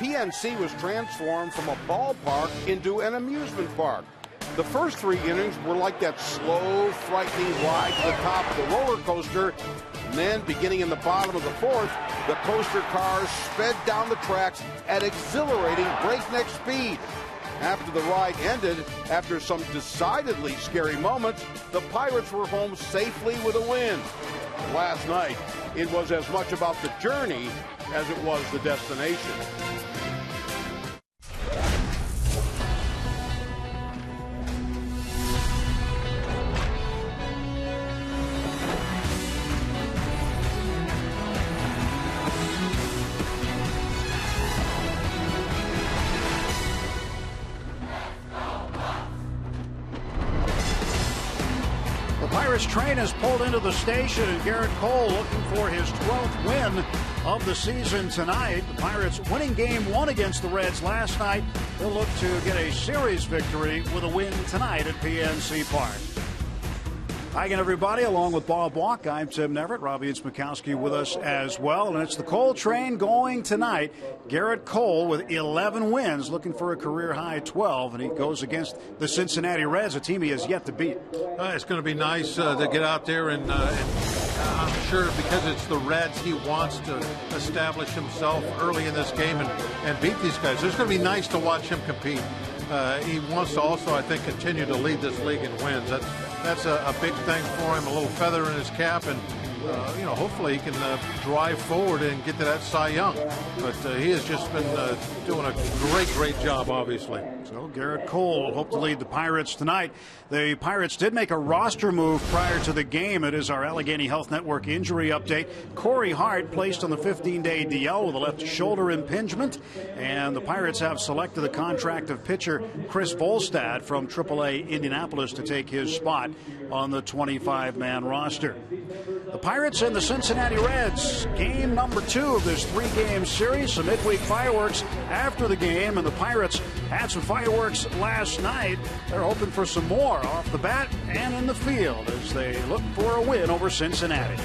PNC was transformed from a ballpark into an amusement park. The first 3 innings were like that slow, frightening ride to the top of the roller coaster. And then, beginning in the bottom of the 4th, the coaster cars sped down the tracks at exhilarating breakneck speed. After the ride ended, after some decidedly scary moments, the Pirates were home safely with a win. Last night, it was as much about the journey as it was the destination. Pirates train has pulled into the station, and Garrett Cole looking for his 12th win of the season tonight. The Pirates winning game 1 against the Reds last night. They'll look to get a series victory with a win tonight at PNC Park. Hi again, everybody. Along with Bob Walk, I'm Tim Neverett. Robbie Smikowski with us as well. And it's the Cole train going tonight. Garrett Cole with 11 wins, looking for a career-high 12. And he goes against the Cincinnati Reds, a team he has yet to beat. It's going to be nice to get out there. And I'm sure because it's the Reds, he wants to establish himself early in this game and beat these guys. It's going to be nice to watch him compete. He wants to also, I think, continue to lead this league in wins. That's a big thing for him, a little feather in his cap, and hopefully he can drive forward and get to that Cy Young. But he has just been doing a great job, obviously. So Garrett Cole will hope to lead the Pirates tonight. The Pirates did make a roster move prior to the game. It is our Allegheny Health Network injury update. Corey Hart placed on the 15-day DL with a left shoulder impingement, and the Pirates have selected the contract of pitcher Chris Volstad from AAA Indianapolis to take his spot on the 25-man roster. The Pirates and the Cincinnati Reds, game number 2 of this 3-game series. Some midweek fireworks after the game, and the Pirates had some fireworks last night. They're hoping for some more off the bat and in the field as they look for a win over Cincinnati.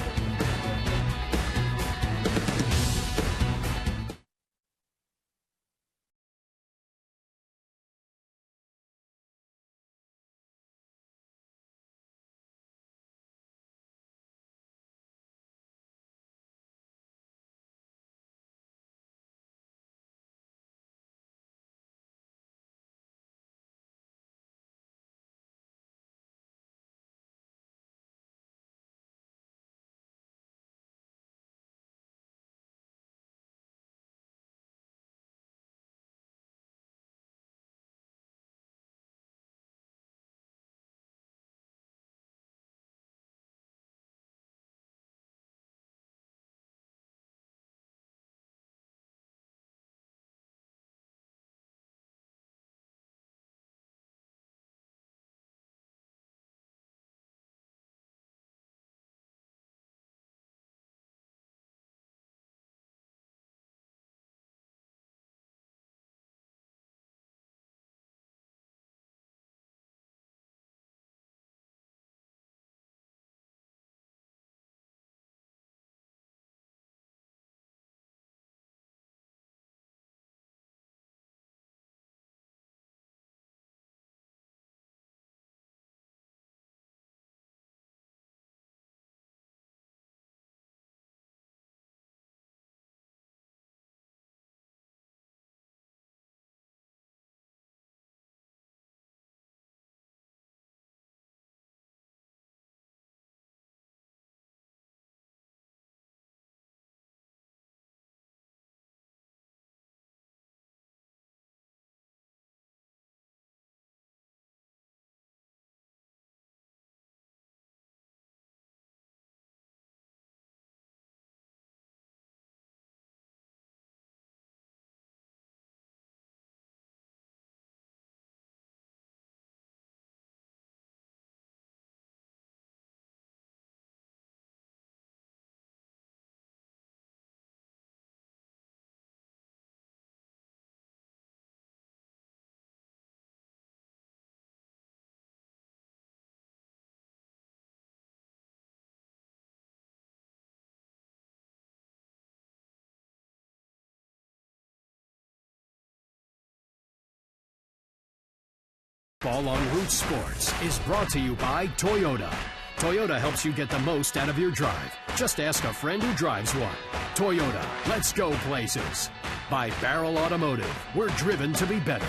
Baseball on Root Sports is brought to you by Toyota. Toyota helps you get the most out of your drive. Just ask a friend who drives one. Toyota, let's go places. By Barrel Automotive, we're driven to be better.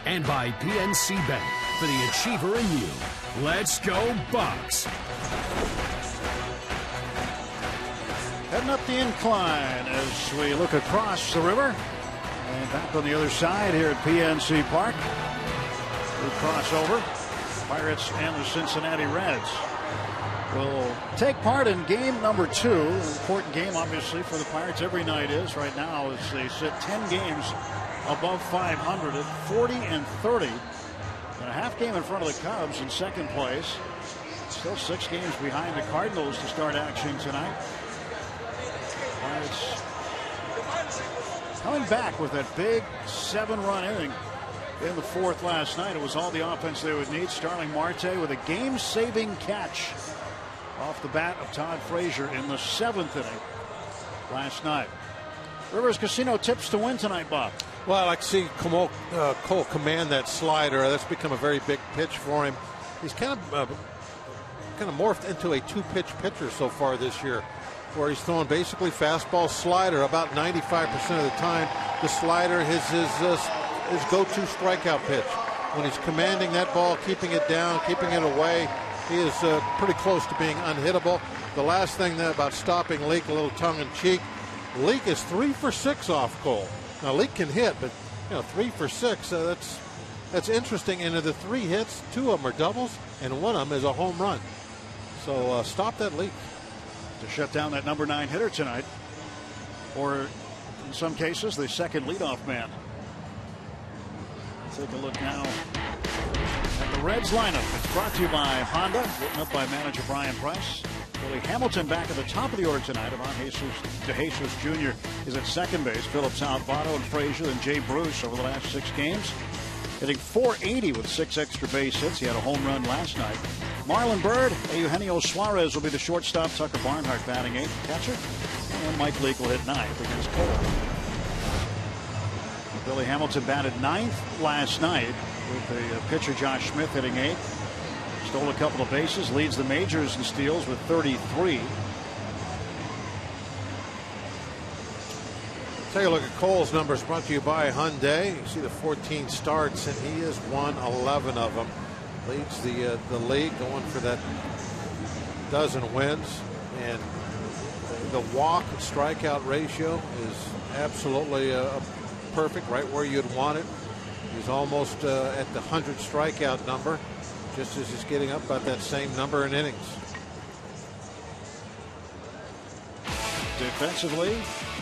And by PNC Bank, for the achiever in you. Let's go Bucks. Heading up the incline as we look across the river. And back on the other side here at PNC Park. We cross over. Pirates and the Cincinnati Reds will take part in game number 2. An important game, obviously, for the Pirates. Every night is right now as they sit 10 games above 500 at 40-30. And a half game in front of the Cubs in second place. Still 6 games behind the Cardinals to start action tonight. Pirates coming back with that big 7-run inning in the 4th last night. It was all the offense they would need. Starling Marte with a game-saving catch off the bat of Todd Frazier in the 7th inning last night. Rivers Casino tips to win tonight, Bob. Well, I like to see Cole command that slider. That's become a very big pitch for him. He's kind of morphed into a 2-pitch pitcher so far this year, where he's throwing basically fastball slider about 95% of the time. The slider is his go-to strikeout pitch. When he's commanding that ball, keeping it down, keeping it away, he is pretty close to being unhittable. The last thing about stopping Leake, a little tongue-in-cheek, Leake is 3 for 6 off Cole. Now Leake can hit, but 3 for 6, that's interesting. And of the 3 hits, 2 of them are doubles, and 1 of them is a home run. So stop that Leake. To shut down that number 9 hitter tonight, or in some cases the second leadoff man. Take a look now at the Reds lineup. It's brought to you by Honda, written up by manager Brian Price. Billy Hamilton back at the top of the order tonight. Ivan DeJesus Jr. is at second base. Phillips, Alvarado, and Frazier, and Jay Bruce over the last 6 games. Hitting .480 with 6 extra base hits. He had a home run last night. Marlon Byrd, Eugenio Suarez will be the shortstop. Tucker Barnhart batting 8th, catcher. And Mike Leake will hit 9th against Cole. Billy Hamilton batted 9th last night with the pitcher Josh Smith hitting 8th. Stole a couple of bases, leads the majors in steals with 33. Take a look at Cole's numbers, brought to you by Hyundai. You see the 14 starts, and he has won 11 of them. Leads the league, going for that dozen wins. And the walk strikeout ratio is absolutely perfect, right where you'd want it. He's almost at the 100 strikeout number, just as he's getting up about that same number in innings. Defensively,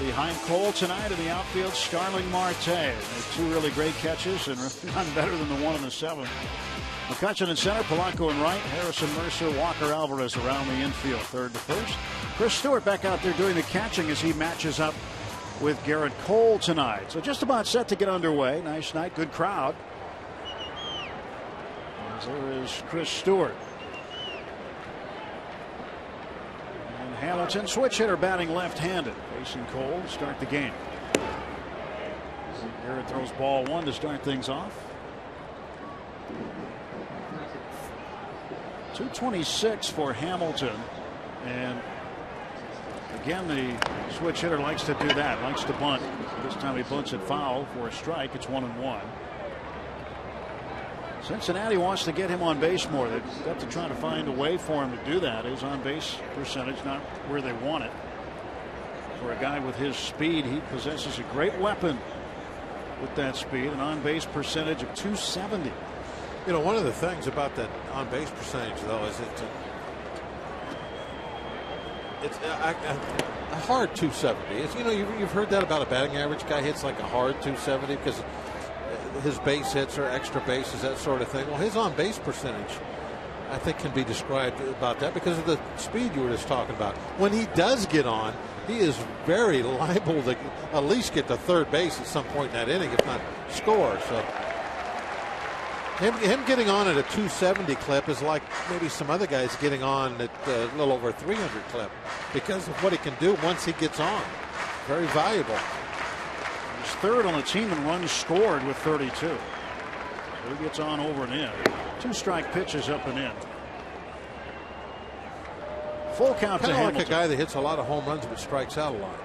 behind Cole tonight in the outfield, Starling Marte. There's 2 really great catches, and none better than the one in the 7th. McCutchen in center, Polanco in right, Harrison Mercer, Walker Alvarez around the infield, 3rd to 1st. Chris Stewart back out there doing the catching as he matches up with Garrett Cole tonight. So just about set to get underway. Nice night, good crowd. As there is Chris Stewart. And Hamilton, switch hitter, batting left-handed, facing Cole to start the game. Garrett throws ball 1 to start things off. 226 for Hamilton, and again the switch hitter likes to do that, likes to bunt. This time he bunts it foul for a strike. It's 1-1. Cincinnati wants to get him on base more. They've got to try to find a way for him to do that. His on base percentage not where they want it. For a guy with his speed, he possesses a great weapon with that speed. An on base percentage of .270. You know, one of the things about that on base percentage, though, is it's a hard .270. It's, you've heard that about a batting average. Guy hits like a hard .270 because his base hits are extra bases, that sort of thing. Well, his on base percentage, I think, can be described about that because of the speed you were just talking about. When he does get on, he is very liable to at least get to third base at some point in that inning, if not score. So him getting on at a .270 clip is like maybe some other guys getting on at a little over 300 clip because of what he can do once he gets on. Very valuable. He's 3rd on the team in runs scored with 32. So he gets on over and in. 2 strike pitches up and in. Full count to Hamilton. Like a guy that hits a lot of home runs but strikes out a lot.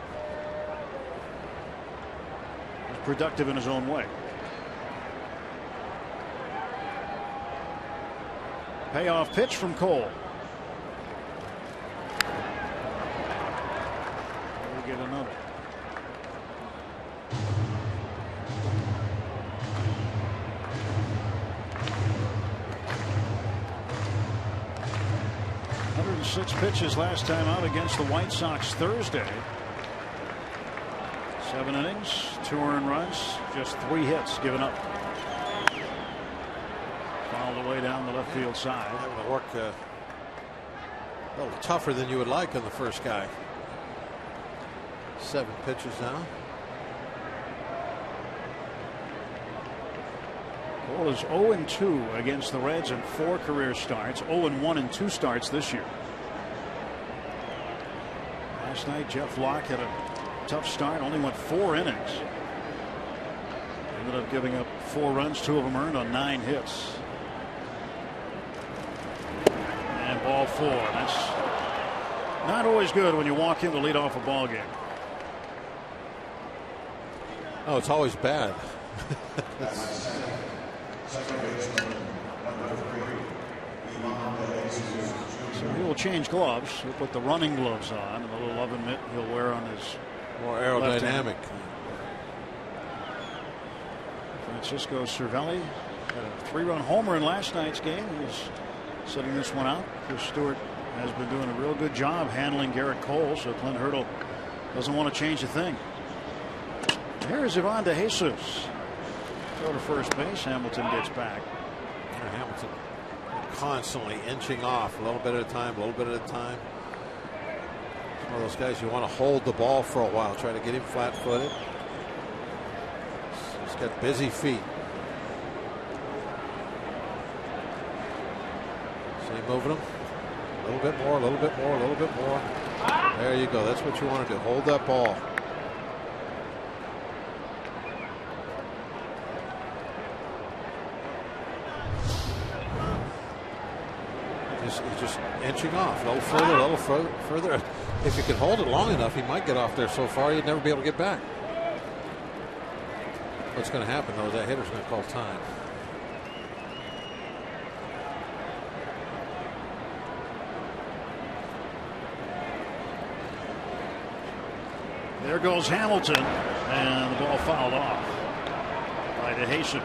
He's productive in his own way. Payoff pitch from Cole. We get another. Six pitches last time out against the White Sox Thursday. 7 innings, 2 earned runs, just 3 hits given up. All the way down the left field side. Having to work a little tougher than you would like on the first guy. 7 pitches now. Cole is 0-2 against the Reds in 4 career starts. 0-1 in 2 starts this year. Last night, Jeff Locke had a tough start, only went 4 innings. Ended up giving up 4 runs, 2 of them earned on 9 hits. And ball 4. That's not always good when you walk in to lead off a ball game. Oh, it's always bad. So he will change gloves. He'll put the running gloves on and the little oven mitt he'll wear on his more aerodynamic. Francisco Cervelli had a 3-run homer in last night's game. He was setting this one out. Chris Stewart has been doing a real good job handling Garrett Cole, so Clint Hurdle doesn't want to change a thing. Here's Ivan De Jesus. Go to first base. Hamilton gets back. Hamilton constantly inching off a little bit at a time, a little bit at a time. One of those guys you want to hold the ball for a while, try to get him flat-footed. He's got busy feet. See him moving them. A little bit more, a little bit more, a little bit more. There you go. That's what you want to do. Hold that ball. He's just inching off a little further, a little further. If you could hold it long enough, he might get off there so far you'd never be able to get back. What's going to happen though is that hitter's going to call time. There goes Hamilton, and the ball fouled off by De Jesus.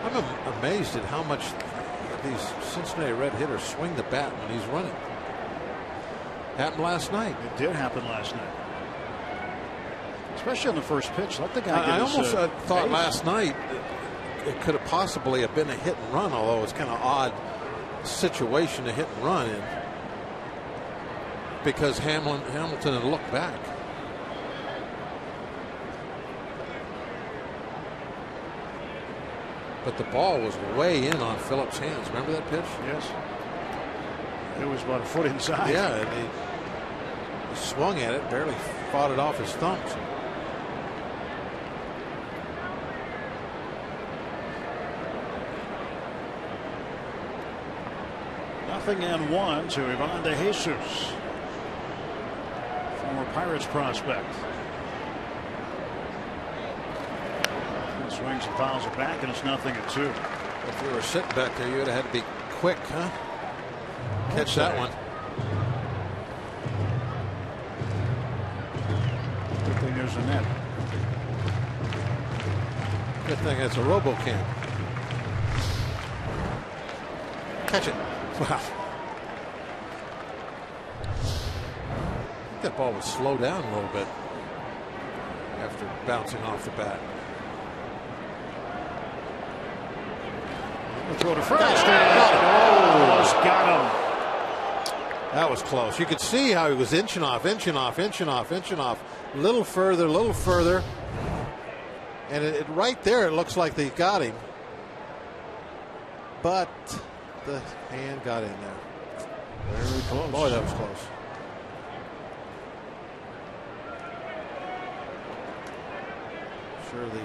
I'm amazed at how much these Cincinnati Red hitters swing the bat when he's running. Happened last night. It did happen last night, especially on the first pitch. Let the guy get I almost thought base. Last night it could have possibly have been a hit and run, although it's kind of odd situation to hit and run in because Hamilton had looked back. But the ball was way in on Phillips' hands. Remember that pitch? Yes. It was about a foot inside. Yeah, and he swung at it, barely fought it off his thumbs. Nothing and 1 to Ivan De Jesus, former Pirates prospect. Swings and fouls it back, and it's 0-2. If you were sitting back there, you would have had to be quick, huh? Catch that one. Good thing there's a net. Good thing it's a RoboCam. Catch it. Wow. I think that ball would slow down a little bit after bouncing off the bat. Throw to first. Almost got him. That was close. You could see how he was inching off. Little further. And right there, it looks like they got him. But the hand got in there. Very close. Boy, that was close. Sure, the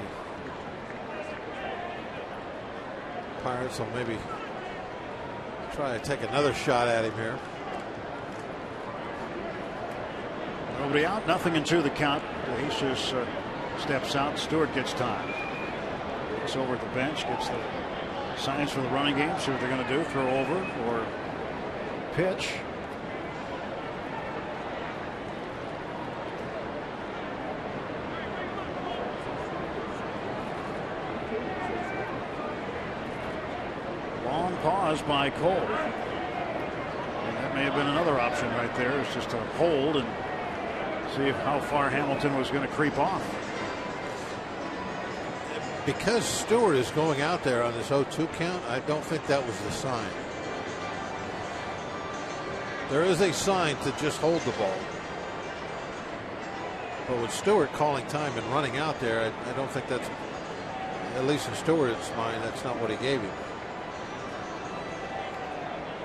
Pirates will maybe try to take another shot at him here. Nobody out, nothing into the count. Jesus steps out. Stewart gets time. Looks over at the bench, gets the signs for the running game. See what they're going to do. Throw over or pitch. Long pause by Cole. And that may have been another option right there. It's just a hold and see how far Hamilton was going to creep off. Because Stewart is going out there on this 0-2 count, I don't think that was the sign. There is a sign to just hold the ball. But with Stewart calling time and running out there, I don't think that's, at least in Stewart's mind, that's not what he gave him.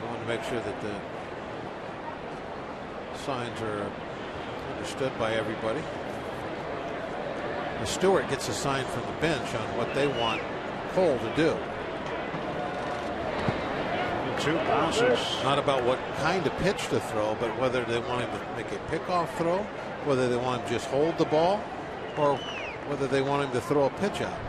I want to make sure that the signs are understood by everybody. The Stewart gets a sign from the bench on what they want Cole to do. 2 bounces. Not about what kind of pitch to throw, but whether they want him to make a pickoff throw, whether they want him to just hold the ball, or whether they want him to throw a pitch out.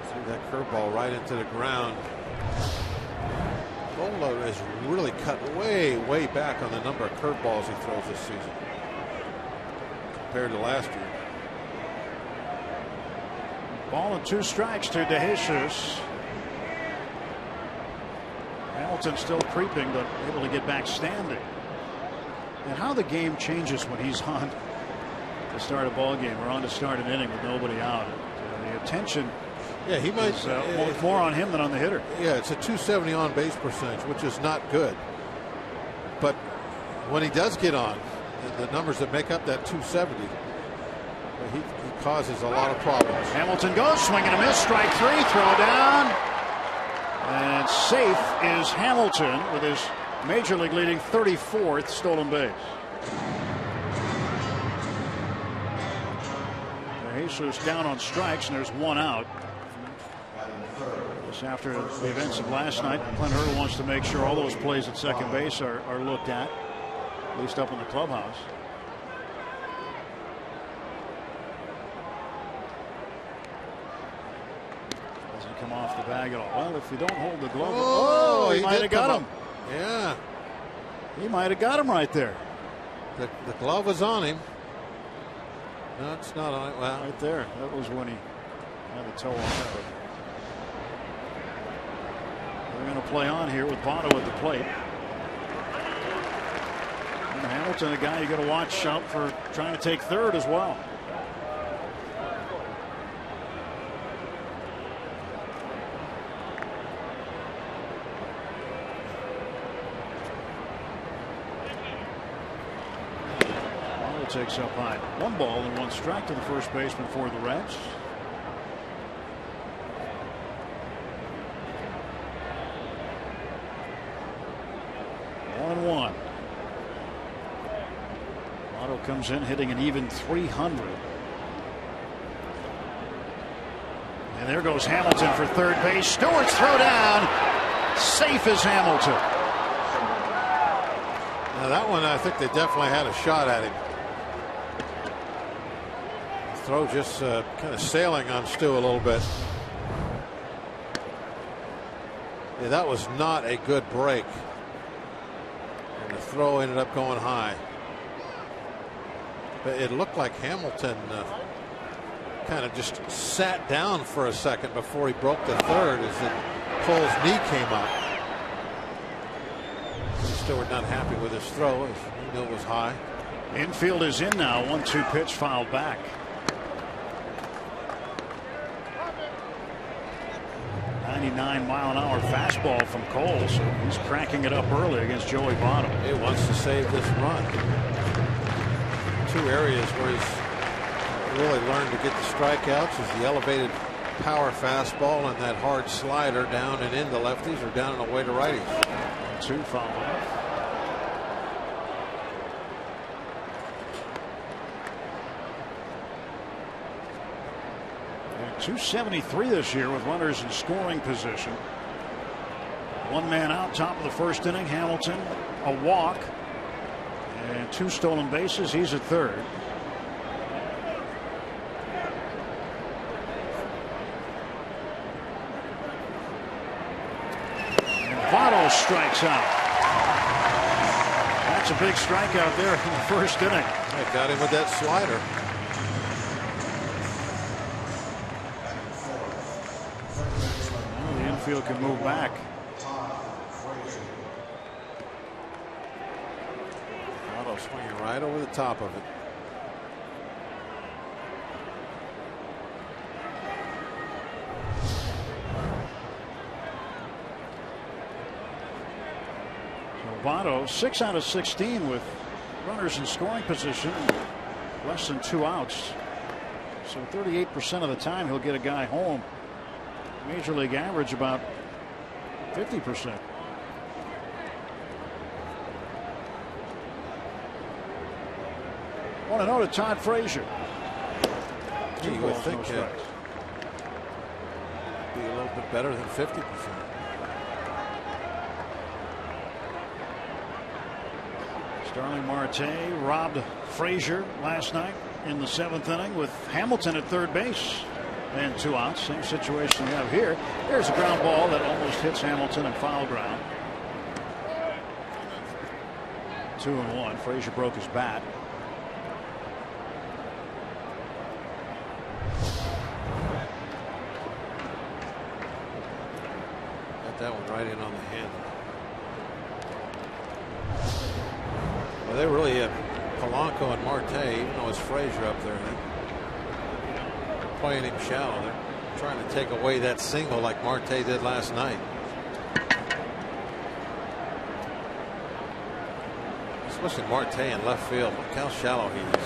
See that curveball right into the ground. Bolo has really cut way back on the number of curveballs he throws this season compared to last year. Ball and 2 strikes to De Jesus. Hamilton still creeping, but able to get back standing. And how the game changes when he's on to start a ball game or on to start an inning with nobody out. The attention. Yeah, he might more on him than on the hitter. Yeah, it's a 270 on base percentage, which is not good. But when he does get on, the numbers that make up that 270, he causes a lot of problems. Hamilton goes, swing and a miss, strike 3, throw down. And safe is Hamilton with his major league leading 34th stolen base. Jesus down on strikes, and there's 1 out. Just after the events of last night, Clint Hurdle wants to make sure all those plays at second base are looked at least up in the clubhouse. Doesn't come off the bag at all. Well, if you don't hold the glove, he might have got him. Yeah, he might have got him right there. The glove was on him. No, it's not on it. Well, right there. That was when he had the toe on it. They're going to play on here with Votto at the plate. And Hamilton, a guy you got to watch out for trying to take third as well. Takes up high. 1 ball and 1 strike to the first baseman for the Reds. One and 1. Otto comes in hitting an even 300. And there goes Hamilton for third base. Stewart's throw down. Safe as Hamilton. Now that one, I think they definitely had a shot at him. Throw just kind of sailing on Stu a little bit. Yeah, that was not a good break. And the throw ended up going high. But it looked like Hamilton kind of just sat down for a second before he broke the third as Cole's knee came up. Stewart not happy with his throw as he knew it was high. Infield is in now. 1-2 pitch fouled back. 99-mile-an-hour fastball from Cole, so he's cracking it up early against Joey Votto. He wants to save this run. 2 areas where he's really learned to get the strikeouts is the elevated power fastball and that hard slider down and into lefties or down and away to righties. 2 fouled off. .273 this year with runners in scoring position. One man out, top of the first inning. Hamilton, a walk, and 2 stolen bases. He's at third. And Votto strikes out. That's a big strikeout there in the first inning. I got him with that slider. Well, the infield can move back. Votto swinging right over the top of it. Votto 6 out of 16 with runners in scoring position, less than 2 outs. So 38% of the time he'll get a guy home. Major league average about 50%. Want to know to Todd Frazier. You would think it'd be a little bit better than 50%. Starling Marte robbed Frazier last night in the 7th inning with Hamilton at third base and 2 outs. Same situation we have here. There's a ground ball that almost hits Hamilton in foul ground. 2-1. Frazier broke his bat. Got that one right in on the hand. Well, they really have Polanco and Marte, even though it's Frazier up there. They're playing him shallow. They're trying to take away that single like Marte did last night. Especially Marte in left field. Look how shallow he is.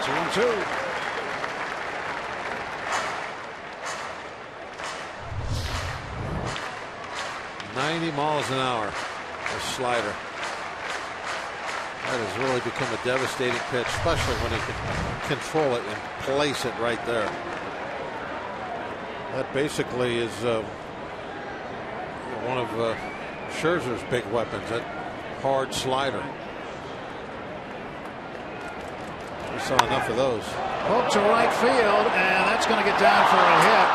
2-2. .90 miles an hour. A slider. That has really become a devastating pitch, especially when he can control it and place it right there. That basically is one of Scherzer's big weapons, that hard slider. We saw enough of those. Hook to right field, and that's going to get down for a hit.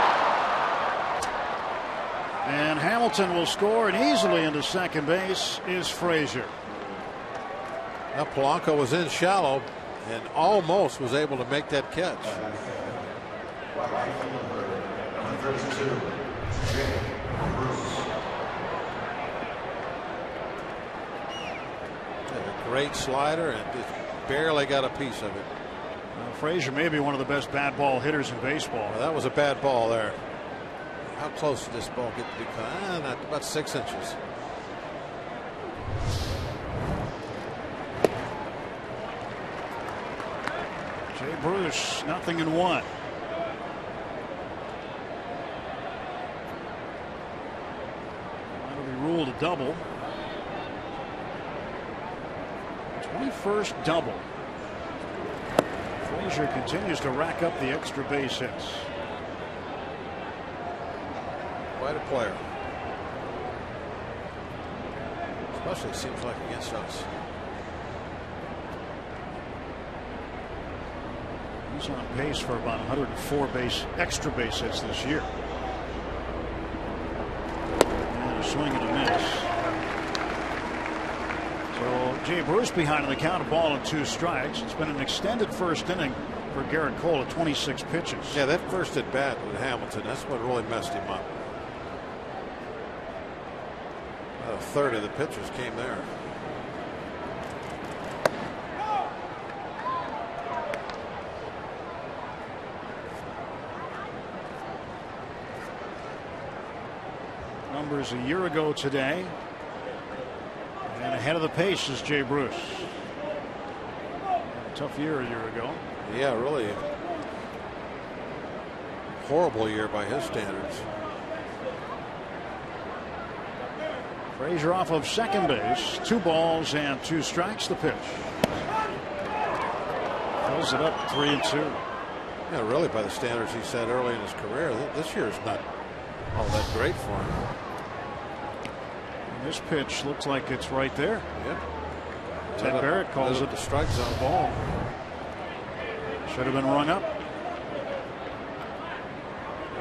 And Hamilton will score, and easily into second base is Frazier. Now Polanco was in shallow and almost was able to make that catch. A great slider and just barely got a piece of it. Frazier may be one of the best bad ball hitters in baseball. Well, that was a bad ball there. How close did this ball get to be? Not about 6 inches. Jay Bruce, 0-1. That'll be ruled a double. 21st double. Frazier continues to rack up the extra base hits. Quite a player. Especially it seems like against us. He's on pace for about 104 extra base hits this year. And a swing and a miss. So Jay Bruce behind in the count, a ball and 2 strikes. It's been an extended first inning for Garrett Cole at 26 pitches. Yeah, that first at bat with Hamilton, that's what really messed him up. A third of the pitchers came there. Numbers a year ago today. And ahead of the pace is Jay Bruce. A tough year a year ago. Yeah, really horrible year by his standards. Frazier off of second base. 2 balls and 2 strikes. The pitch. Fills it up 3-2. Yeah, really, by the standards he set early in his career, this year is not all that great for him. And this pitch looks like it's right there. Yep. Ted Barrett calls it the strike zone ball. Should have been rung up.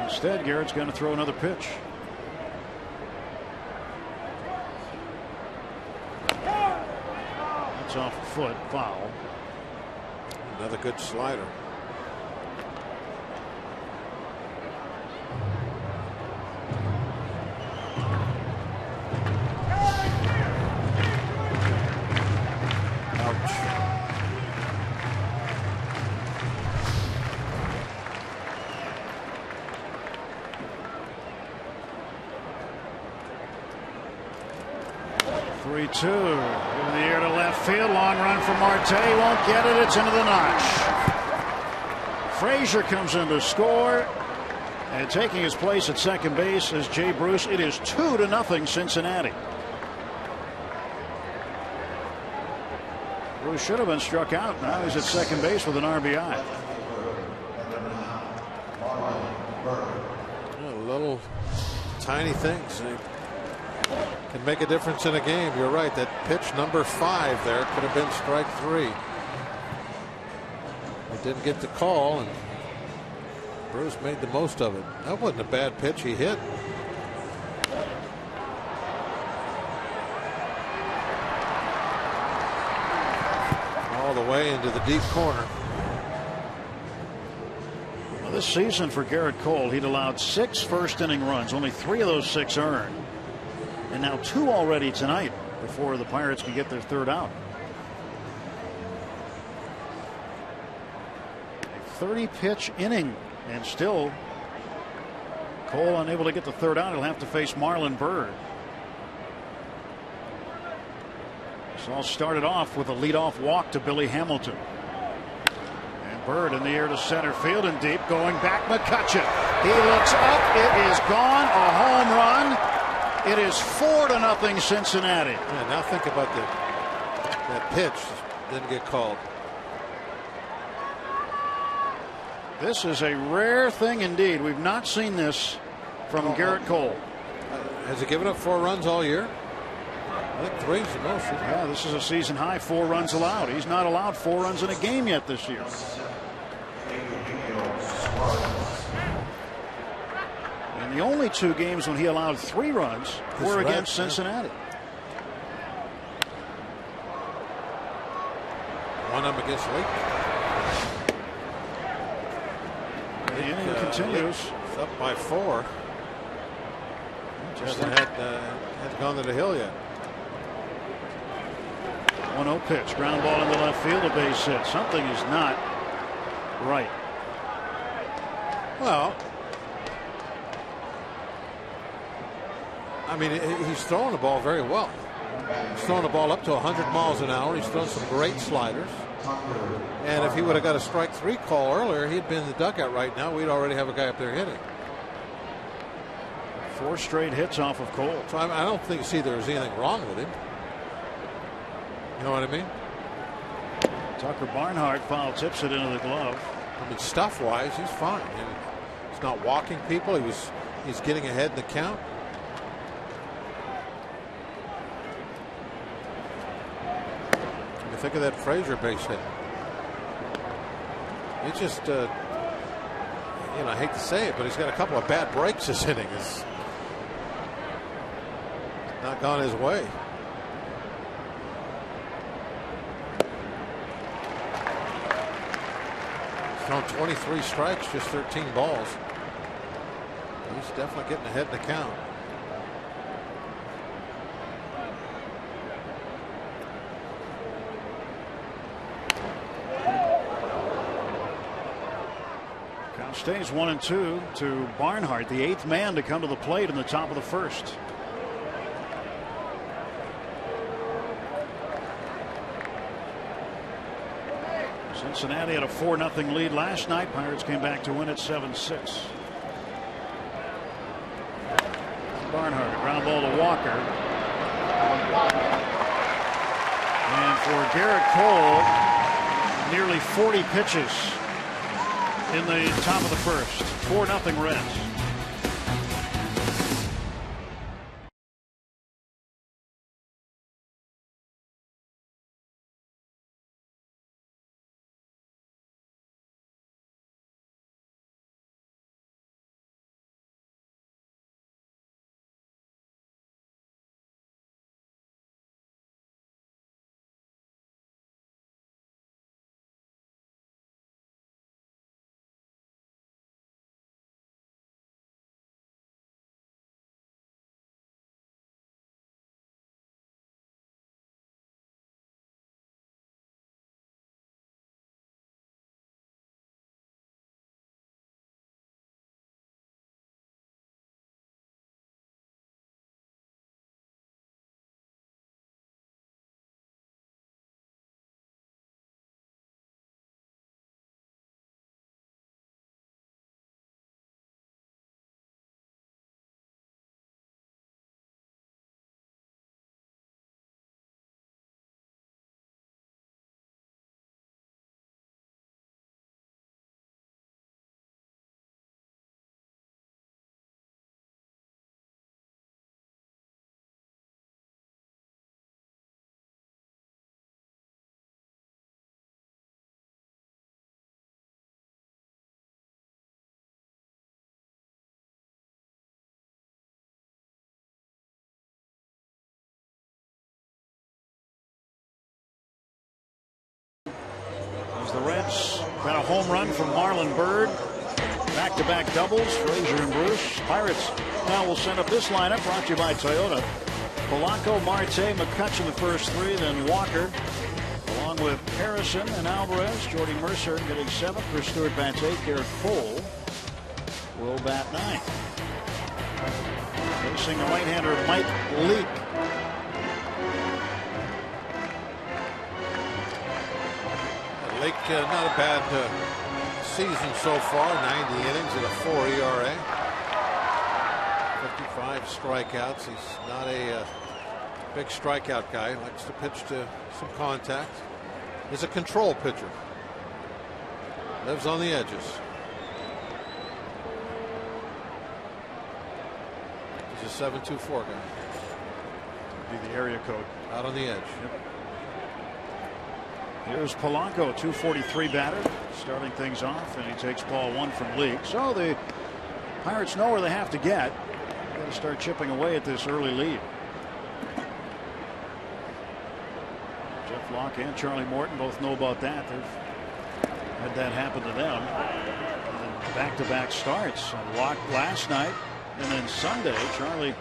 Instead, Garrett's going to throw another pitch. That's off the foot, foul. Another good slider. Ouch. Two in the air to left field. Long run for Marte. Won't get it. It's into the notch. Frazier comes in to score. And taking his place at second base is Jay Bruce. It is 2-0 Cincinnati. Bruce should have been struck out. Now he's at second base with an RBI. Little tiny things. Can make a difference in a game. You're right. That pitch number 5 there could have been strike 3. He didn't get the call, and Bruce made the most of it. That wasn't a bad pitch he hit. All the way into the deep corner. Well, this season for Garrett Cole, he'd allowed 6 first-inning runs. Only 3 of those 6 earned. And now 2 already tonight before the Pirates can get their 3rd out. A 30-pitch inning, and still Cole unable to get the 3rd out. He'll have to face Marlon Byrd. This all started off with a leadoff walk to Billy Hamilton. And Byrd in the air to center field and deep, going back. McCutcheon. He looks up. It is gone. A home run. It is 4-0 Cincinnati. Yeah, now think about that pitch didn't get called. This is a rare thing indeed. We've not seen this from Garrett Cole. Has he given up 4 runs all year? I think 3 is the most. Yeah, this is a season high, 4 runs allowed. He's not allowed 4 runs in a game yet this year. The only 2 games when he allowed 3 runs were against Cincinnati. One of them against Lake. The inning continues. It's up by 4. Just hadn't gone to the hill yet. 1-0 pitch. Ground ball into left field. A base hit. Something is not right. Well, I mean, he's throwing the ball very well. He's throwing the ball up to 100 miles an hour. He's thrown some great sliders. And if he would have got a strike 3 call earlier, he'd been in the dugout right now. We'd already have a guy up there hitting. 4 straight hits off of Cole. So I don't see there's anything wrong with him. You know what I mean? Tucker Barnhart foul tips it into the glove. I mean, stuff-wise, he's fine. And he's not walking people. He's getting ahead in the count. Think of that Frazier base hit. He just, I hate to say it, but he's got a couple of bad breaks this inning. It's not gone his way. He's thrown 23 strikes, just 13 balls. He's definitely getting ahead in the count. Stays 1-2 to Barnhart, the 8th man to come to the plate in the top of the 1st. Cincinnati had a 4-0 lead last night. Pirates came back to win at 7-6. Barnhart, ground ball to Walker. And for Garrett Cole, nearly 40 pitches. in the top of the first. 4-0 Reds. The Reds got a home run from Marlon Byrd. Back-to-back doubles, Frazier and Bruce. Pirates now will send up this lineup, brought to you by Toyota. Polanco, Marte, McCutchen the first three, then Walker, along with Harrison and Alvarez. Jordy Mercer getting 7th for Stuart bats 8. Garrett Cole will bat 9. Facing the right-hander Mike Leake. Leake, not a bad season so far. 90 innings at a 4 ERA. 55 strikeouts. He's not a big strikeout guy. He likes to pitch to some contact. He's a control pitcher. Lives on the edges. He's a 7-2-4 guy. Be the area code. Out on the edge. Yep. Here's Polanco, 243 batter, starting things off, and he takes ball 1 from Leake. So the Pirates know where they have to get. They've got to start chipping away at this early lead. Jeff Locke and Charlie Morton both know about that. They've had that happen to them. Back-to-back starts. Locke last night, and then Sunday, Charlie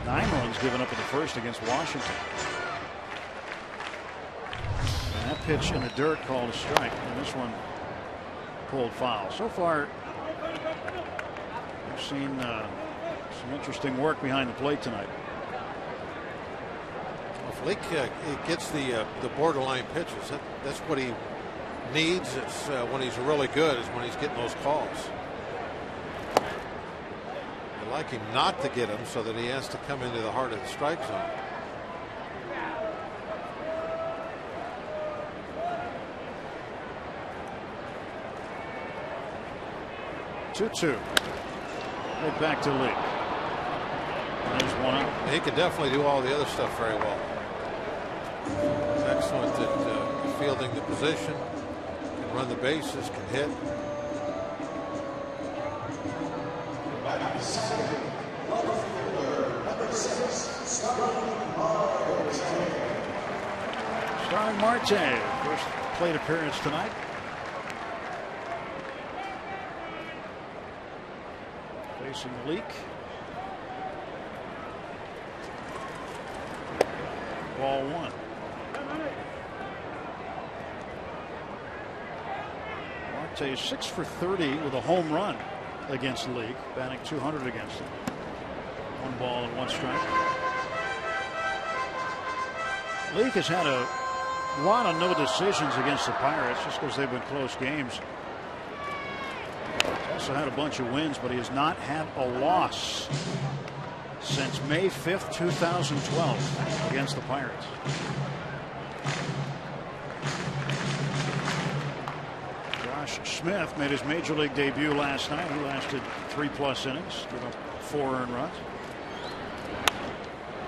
9 runs given up in the first against Washington. That pitch in the dirt called a strike, and this one pulled foul. So far, we've seen some interesting work behind the plate tonight. If Leake gets the borderline pitches, that's what he needs. It's when he's really good is when he's getting those calls. I'd like him not to get them so that he has to come into the heart of the strike zone. 2-2. Right back to Leake. There's one out. He could definitely do all the other stuff very well. He's excellent at fielding the position, can run the bases, can hit. Starling Marte, first plate appearance tonight. Facing Leake. Ball 1. Marte is 6 for 30 with a home run against Leake, batting .200 against him. 1 ball and 1 strike. Leake has had a lot of no decisions against the Pirates just because they've been close games. He's also had a bunch of wins, but he has not had a loss since May 5th, 2012 against the Pirates. Josh George Smith made his major league debut last night. He lasted 3+ innings, gave up 4 earned runs.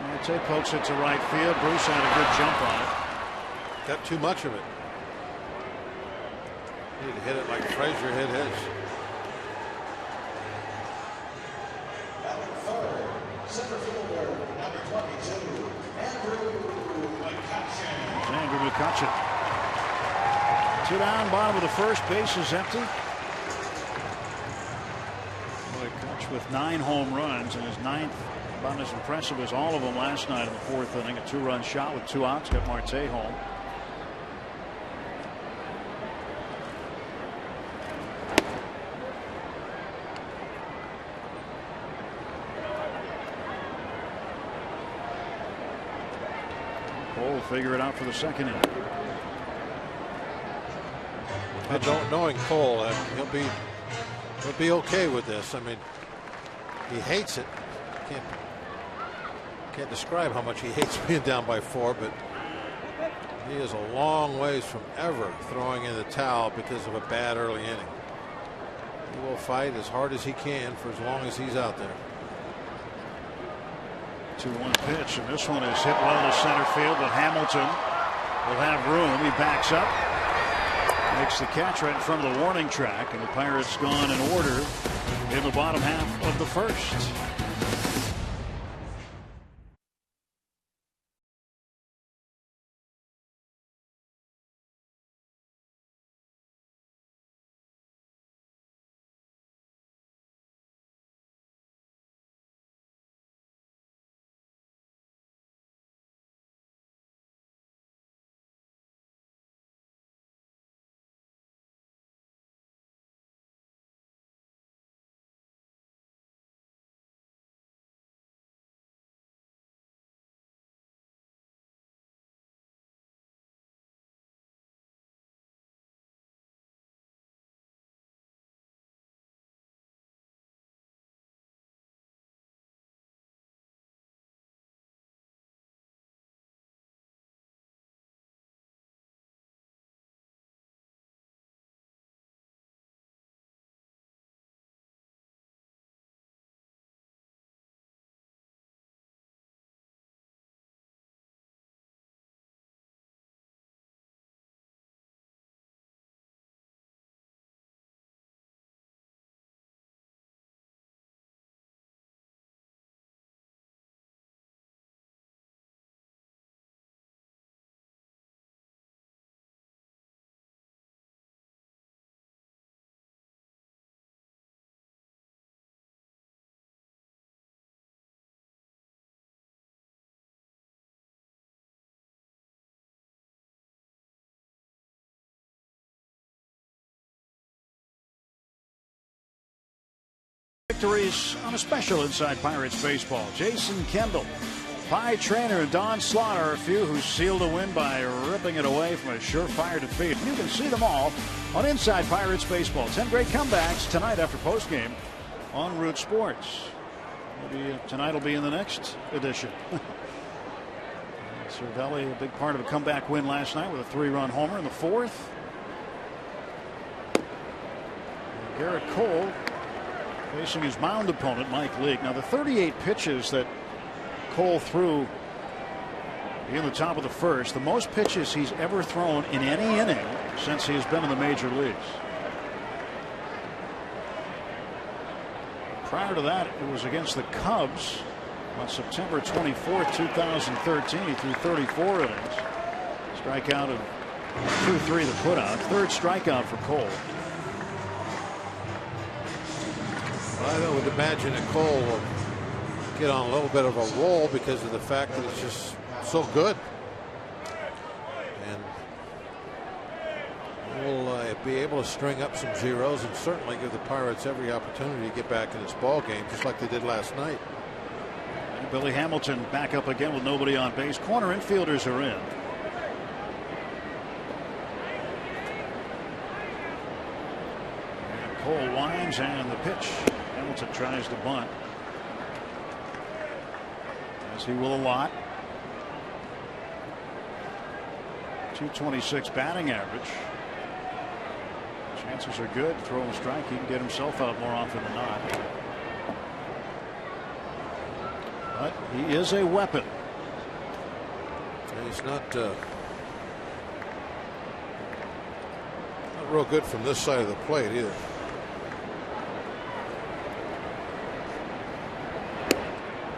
Marte pokes it to right field. Bruce had a good jump on it. Got too much of it. He hit it like Frazier hit his. Andrew McCutcheon. 2 down, bottom of the first, base is empty. McCutcheon with 9 home runs, and his 9th about as impressive as all of them last night in the 4th inning. A 2-run shot with 2 outs, got Marte home. Cole will figure it out for the 2nd inning. Knowing Cole, he'll be okay with this. I mean, he hates it. Can't describe how much he hates being down by 4, but he is a long ways from ever throwing in the towel because of a bad early inning. He will fight as hard as he can for as long as he's out there. 2-1 pitch, and this one is hit well to center field, but Hamilton will have room. He backs up, makes the catch right in front of the warning track, and the Pirates gone in order in the bottom half of the 1st. Victories on a special Inside Pirates baseball. Jason Kendall, Pie Trainer, and Don Slaughter are a few who sealed a win by ripping it away from a surefire defeat. You can see them all on Inside Pirates baseball. 10 great comebacks tonight after postgame on Root Sports. Maybe tonight will be in the next edition. Cervelli, a big part of a comeback win last night with a 3-run homer in the 4th. And Garrett Cole facing his mound opponent, Mike Leake. Now, the 38 pitches that Cole threw in the top of the 1st, the most pitches he's ever thrown in any inning since he's been in the major leagues. Prior to that, it was against the Cubs on September 24th, 2013. He threw 34 innings. Strikeout of 2-3 the putout. 3rd strikeout for Cole. I would imagine that Cole will get on a little bit of a roll because of the fact that it's just so good. And we'll be able to string up some zeros and certainly give the Pirates every opportunity to get back in this ball game, just like they did last night. And Billy Hamilton back up again with nobody on base. Corner infielders are in. And Cole winds, and the pitch. Hamilton tries to bunt, as he will a lot. 226 batting average. Chances are good. Throw him a strike. He can get himself out more often than not. But he is a weapon. He's not real good from this side of the plate either.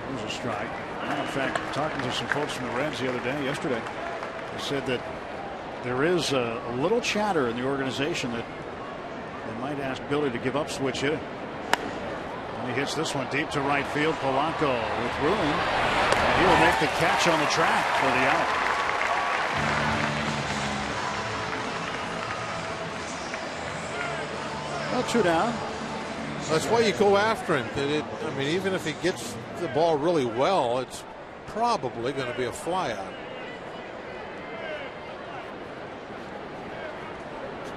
There's a strike. In fact, talking to some folks from the Reds the other day, yesterday, they said that there is a little chatter in the organization that they might ask Billy to give up switch hitting. And he hits this one deep to right field. Polanco with room. And he'll make the catch on the track for the out. Well, 2 down. That's why you go after him. I mean, even if he gets the ball really well, it's probably going to be a fly out.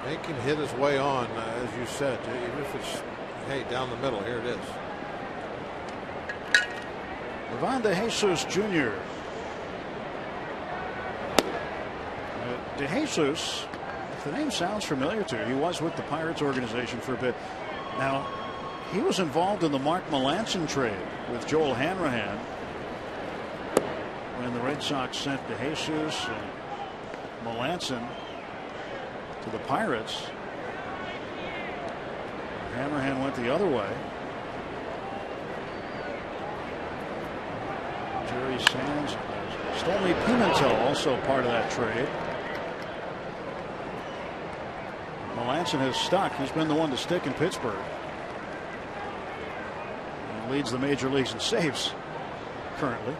Make him hit his way on, as you said, even if it's, hey, down the middle. Here it is. Ivan De Jesus Jr. De Jesus, if the name sounds familiar to you, he was with the Pirates organization for a bit. Now, he was involved in the Mark Melancon trade with Joel Hanrahan when the Red Sox sent De Jesus and Melancon to the Pirates. Hanrahan went the other way. Jerry Sands, Stormy Pimentel also part of that trade. Melancon has stuck. He's been the one to stick in Pittsburgh. And leads the major leagues in saves currently.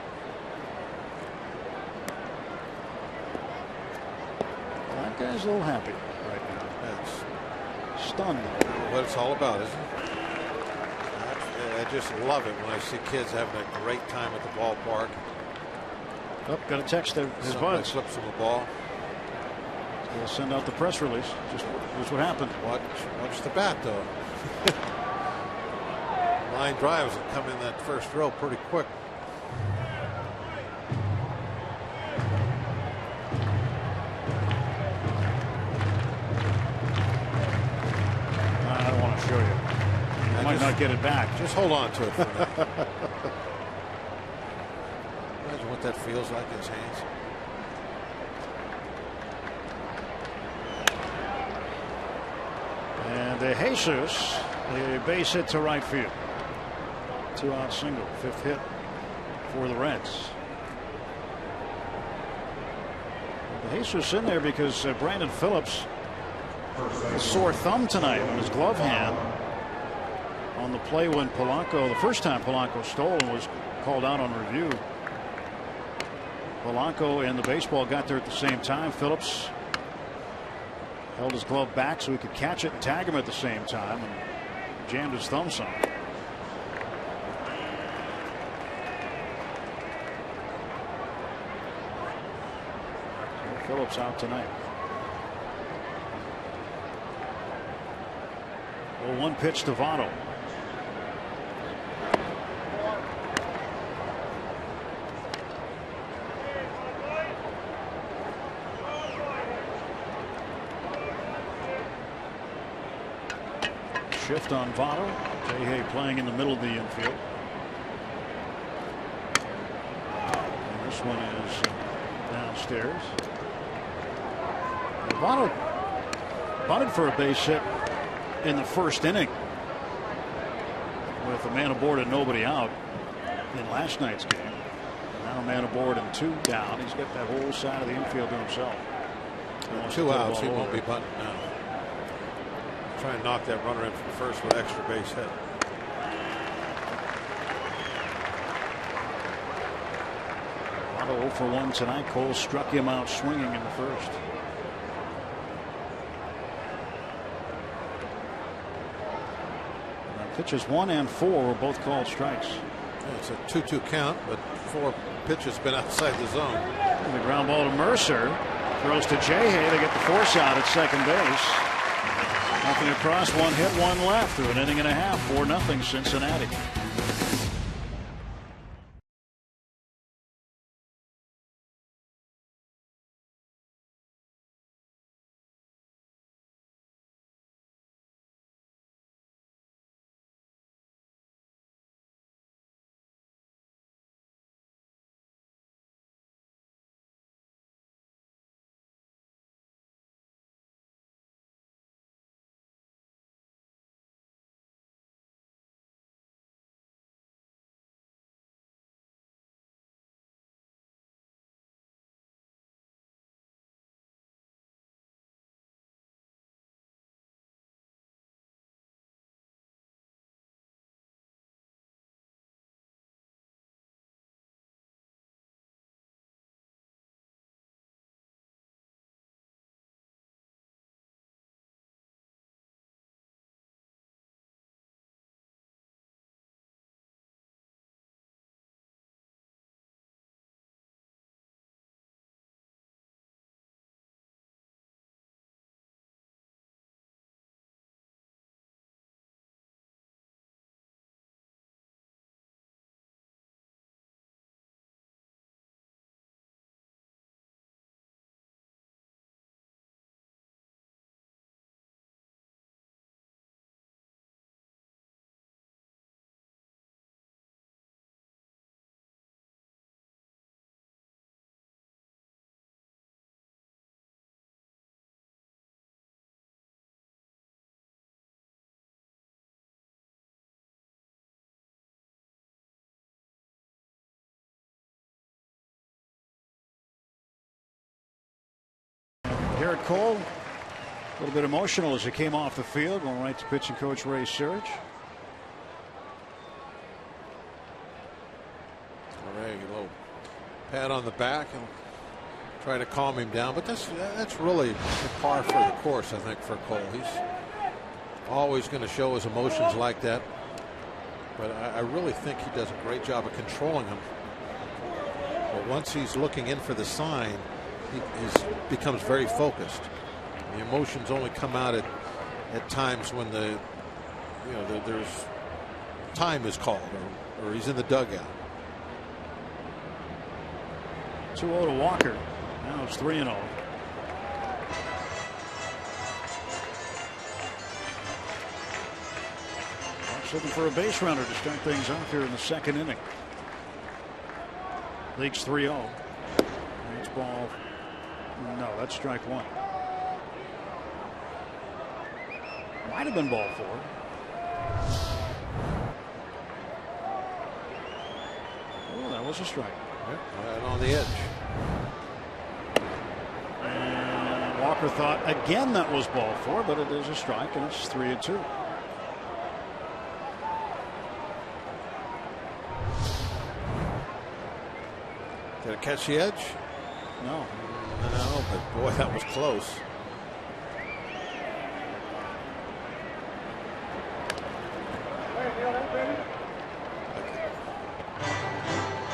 That guy's a little happy right now. That's stunned. What it's all about, isn't it? I just love it when I see kids having a great time at the ballpark. Oh, got a text there. His buds slips him the ball. We'll send out the press release. Just here's what happened. Watch the bat, though. Line drives will come in that first row pretty quick. I don't want to show you. I might not get it back. Just hold on to it for now. Imagine what that feels like in his hands. And De Jesus, a base hit to right field. 2-out single, 5th hit for the Reds. De Jesus in there because Brandon Phillips, a sore thumb tonight on his glove hand on the play when Polanco, the first time Polanco stole and was called out on review. Polanco and the baseball got there at the same time. Phillips held his glove back so he could catch it and tag him at the same time and jammed his thumb some. So Phillips out tonight. Well, 1 pitch to Votto. Shift on Votto. J-Hay playing in the middle of the infield. And this one is downstairs. Votto bunted for a base hit in the first inning with a man aboard and nobody out in last night's game. Now a man aboard and 2 down. He's got that whole side of the infield to himself. 2 outs. He won't be bunting now. Try and knock that runner in from first with extra base hit. Votto 0 for 1 tonight. Cole struck him out swinging in the first. Pitches 1 and 4 were both called strikes. It's a 2-2 count, but 4 pitches been outside the zone. And the ground ball to Mercer. Throws to J-Hay. They get the force out at second base. Nothing across, 1 hit, 1 left through an inning and a half. 4-0 Cincinnati. Garrett Cole, a little bit emotional as he came off the field, going right to pitching coach Ray Serge. Ray, a little pat on the back and try to calm him down, but that's really the par for the course, I think, for Cole. He's always going to show his emotions like that, but I really think he does a great job of controlling them. But once he's looking in for the sign, he becomes very focused. The emotions only come out at times when there's time is called or he's in the dugout. 2-0 to Walker. Now it's 3-0. Hawks looking for a base runner to start things off here in the second inning. League's 3-0. That's ball. No, that's strike one. Might have been ball four. Oh, that was a strike. Right on the edge. And Walker thought again that was ball four, but it is a strike, and it's 3-2. Did it catch the edge? No. No, but boy, that was close.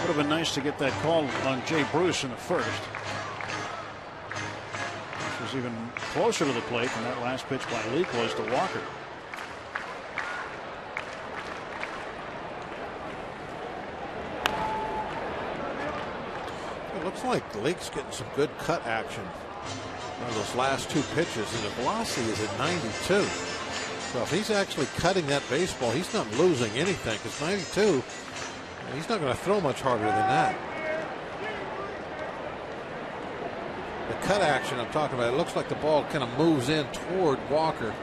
Would have been nice to get that call on Jay Bruce in the first. This was even closer to the plate than that last pitch by Leake was to Walker. It looks like Leake's getting some good cut action on those last two pitches, and the velocity is at 92. So if he's actually cutting that baseball, he's not losing anything, because 92, he's not going to throw much harder than that. The cut action I'm talking about, it looks like the ball kind of moves in toward Walker,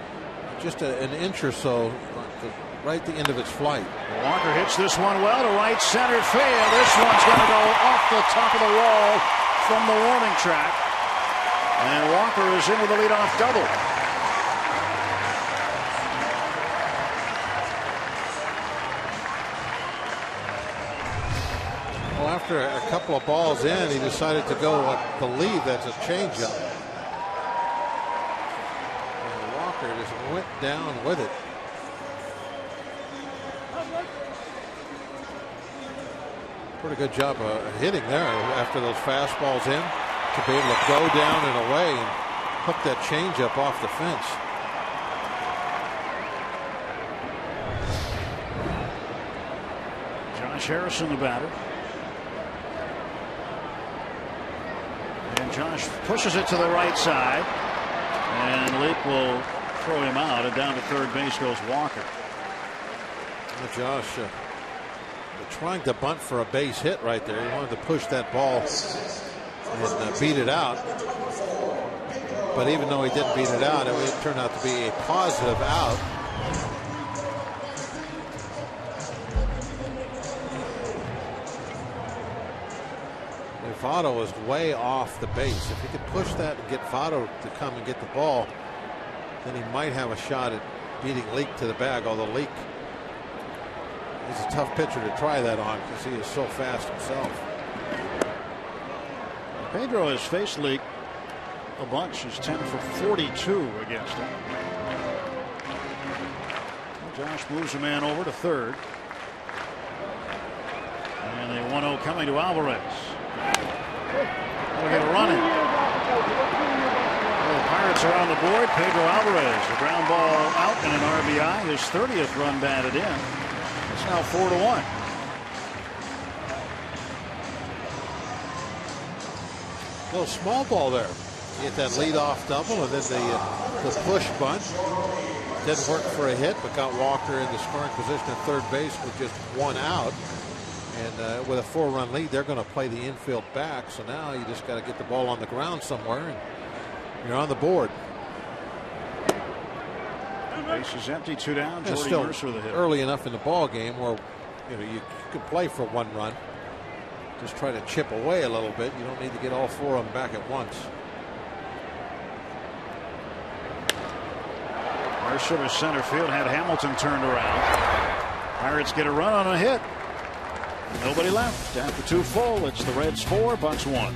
just an inch or so, right at the end of its flight. Walker hits this one well to right center field. This one's going to go off the top of the wall from the warning track. And Walker is in with a leadoff double. Well, after a couple of balls in, he decided to go, I believe that's a changeup. And Walker just went down with it. Pretty good job of hitting there after those fastballs in, to be able to go down and away and hook that changeup off the fence. Josh Harrison, the batter. And Josh pushes it to the right side. And Leake will throw him out. And down to third base goes Walker. Well, Josh trying to bunt for a base hit right there. He wanted to push that ball and beat it out. But even though he didn't beat it out, it turned out to be a positive out. Votto was way off the base. If he could push that and get Votto to come and get the ball, then he might have a shot at beating Leake to the bag, although Leake is a tough pitcher to try that on because he is so fast himself. Pedro has faced Leake a bunch. He's 10 for 42 against him. Josh moves a man over to third. And a 1-0 coming to Alvarez. We'll get a run in. Well, the Pirates are on the board. Pedro Alvarez, the ground ball out and an RBI. His 30th run batted in. It's now 4-1. Little small ball there. You get that leadoff double, and then the push bunt didn't work for a hit, but got Walker in the scoring position at third base with just one out. And with a 4-run lead, they're going to play the infield back. So now you just got to get the ball on the ground somewhere, and you're on the board. Base is empty, 2 down. It's Jordy still Mercer the hitter. early enough in the ball game where you could play for 1 run. Just try to chip away a little bit. You don't need to get all 4 of them back at once. Marshall to center field, had Hamilton turned around. Pirates get a run on a hit. Nobody left. After 2 full, it's the Reds 4, Bucks 1.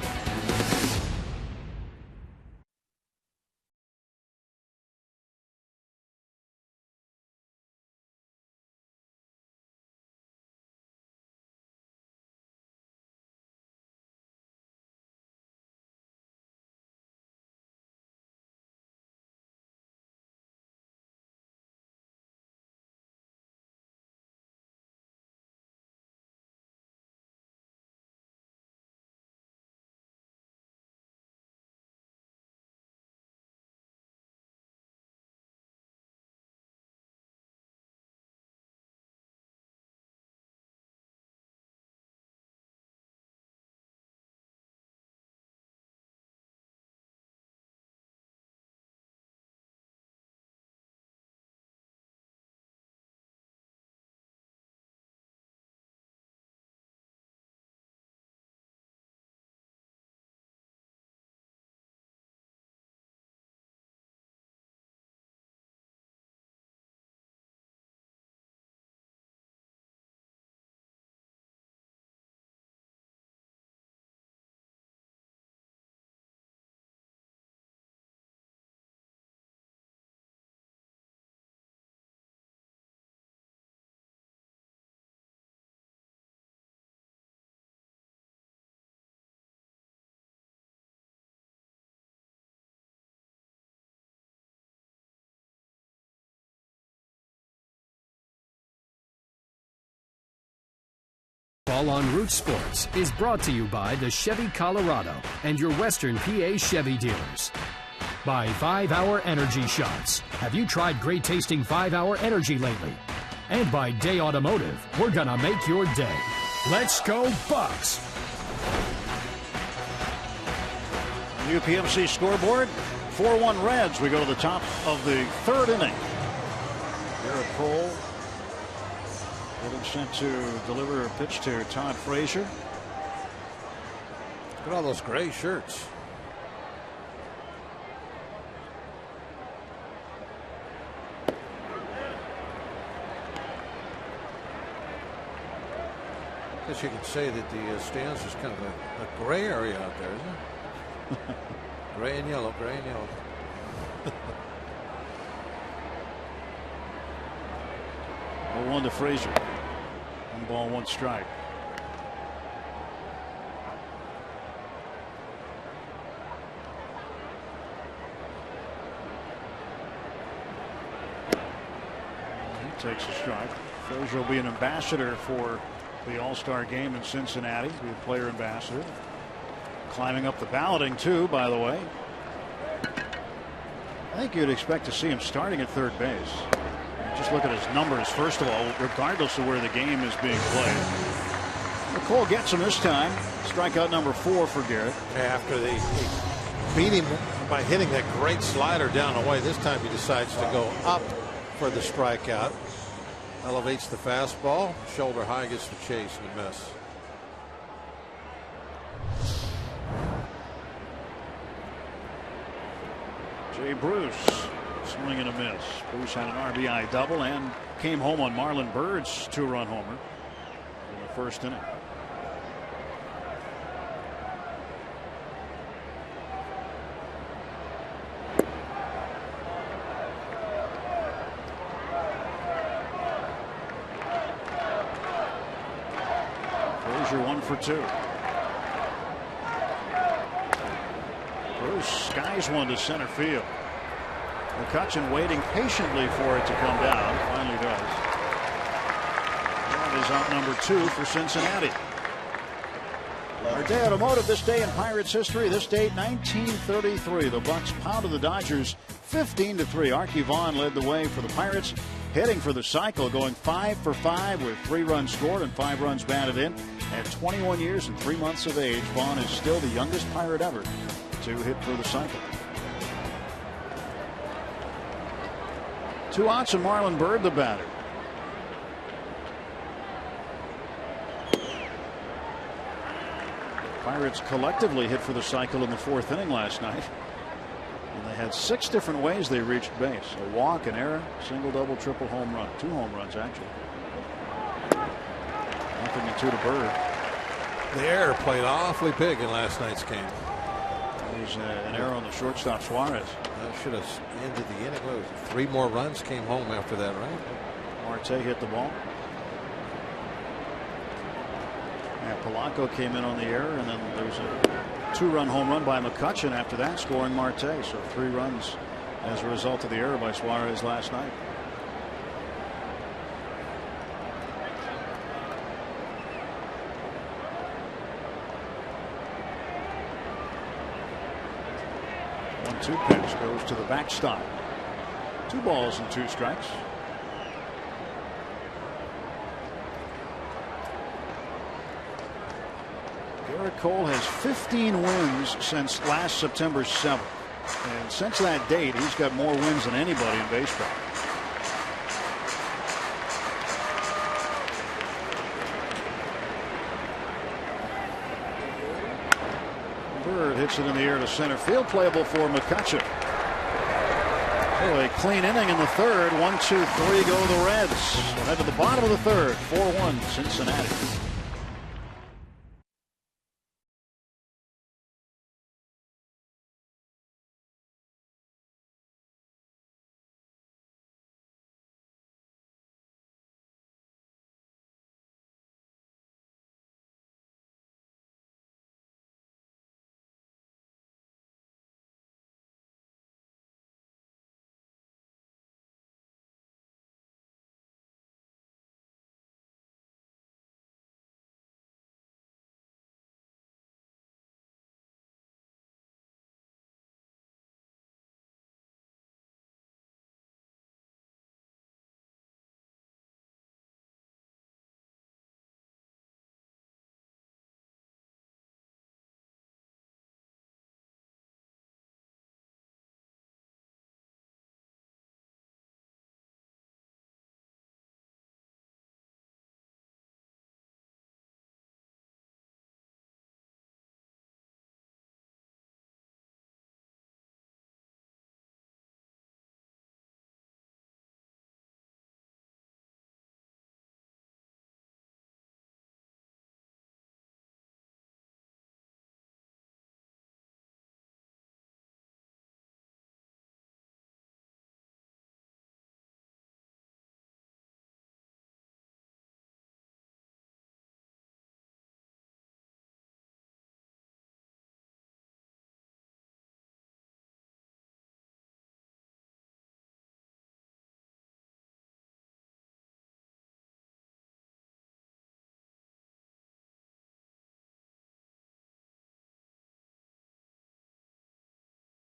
Ball on Root Sports is brought to you by the Chevy Colorado and your Western PA Chevy dealers. By 5 Hour Energy Shots. Have you tried great tasting 5 Hour Energy lately? And by Day Automotive. We're gonna make your day. Let's go Bucks! UPMC scoreboard, 4-1 Reds. We go to the top of the 3rd inning. Garrett Cole getting sent to deliver a pitch to Todd Frazier. Look at all those gray shirts. I guess you could say that the stands is kind of a gray area out there, isn't it? Gray and yellow, gray and yellow. 0-1 to Frazier. 1 ball, 1 strike. He takes a strike. Frazier will be an ambassador for the All-Star game in Cincinnati. Be a player ambassador. Climbing up the balloting too, by the way. I think you'd expect to see him starting at 3rd base. Just look at his numbers, first of all, regardless of where the game is being played. Cole gets him this time. Strikeout number 4 for Garrett. After they beat him by hitting that great slider down the way, this time he decides to go up for the strikeout. Elevates the fastball. Shoulder high, gets the chase and a miss. Jay Bruce. Swing and a miss. Bruce had an RBI double and came home on Marlon Byrd's 2-run homer in the 1st inning. Frazier 1 for 2. Bruce skies one to center field. McCutchen waiting patiently for it to come down. Finally does. That is out number 2 for Cincinnati. Our Day Automotive, this day in Pirates history. This date, 1933. The Bucks pounded the Dodgers 15-3. Archie Vaughn led the way for the Pirates, heading for the cycle, going 5 for 5 with 3 runs scored and 5 runs batted in. At 21 years and 3 months of age, Vaughn is still the youngest Pirate ever to hit for the cycle. 2 outs and Marlon Byrd the batter. Pirates collectively hit for the cycle in the 4th inning last night. And they had 6 different ways they reached base: a walk, an error, single, double, triple, home run. 2 home runs actually. 0-2 to Bird. The error played awfully big in last night's game. There's an error on the shortstop, Suarez. That should have ended the inning. What was it? 3 more runs came home after that, right? Marte hit the ball. And Polanco came in on the error, and then there was a 2-run home run by McCutchen after that, scoring Marte. So 3 runs as a result of the error by Suarez last night. One-two pitch goes to the backstop. 2 balls and 2 strikes. Garrett Cole has 15 wins since last September 7th. And since that date, he's got more wins than anybody in baseball. Bird hits it in the air to center field, playable for McCutchen. So a clean inning in the third. 1-2-3 go the Reds. We'll head to the bottom of the third. 4-1 Cincinnati.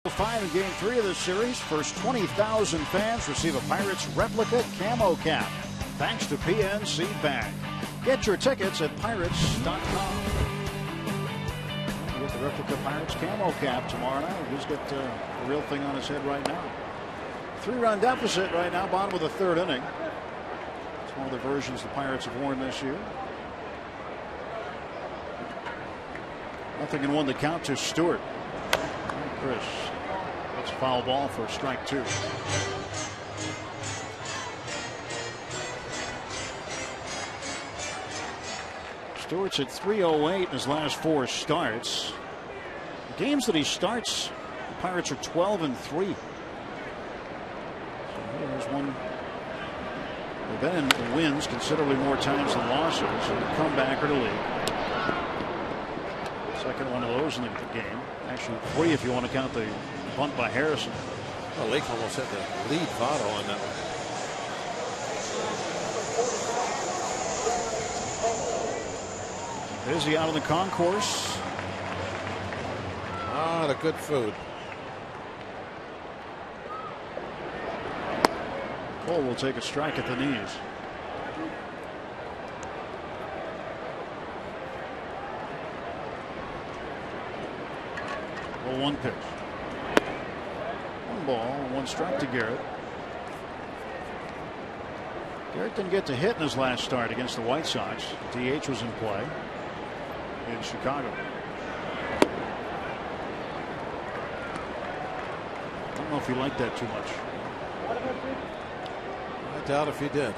Five in Game 3 of this series. First 20,000 fans receive a Pirates replica camo cap, thanks to PNC Bank. Get your tickets at pirates.com. You get the replica Pirates camo cap tomorrow night. He's got the real thing on his head right now. 3-run deficit right now, bottom of the third inning. It's one of the versions the Pirates have worn this year. 0-1 the count to Stewart. Chris. That's a foul ball for strike 2. Stewart's at 308 in his last 4 starts. The games that he starts, the Pirates are 12-3. So here's one. They've been in wins considerably more times than losses. And a comebacker to lead. Second one of those in the game. Actually 3 if you want to count the bunt by Harrison. Well, Lake almost had to lead Votto on that one. Busy out on the concourse. Ah, the good food. Cole will take a strike at the knees. Well, 1 pitch. 1 ball, 1 strike to Garrett. Garrett didn't get to hit in his last start against the White Sox. DH was in play in Chicago. don't know if he liked that too much. I doubt if he did.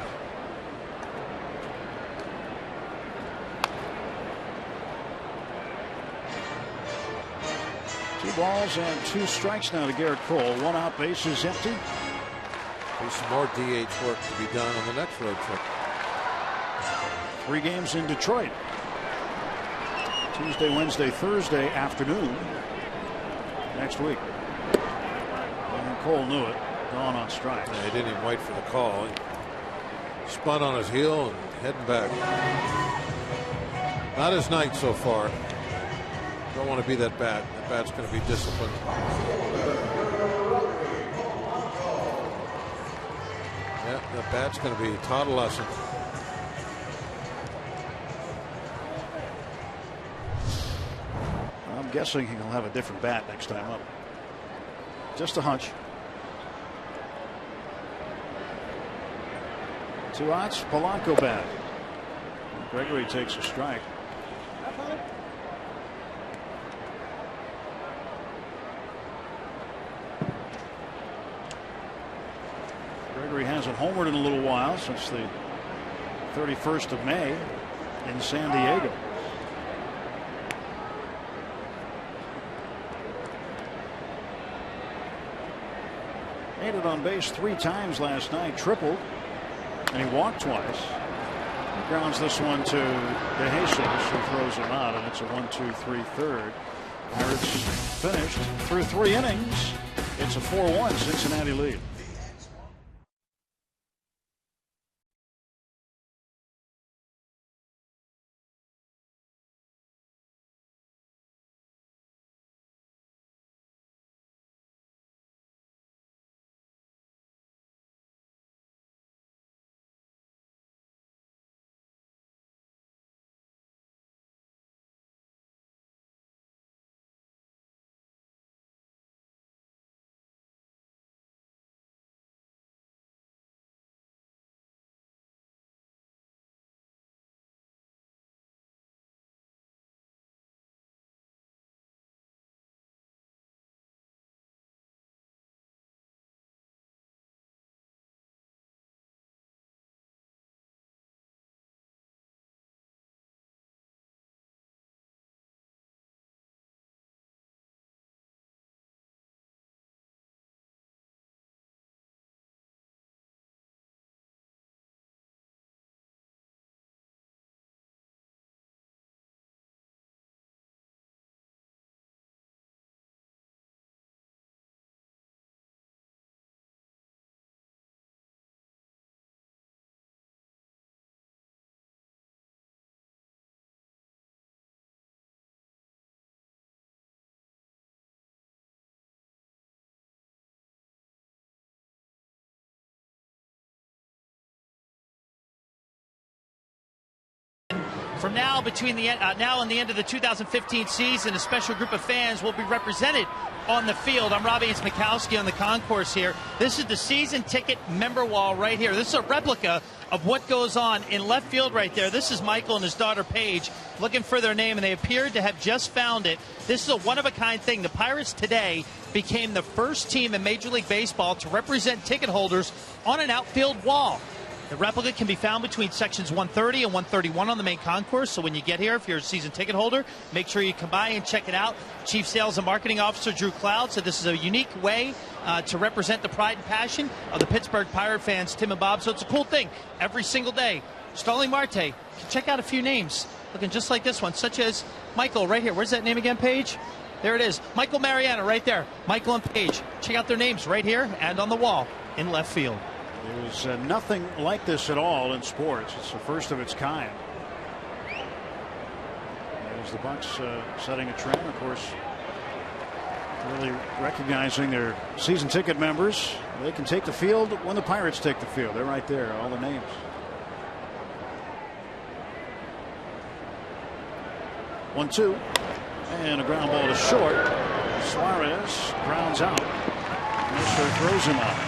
Two balls and 2 strikes now to Garrett Cole. 1 out, bases empty. Be some more DH work to be done on the next road trip. 3 games in Detroit. Tuesday, Wednesday, Thursday afternoon next week. And Cole knew it. Gone on strikes. Yeah, he didn't even wait for the call. He spun on his heel and heading back. Not his night so far. Don't want to be that bat. The bat's going to be disciplined. Yeah, the bat's going to be taught a lesson. I'm guessing he'll have a different bat next time up. Just a hunch. 2 outs, Polanco bat. Gregory takes a strike. Gregory hasn't homered in a little while, since the 31st of May in San Diego. Made it on base 3 times last night, tripled, and he walked twice. He grounds this one to DeJesus, who throws him out, and it's a 1-2-3 third. Pirates finished through 3 innings. It's a 4-1 Cincinnati lead. From now, between the now and the end of the 2015 season, a special group of fans will be represented on the field. I'm Robbie Mikowski on the concourse here. This is the season ticket member wall right here. This is a replica of what goes on in left field right there. This is Michael and his daughter Paige looking for their name, and they appeared to have just found it. This is a one-of-a-kind thing. The Pirates today became the first team in Major League Baseball to represent ticket holders on an outfield wall. The replica can be found between sections 130 and 131 on the main concourse. So when you get here, if you're a season ticket holder, make sure you come by and check it out. Chief Sales and Marketing Officer Drew Cloud said this is a unique way to represent the pride and passion of the Pittsburgh Pirate fans, Tim and Bob. So it's a cool thing every single day. Starling Marte, check out a few names looking just like this one, such as Michael right here. Where's that name again, Paige? There it is. Michael Mariano right there. Michael and Paige. Check out their names right here and on the wall in left field. There's nothing like this at all in sports. It's the first of its kind. As the Bucks setting a trend, of course, really recognizing their season ticket members. They can take the field when the Pirates take the field. They're right there, all the names. 1-2, and a ground ball to short. Suarez grounds out. Mr. throws him out.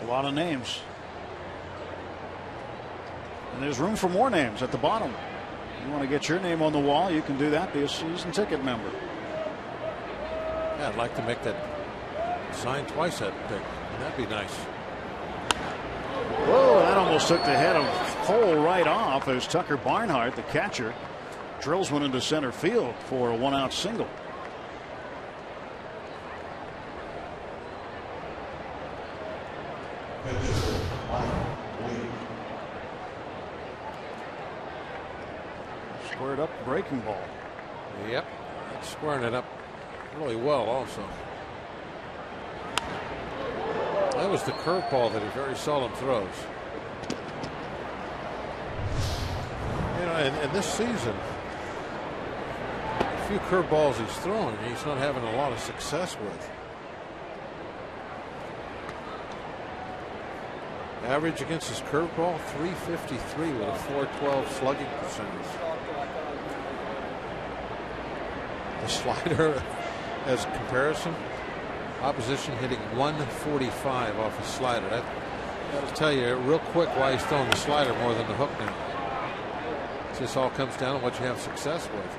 A lot of names. And there's room for more names at the bottom. You want to get your name on the wall, you can do that. Be a season ticket member. Yeah, I'd like to make that sign twice that big. That'd be nice. Whoa, that almost took the head of Cole right off as Tucker Barnhart, the catcher, drills one into center field for a 1-out single. Squared up breaking ball. Yep, that's squaring it up really well also. That was the curveball that he very seldom throws. You know, in this season, a few curveballs he's throwing, he's not having a lot of success with. Average against his curveball, 353 with a 412 slugging percentage. The slider, as a comparison, opposition hitting 145 off his slider. That'll tell you real quick why he's throwing the slider more than the hook now. It just all comes down to what you have success with.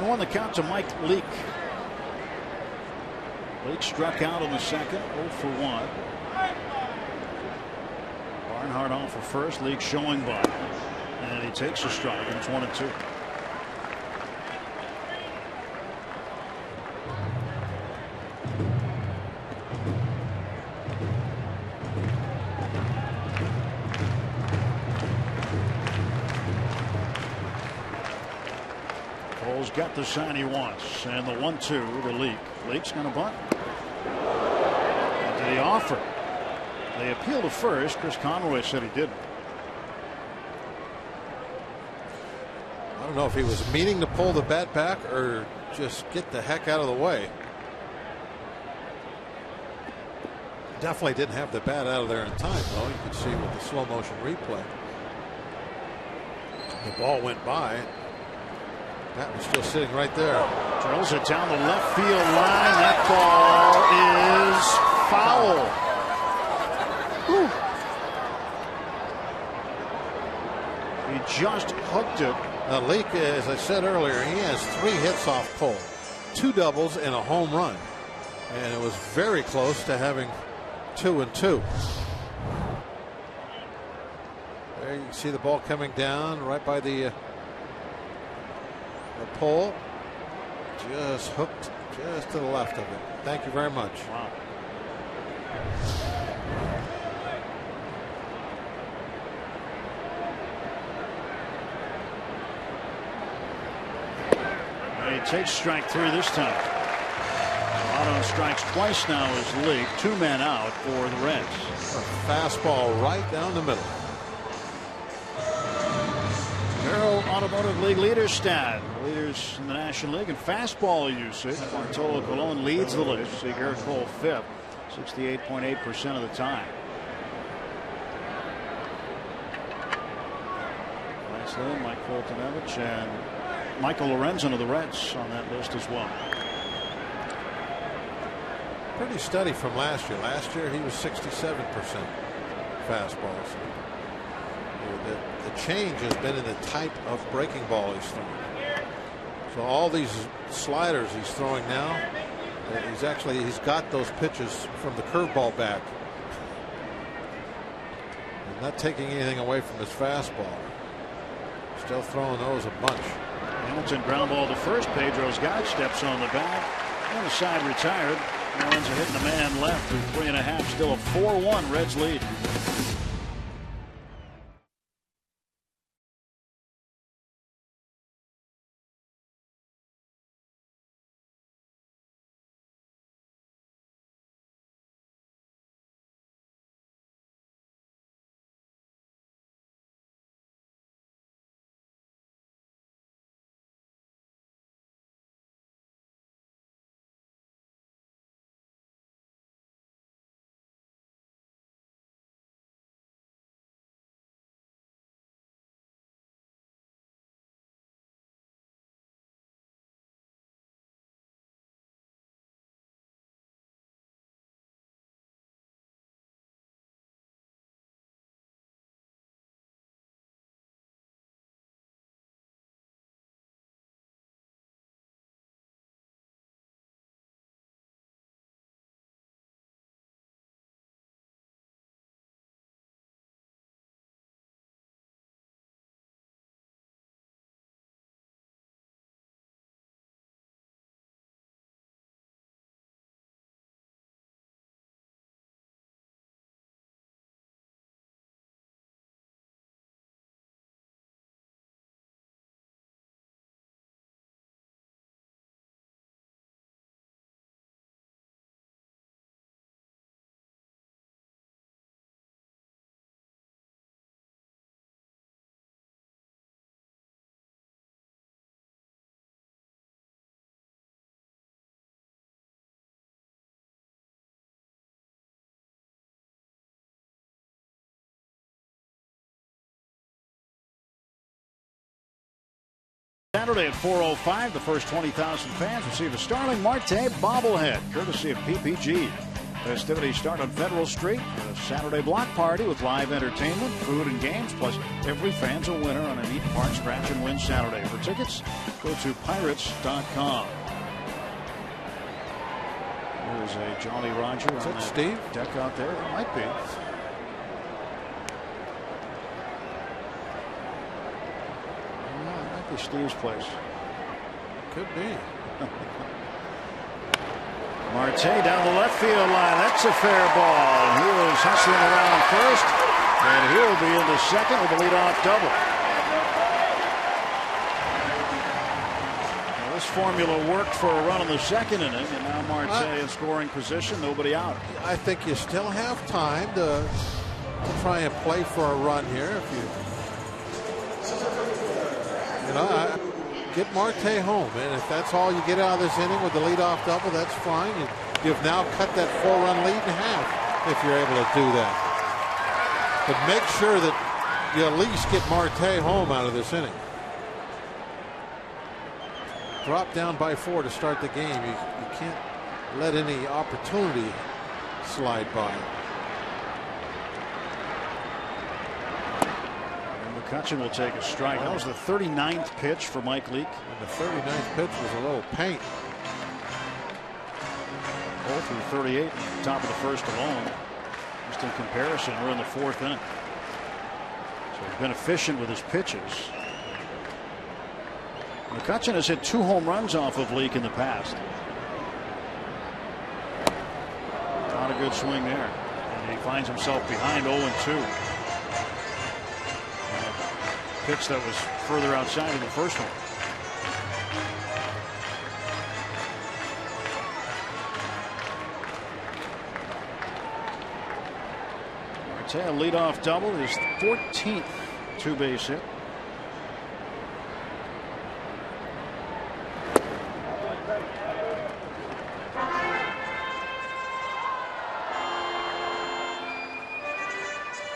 One the count to Mike Leake. Leake struck out in the second, 0 for 1. Barnhart on for first. Leake showing by, and he takes a strike, and it's 1-2. Cole's got the sign he wants, and the 1-2 to Leake. Leake's going to bunt. Into the offer. They appeal to first. Chris Conroy said he didn't. I don't know if he was meaning to pull the bat back or just get the heck out of the way. Definitely didn't have the bat out of there in time, though. You could see with the slow motion replay. The ball went by. That was still sitting right there. Drills it down the left field line. That ball is foul. Whew. He just hooked it. Now, Leake, as I said earlier, he has 3 hits off Cole, 2 doubles and a home run, and it was very close to having 2 and 2. There you can see the ball coming down right by the pole, just hooked just to the left of it. Thank you very much. Wow. He takes strike 3 this time. Out on strikes twice now is Leake. 2 men out for the Reds. A fastball right down the middle. Merrill Automotive League leaders stat. Leaders in the National League in fastball usage. Bartolo Colon leads the list. Garrett Cole 5th, 68.8% of the time. Lastly, Mike Foltynewicz and Michael Lorenzen of the Reds on that list as well. Pretty steady from last year. Last year he was 67% fastballs. The change has been in the type of breaking ball he's throwing. So all these sliders he's throwing now, he's got those pitches from the curveball back. And not taking anything away from his fastball. Still throwing those a bunch. Hamilton ground ball to first. Pedro's got it. Steps on the back. On the side retired. Marlins are hitting the man left with 3.5. Still a 4-1 Reds lead. Saturday at 4:05, the first 20,000 fans receive a Starling Marte bobblehead, courtesy of PPG. Festivities start on Federal Street with a Saturday block party with live entertainment, food, and games. Plus, every fan's a winner on an Eat, Park, Scratch, and Win Saturday. For tickets, go to Pirates.com. There's a Jolly Roger on that Steve deck out there. It might be. It might be Steve's place. Could be. Marte down the left field line. That's a fair ball. He was hustling around first, and he'll be into second with a leadoff double. Now, this formula worked for a run in the second inning, and now Marte in scoring position. Nobody out. I think you still have time to try and play for a run here. If get Marte home, and if that's all you get out of this inning with the leadoff double, that's fine. You've now cut that 4-run lead in half if you're able to do that. But make sure that you at least get Marte home out of this inning. Drop down by 4 to start the game. You can't let any opportunity slide by. McCutchen will take a strike. That was the 39th pitch for Mike Leake. And the 39th pitch was a little paint. 0 through 38, top of the first alone. Just in comparison, we're in the 4th inning. So he's been efficient with his pitches. McCutchen has hit 2 home runs off of Leake in the past. Not a good swing there. And he finds himself behind 0-2. Pitch that was further outside of the first one. Marte, a leadoff double, his 14th two-base hit.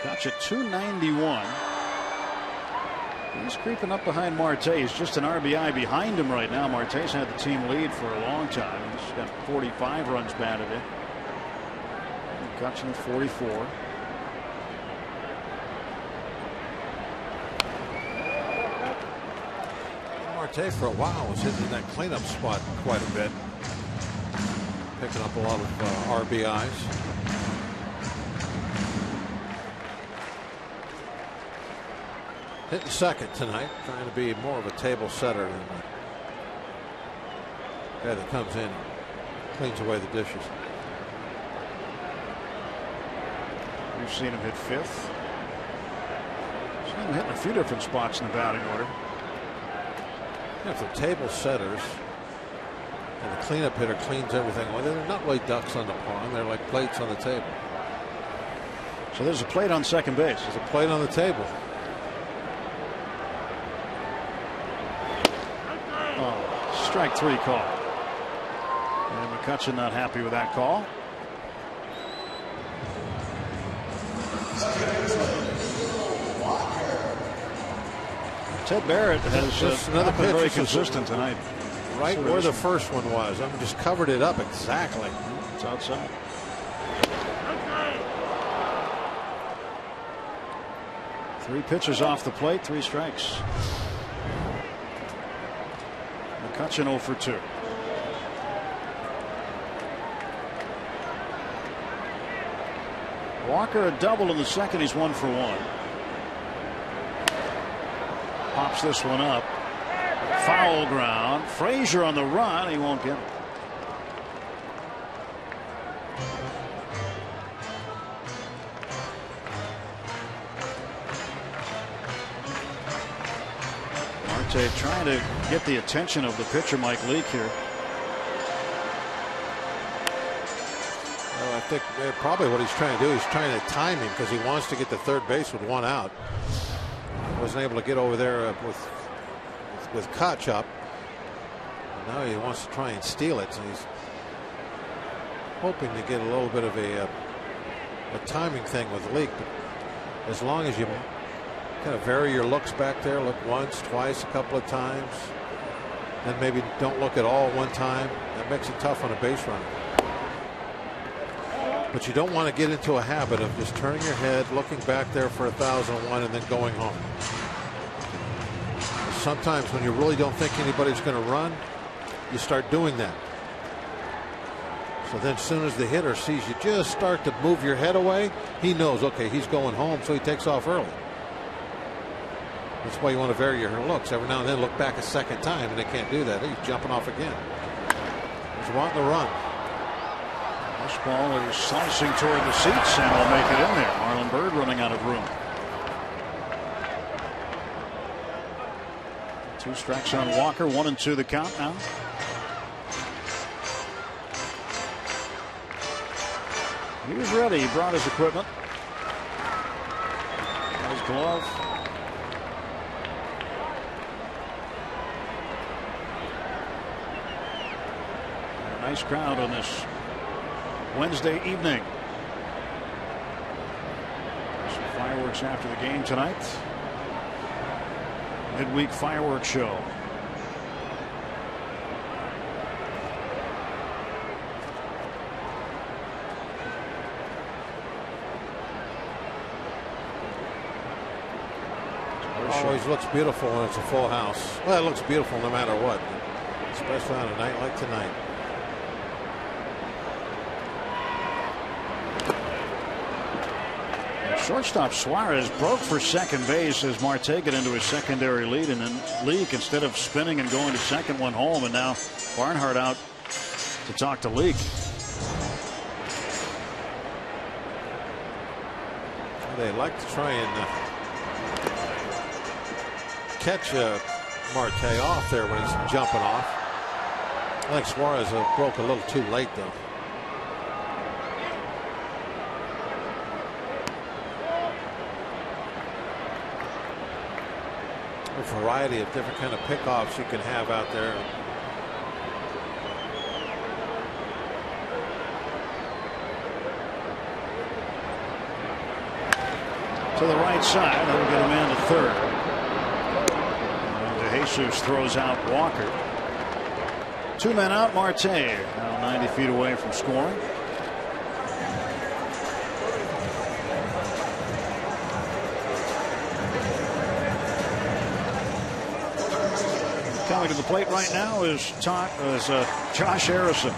Catch at 291. He's creeping up behind Marte. He's just an RBI behind him right now. Marte's had the team lead for a long time. He's got 45 runs batted in. McCutchen at 44. Marte for a while was hitting that cleanup spot quite a bit, picking up a lot of RBIs. Hitting second tonight, trying to be more of a table setter than the guy that comes in and cleans away the dishes. We've seen him hit 5th. Seen him hitting a few different spots in the batting order. If they're table setters and the cleanup hitter cleans everything away, they're not really ducks on the pond. They're like plates on the table. So there's a plate on second base. There's a plate on the table. Strike 3 call. And McCutchen not happy with that call. Ted Barrett has just another been pitch. very consistent tonight. Right where the first one was. I just covered it up exactly. It's outside. Three pitches off the plate, 3 strikes. McCutchen 0 for 2. Walker a double in the second. He's 1 for 1. Pops this one up. Foul ground. Frazier on the run. He won't get it. Marte trying to get the attention of the pitcher Mike Leake here. Well, I think probably what he's trying to do is trying to time him because he wants to get to third base with 1 out. Wasn't able to get over there with Koch up. Now he wants to try and steal it. So he's hoping to get a little bit of a timing thing with Leake. But as long as you kind of vary your looks back there, look once, twice, a couple of times, then maybe don't look at all one time. That makes it tough on a base runner. But you don't want to get into a habit of just turning your head, looking back there for 1,001, and then going home. Sometimes when you really don't think anybody's going to run, you start doing that. So then as soon as the hitter sees you just start to move your head away, he knows, okay, he's going home, so he takes off early. That's why you want to vary your looks. Every now and then look back a second time, and they can't do that. He's jumping off again. He's wanting to run. This ball is slicing toward the seats and will make it in there. Marlon Byrd running out of room. 2 strikes on Walker, 1-2 the count now. He was ready. He brought his equipment. His glove. A nice crowd on this Wednesday evening. Some fireworks after the game tonight. Midweek fireworks show. Always looks beautiful when it's a full house. Well, it looks beautiful no matter what, especially on a night like tonight. Shortstop Suarez broke for second base as Marte got into his secondary lead, and then Leake, instead of spinning and going to second, went home, and now Barnhart out to talk to Leake. They like to try and catch Marte off there when he's jumping off. I think Suarez broke a little too late, though. A variety of different kind of pickoffs you can have out there. To the right side, that'll get him into third. And DeJesus throws out Walker. 2 men out. Marte now 90 feet away from scoring. Coming to the plate right now is Josh Harrison.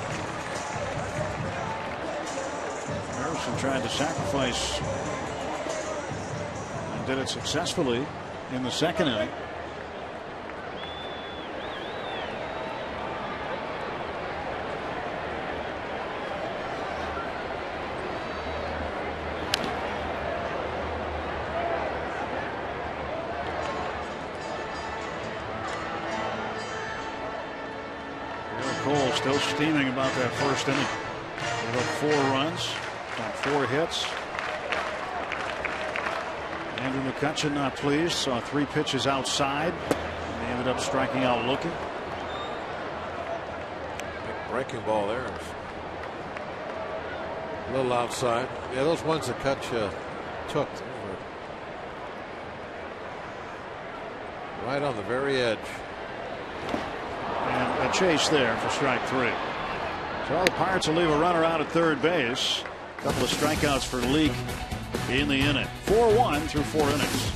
Harrison tried to sacrifice and did it successfully in the second inning. Still steaming about that first inning. Gave up 4 runs on 4 hits. Andrew McCutchen not pleased. Saw 3 pitches outside. And they ended up striking out looking. Big breaking ball there. A little outside. Yeah, those ones that Kutch took were right on the very edge. And a chase there for strike 3. So the Pirates will leave a runner out at third base. A couple of strikeouts for Leake in the inning. 4-1 through 4 innings.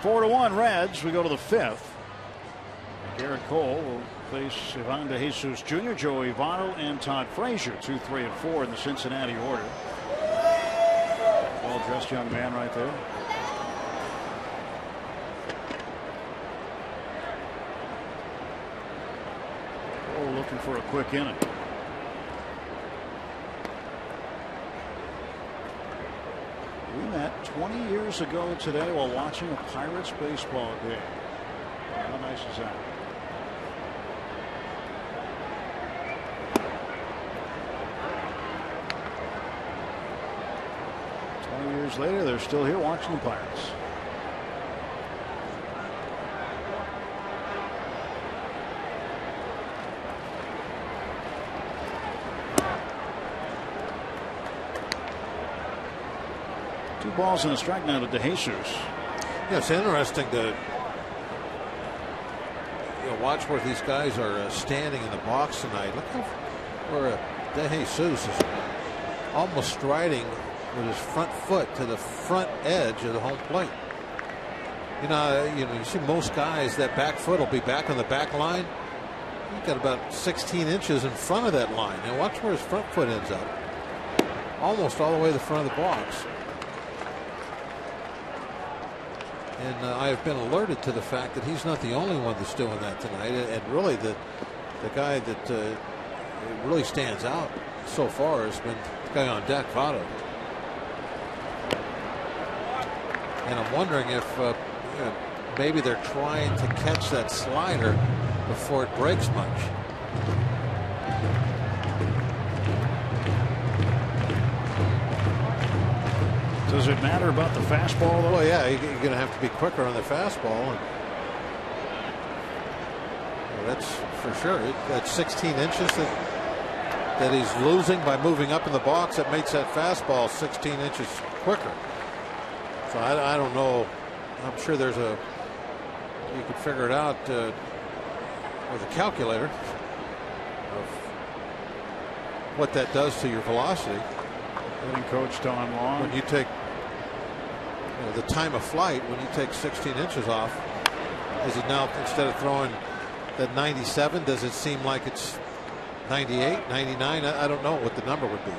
4-1 Reds. We go to the 5th. Garrett Cole will face Ivan De Jesus Jr., Joey Votto, and Todd Frazier. 2, 3, and 4 in the Cincinnati order. Well-dressed young man right there. Cole looking for a quick inning. We met 20 years ago today while watching a Pirates baseball game. How nice is that? Years later, they're still here watching the Pirates. Two balls and a strike now to De Jesus. Yeah, it's interesting to watch where these guys are standing in the box tonight. Look where De Jesus is almost striding with his front foot to the front edge of the home plate. You see most guys that back foot will be back on the back line. He's got about 16 inches in front of that line. And watch where his front foot ends up. Almost all the way to the front of the box. And I have been alerted to the fact that he's not the only one that's doing that tonight. And really the guy that really stands out so far has been the guy on deck, Votto. And I'm wondering if maybe they're trying to catch that slider before it breaks much. Does it matter about the fastball, though? Well, yeah, you're going to have to be quicker on the fastball. And that's for sure. That 16 inches that he's losing by moving up in the box, that makes that fastball 16 inches quicker. So I don't know. I'm sure you could figure it out with a calculator of what that does to your velocity. Hitting coach Don Long. When you take the time of flight, when you take 16 inches off, is it now, instead of throwing that 97, does it seem like it's 98, 99? I don't know what the number would be.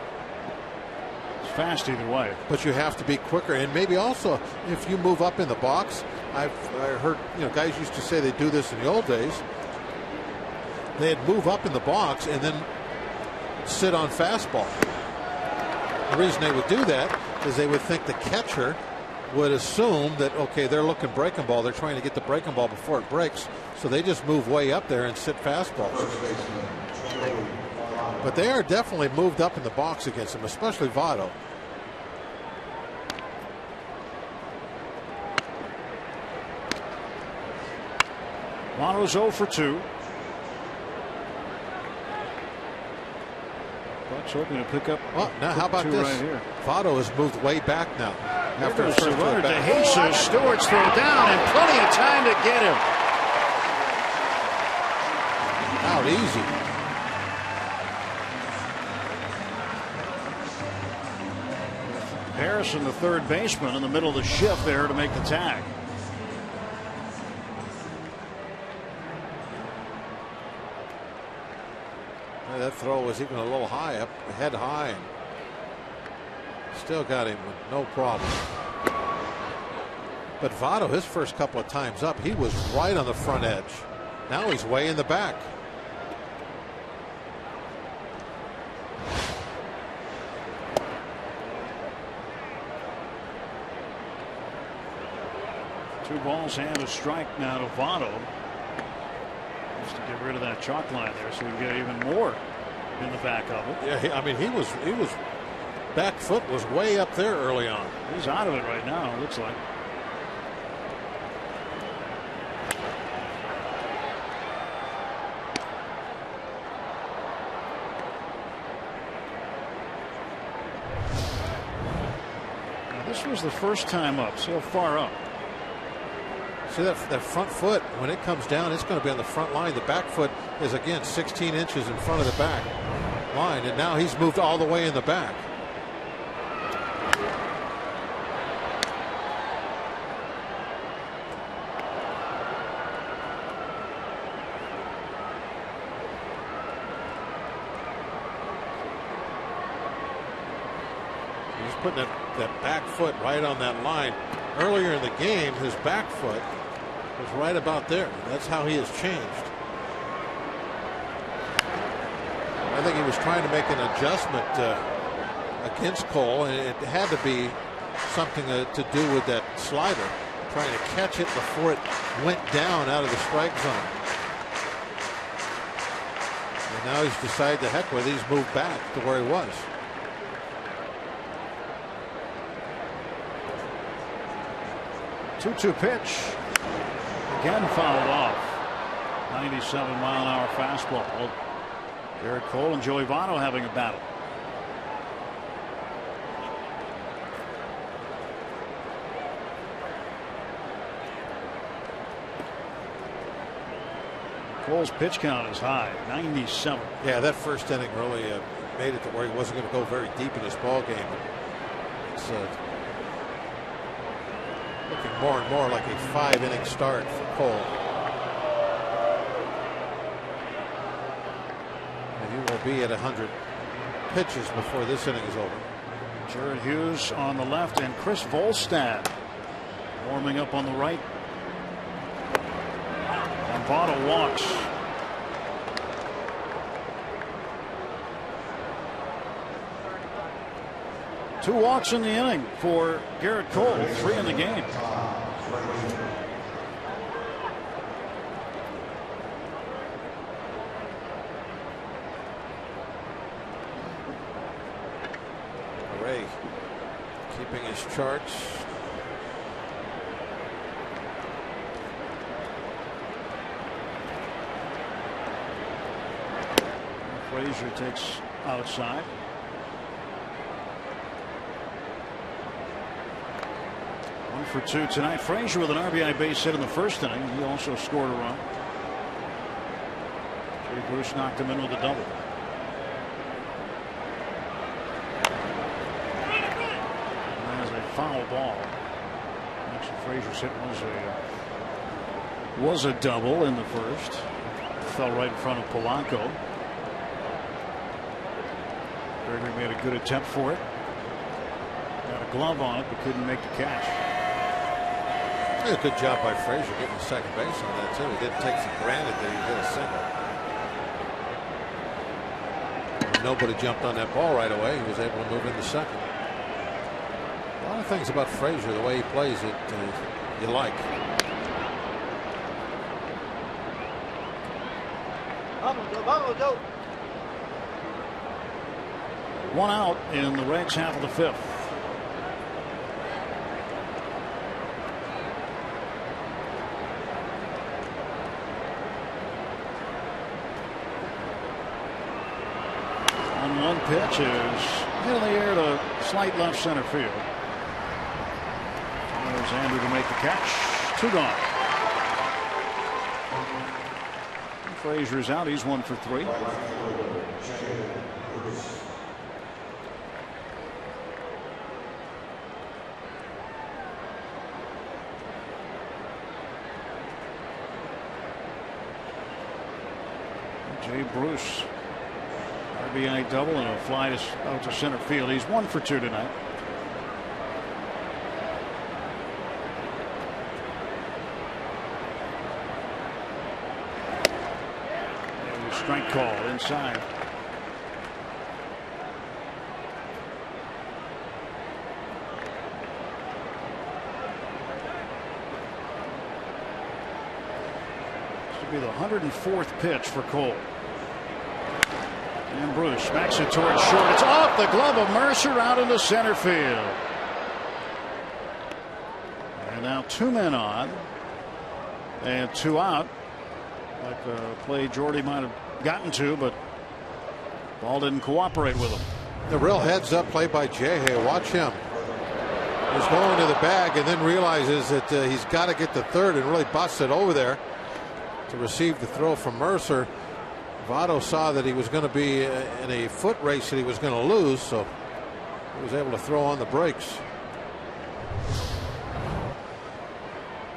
Fast either way, but you have to be quicker. And maybe also if you move up in the box, I heard guys used to say they do this in the old days. They'd move up in the box and then sit on fastball. The reason they would do that is they would think the catcher would assume that, okay, they're looking breaking ball, they're trying to get the breaking ball before it breaks, so they just move way up there and sit fastballs. But they are definitely moved up in the box against him, especially Votto. Votto's 0 for 2. Bucks hoping to pick up. Well, now how about this? Right here. Votto has moved way back now. After a runner to Jesus, Stewart's throw down, and plenty of time to get him. Out easy. Harrison, the third baseman, in the middle of the shift there to make the tag. That throw was even a little high, up head high, and still got him with no problem. But Votto, his first couple of times up, he was right on the front edge. Now he's way in the back. Two balls and a strike now to Votto. Just to get rid of that chalk line there so we can get even more in the back of it. Yeah, I mean, he was back foot was way up there early on. He's out of it right now, it looks like. Now, this was the first time up. See how far up. See that front foot, when it comes down, it's going to be on the front line. The back foot is, again, 16 inches in front of the back line, and now he's moved all the way in the back. He's putting that back foot right on that line. Earlier in the game, his back foot was right about there. That's how he has changed. I think he was trying to make an adjustment against Cole, and it had to be something to do with that slider, trying to catch it before it went down out of the strike zone. And now he's decided to heck with it. He's moved back to where he was. Two pitch. Again fouled off. 97-mile-an-hour fastball. Garrett Cole and Joey Votto having a battle. Cole's pitch count is high, 97. Yeah, that first inning really made it to where he wasn't going to go very deep in this ball game. It's looking more and more like a 5-inning start for Cole. And he will be at 100 pitches before this inning is over. Jared Hughes on the left and Chris Volstad warming up on the right. And Votto walks. Two walks in the inning for Garrett Cole, 3 in the game. Ray keeping his charts. Frazier takes outside. For 2 tonight. Frazier with an RBI base hit in the first inning. He also scored a run. Jay Bruce knocked him in with a double. And that is a foul ball. Actually, Frazier's hit was a double in the first. Fell right in front of Polanco. Gregory made a good attempt for it. Got a glove on it, but couldn't make the catch. A good job by Frazier getting second base on that too. He didn't take for granted that he hit a single. Nobody jumped on that ball right away. He was able to move into second. A lot of things about Frazier, the way he plays it, you like. One out in the Reds' half of the 5th. One pitch is hit in the air to slight left center field. There's Andrew to make the catch. 2 gone. Frazier's out. He's 1 for 3. Jay Bruce. RBI double and a fly out to center field. He's 1 for 2 tonight. There's a strike call inside. This will be the 104th pitch for Cole. And Bruce smacks it towards short. It's off the glove of Mercer out into center field. And now 2 men on. And 2 out. Like the play Jordy might have gotten to, but ball didn't cooperate with him. The real heads up play by Jay. Watch him. He's going to the bag and then realizes that he's got to get to third and really busts it over there to receive the throw from Mercer. Votto saw that he was going to be in a foot race that he was going to lose, so he was able to throw on the brakes.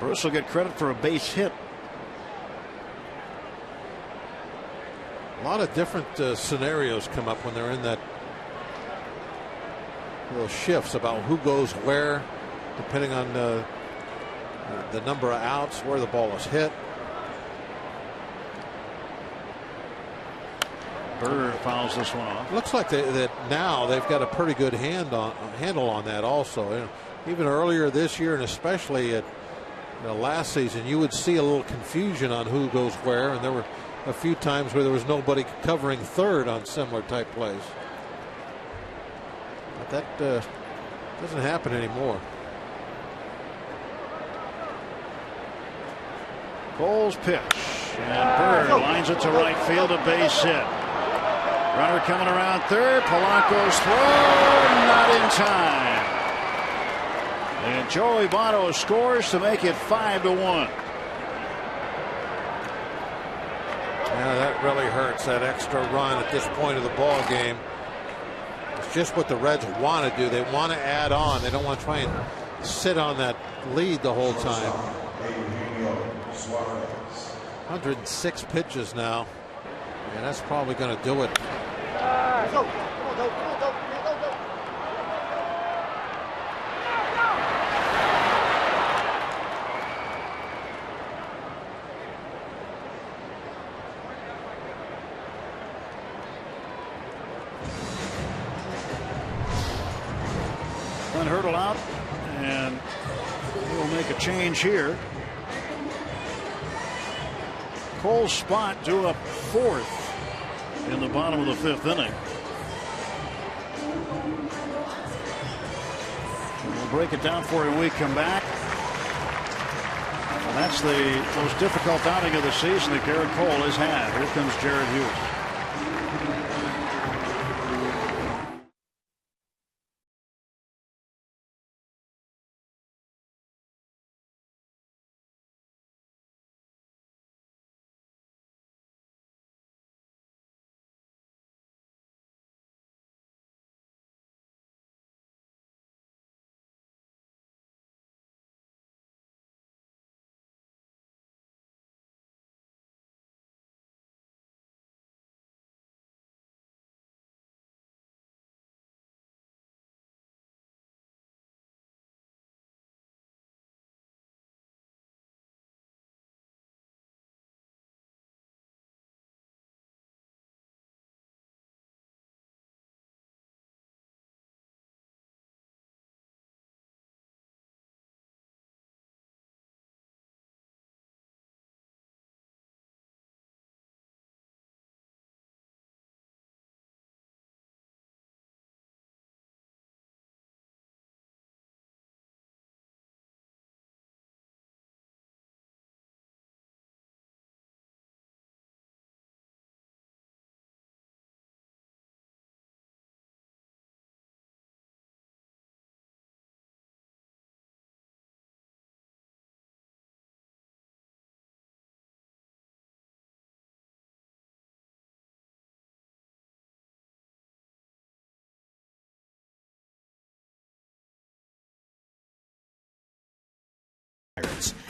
Bruce will get credit for a base hit. A lot of different scenarios come up when they're in that little shifts about who goes where, depending on the number of outs, where the ball is hit. Bird fouls this one off. Looks like that now they've got a pretty good handle on that also. You know, even earlier this year, and especially at last season, you would see a little confusion on who goes where, and there were a few times where there was nobody covering third on similar type plays. But that doesn't happen anymore. Cole's pitch, and Bird lines it to right field, a base hit. Runner coming around third. Polanco's throw, not in time. And Joey Votto scores to make it 5-1. Yeah, that really hurts, that extra run at this point of the ball game. It's just what the Reds want to do. They want to add on. They don't want to try and sit on that lead the whole time. 106 pitches now, and that's probably going to do it. Hurdle out, and he'll make a change here. Cole's spot due up fourth in the bottom of the fifth inning. We'll break it down for you when we come back. And that's the most difficult outing of the season that Garrett Cole has had. Here comes Jared Hughes.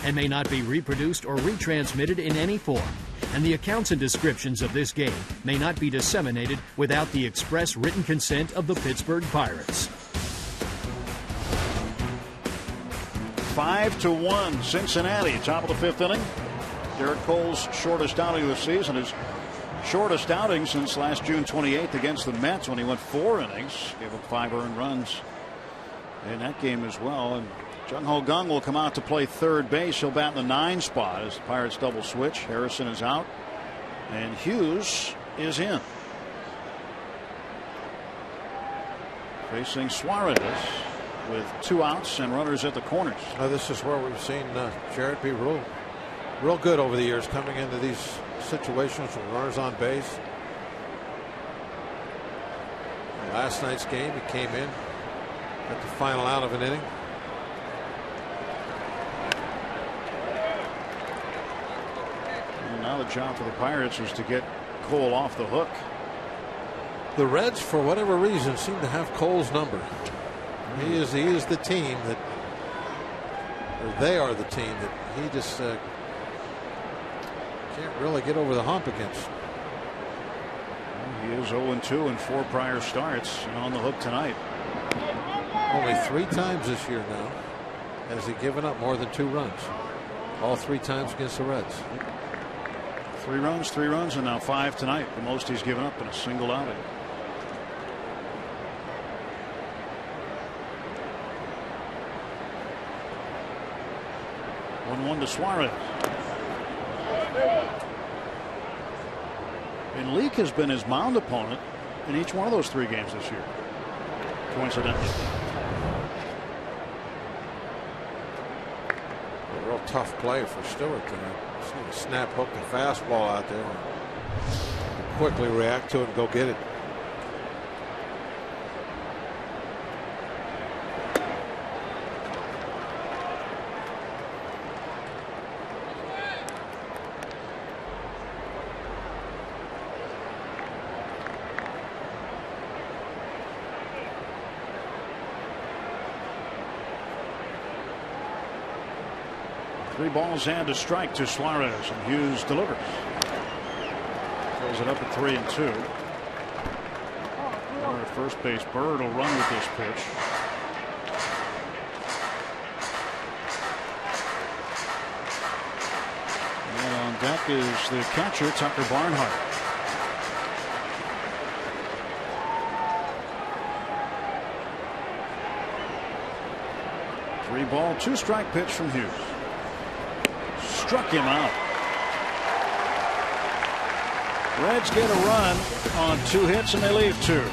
And may not be reproduced or retransmitted in any form. And the accounts and descriptions of this game may not be disseminated without the express written consent of the Pittsburgh Pirates. 5-1 Cincinnati, top of the fifth inning. Garrett Cole's shortest outing of the season, his shortest outing since last June 28th against the Mets, when he went 4 innings, gave up 5 earned runs in that game as well. And Jung Ho Kang will come out to play third base. He'll bat in the 9 spot as the Pirates double switch. Harrison is out and Hughes is in. Facing Suarez with 2 outs and runners at the corners. This is where we've seen Jared be real good over the years, coming into these situations with runners on base. Last night's game, he came in at the final out of an inning. Now the job for the Pirates is to get Cole off the hook. The Reds, for whatever reason, seem to have Cole's number. He is the team that, or they are the team that he just can't really get over the hump against. He is 0-2 in 4 prior starts, and on the hook tonight. Only 3 times this year now has he given up more than 2 runs. All 3 times against the Reds. 3 runs, and now 5 tonight. The most he's given up in a single outing. 1-1 to Suarez. And Leake has been his mound opponent in each one of those 3 games this year, coincidentally. A real tough play for Stewart there. Snap hook the fastball out there. Quickly react to it and go get it. Three balls and a strike to Suarez, and Hughes delivers. Throws it up at 3-2. Runner at first base, Bird will run with this pitch. And on deck is the catcher, Tucker Barnhart. Three ball, 2 strike pitch from Hughes. Struck him out. Reds get a run on 2 hits and they leave 2.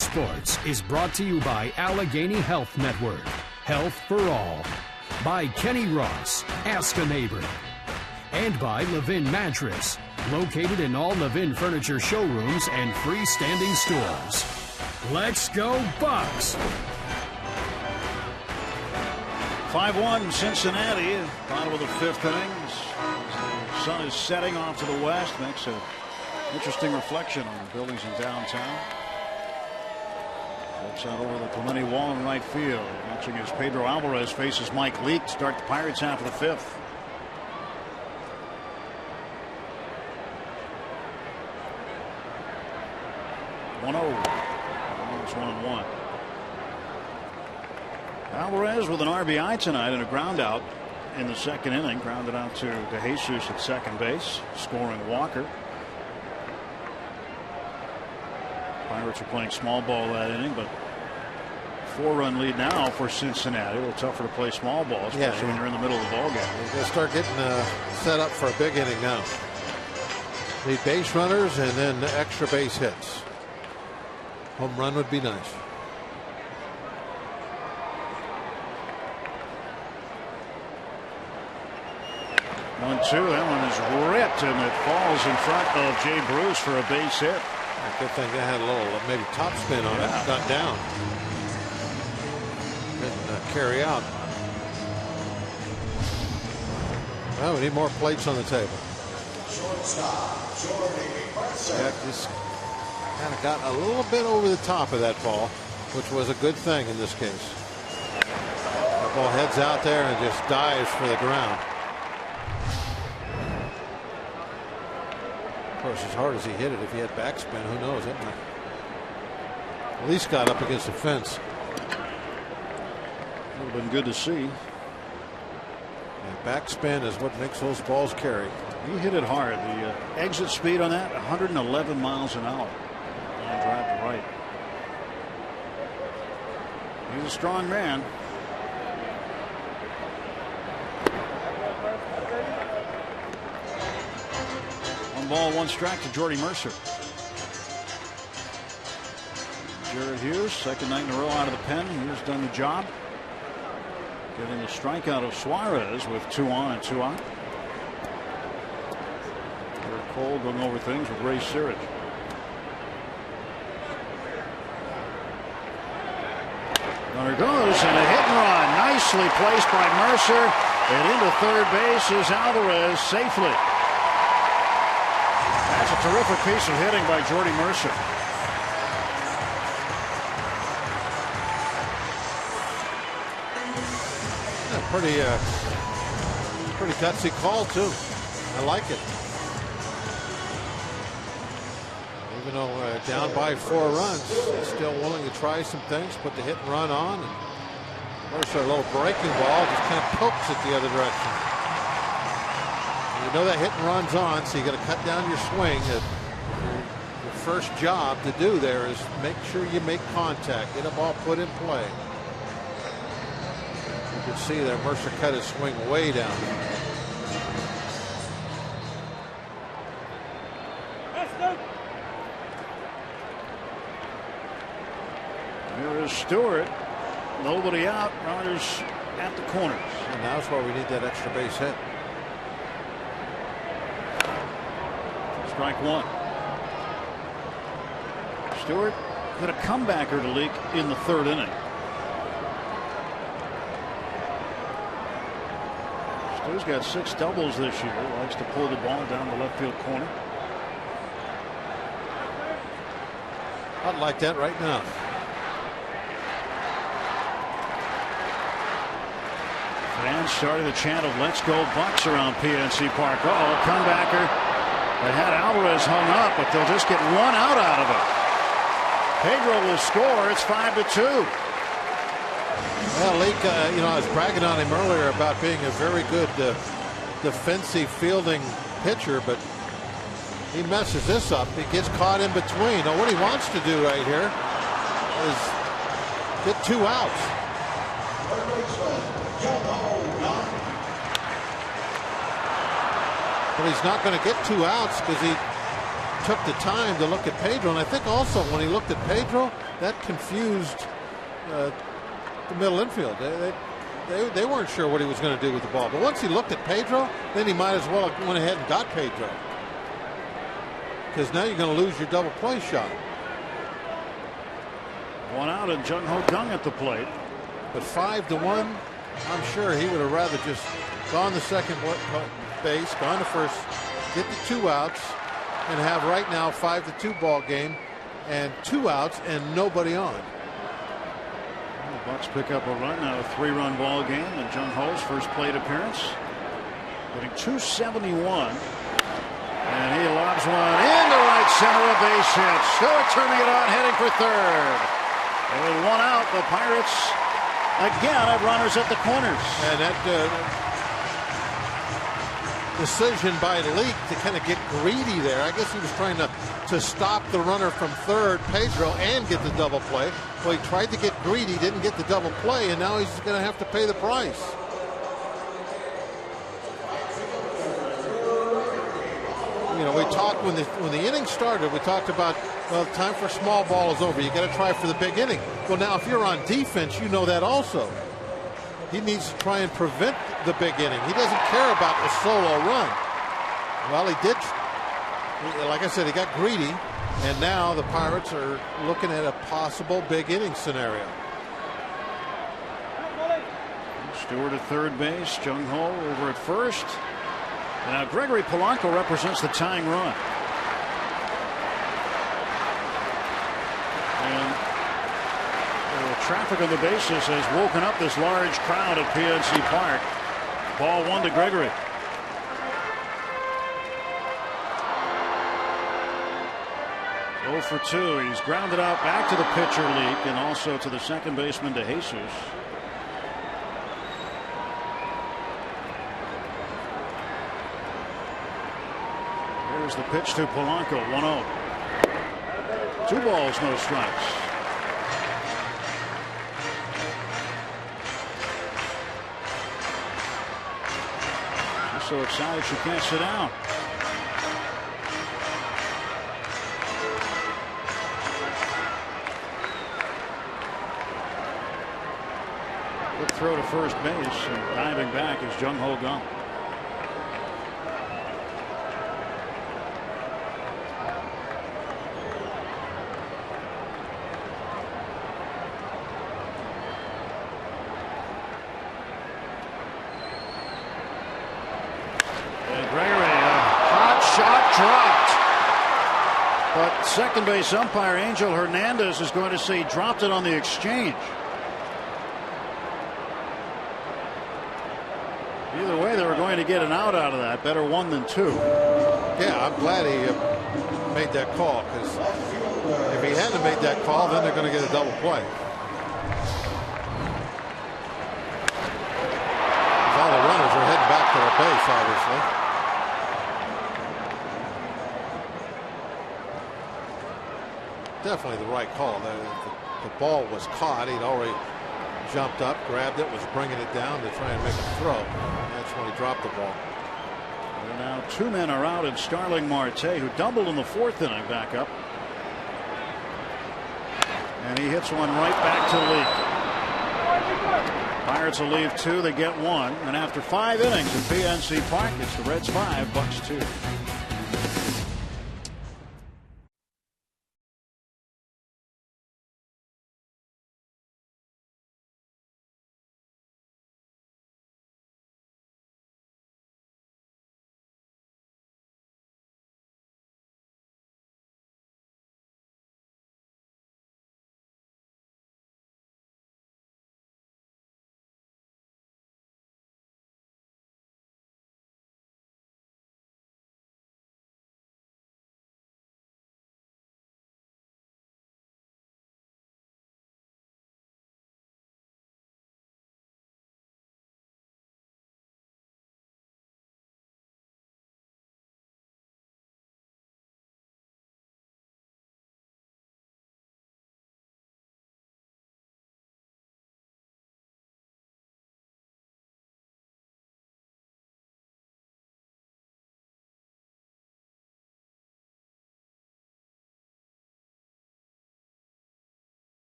Sports is brought to you by Allegheny Health Network. Health for all. By Kenny Ross, Ask a Neighbor. And by Levin Mattress, located in all Levin furniture showrooms and freestanding stores. Let's go Bucks! 5-1 Cincinnati, bottom of the 5th inning. The sun is setting off to the west. Makes an interesting reflection on the buildings in downtown. Looks out over the Clemente wall in right field. Watching as Pedro Alvarez faces Mike Leake to start the Pirates half of the 5th. It's 1-1. Alvarez with an RBI tonight and a ground out in the 2nd inning. Grounded out to DeJesus at second base, scoring Walker. Pirates are playing small ball that inning, but 4-run lead now for Cincinnati. A little tougher to play small ball, especially when you're in the middle of the ball game. You're going to start getting set up for a big inning now. Need base runners and then extra base hits. Home run would be nice. 1-2. That one is ripped, and it falls in front of Jay Bruce for a base hit. Good thing they had a little maybe top spin on it. Got down. Didn't carry out. Well, we need more plates on the table. Yeah, just kind of got a little bit over the top of that ball, which was a good thing in this case. That ball heads out there and just dives for the ground. Of course, as hard as he hit it, if he had backspin, who knows? It might at least got up against the fence. Would have been good to see. And backspin is what makes those balls carry. He hit it hard. The exit speed on that, 111 miles an hour. And drive to right. He's a strong man. One ball, one strike to Jordy Mercer. Jared Hughes, second night in a row out of the pen. Hughes done the job. Getting the strikeout of Suarez with 2 on and 2 out. Eric Cole going over things with Ray Searage. Runner goes, and a hit and run. Nicely placed by Mercer. And into third base is Alvarez safely. That's a terrific piece of hitting by Jordy Mercer. Pretty gutsy call too. I like it. Even though down by 4 runs, he's still willing to try some things. Put the hit and run on. And Mercer, a little breaking ball, just kind of pokes it the other direction. And you know that hit and run's on, so you got to cut down your swing. Your first job to do there is make sure you make contact, get a ball put in play. You can see there Mercer cut his swing way down. Here is Stewart. Nobody out. Runners at the corners. And that's why we need that extra base hit. Strike one. Stewart hit a comebacker to Leake in the 3rd inning. Stu's got 6 doubles this year. Likes to pull the ball down the left field corner. I'd like that right now. Fans started the chant of "Let's go Bucks" around PNC Park. Uh-oh, comebacker that had Alvarez hung up, but they'll just get 1 out of it. Pedro will score. It's 5-2. Well, Leake, you know, I was bragging on him earlier about being a very good defensive fielding pitcher, but he messes this up. He gets caught in between. Now, what he wants to do right here is get 2 outs. But he's not going to get 2 outs because he took the time to look at Pedro. And I think also when he looked at Pedro, that confused the middle infield. They weren't sure what he was going to do with the ball. But once he looked at Pedro, then he might as well have went ahead and got Pedro. Because now you're going to lose your double play shot. 1 out and Jung Ho Kang at the plate. But 5-1, I'm sure he would have rather just gone to second base, gone to first, get the 2 outs, and have right now 5-2 ball game and 2 outs and nobody on. The Bucks pick up a run out of a 3-run ball game in Jung Ho's first plate appearance. Hitting .271. And he lobs one into right center, a base hit. Stewart turning it on, heading for third. And with 1 out, the Pirates again have runners at the corners. And that decision by Leake to kind of get greedy there. I guess he was trying to stop the runner from third, Pedro, and get the double play. Well, he tried to get greedy, didn't get the double play, and now he's going to have to pay the price. You know, we talked when the inning started, we talked about, well, time for small ball is over. You got to try for the big inning. Well, now if you're on defense, you know that also. He needs to try and prevent the big inning. He doesn't care about the solo run. Well, he did. Like I said, he got greedy, and now the Pirates are looking at a possible big inning scenario. Stewart at third base, Jung Ho over at first. Now Gregory Polanco represents the tying run. And the traffic on the bases has woken up this large crowd at PNC Park. Ball 1 to Gregory. Oh for 2. He's grounded out back to the pitcher Leake and also to the second baseman de Jesus. Here's the pitch to Polanco, 1-0. 2 balls, no strikes. She's so excited she can't sit down. Good throw to first base, and diving back is Jung Ho Kang. But second base umpire Angel Hernandez is going to say he dropped it on the exchange. Either way, they were going to get an out of that. Better 1 than 2. Yeah, I'm glad he made that call, because if he hadn't made that call, then they're going to get a double play. All the runners are heading back to their base, obviously. Definitely the right call. The ball was caught. He'd already jumped up, grabbed it, was bringing it down to try and make a throw. That's when he dropped the ball. And now 2 men are out, and Starling Marte, who doubled in the 4th inning, back up. And he hits one right back to Leake. Pirates will leave 2. They get 1. And after 5 innings at PNC Park, it's the Reds 5, Bucks 2.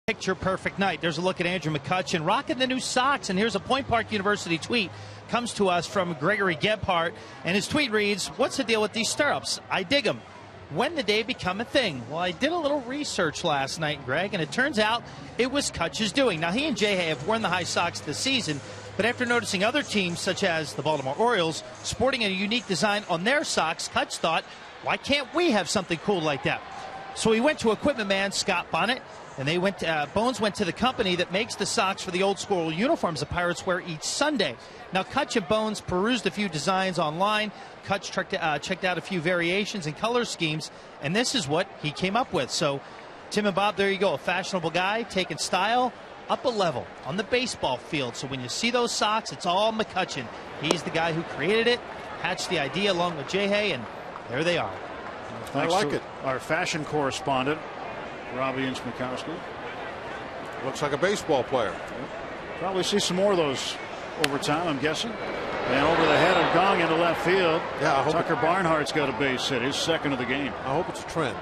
Picture perfect night. There's a look at Andrew McCutchen rocking the new socks, and here's a Point Park University tweet comes to us from Gregory Gebhardt, and his tweet reads, "What's the deal with these stirrups? I dig them. When did they become a thing?" Well, I did a little research last night, Greg, and it turns out it was Kutch's doing. Now, he and Jay have worn the high socks this season, but after noticing other teams, such as the Baltimore Orioles, sporting a unique design on their socks, Kutch thought, why can't we have something cool like that? So he went to equipment man Scott Bonnet, and they went. Bones went to the company that makes the socks for the old school uniforms the Pirates wear each Sunday. Now, Kutch and Bones perused a few designs online. Kutch checked out a few variations and color schemes, and this is what he came up with. So, Tim and Bob, there you go. A fashionable guy taking style up a level on the baseball field. So when you see those socks, it's all McCutchen. He's the guy who created it, hatched the idea along with Jay, and there they are. I like it. Our fashion correspondent, Robbie Inch-Mikowski. Looks like a baseball player. Probably see some more of those over time, I'm guessing. And over the head of Gong into left field. Yeah, Tucker Barnhart's got a base hit, his second of the game. I hope it's a trend.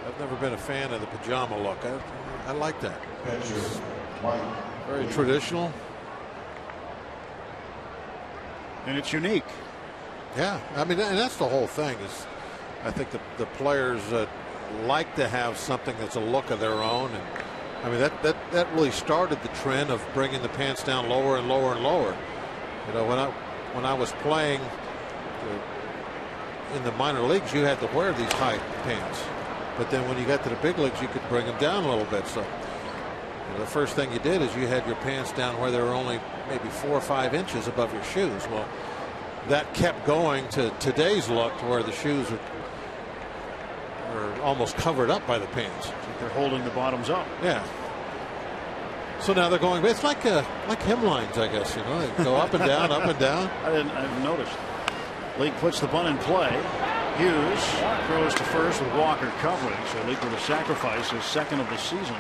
I've never been a fan of the pajama look. I like that. It's very traditional. And it's unique. Yeah, I mean, and that's the whole thing. Is I think the players like to have something that's a look of their own, and I mean that really started the trend of bringing the pants down lower and lower and lower. You know, when I was playing in the minor leagues, you had to wear these high pants, but then when you got to the big leagues, you could bring them down a little bit. So the first thing you did is you had your pants down where they were only maybe 4 or 5 inches above your shoes. Well, that kept going to today's look, to where the shoes are almost covered up by the pants. Like they're holding the bottoms up. Yeah. So now they're going. It's like hemlines, I guess. You know, they go up and down, up and down. I didn't notice. Leake puts the bunt in play. Hughes throws to first with Walker covering. So Leake with a sacrifice, his second of the season.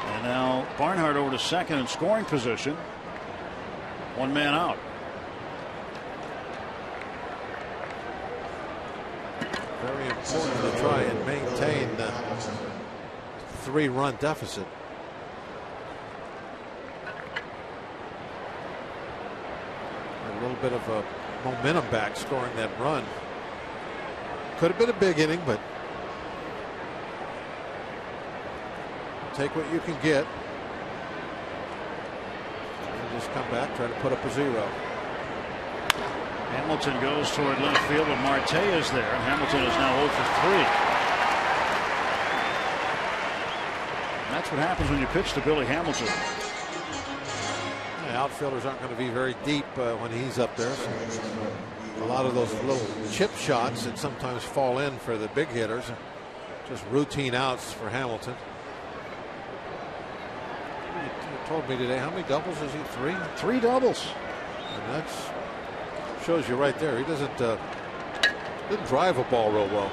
And now Barnhart over to second in scoring position. One man out. Very important to try and maintain the 3-run deficit. A little bit of a momentum back scoring that run. Could have been a big inning, but take what you can get. And just come back, try to put up a 0. Hamilton goes toward left field, but Marte is there. Hamilton is now 0 for 3. And that's what happens when you pitch to Billy Hamilton. The outfielders aren't going to be very deep when he's up there. So a lot of those little chip shots that sometimes fall in for the big hitters, just routine outs for Hamilton. You told me today, how many doubles is he? 3? 3 doubles. And that's shows you right there. He doesn't drive a ball real well.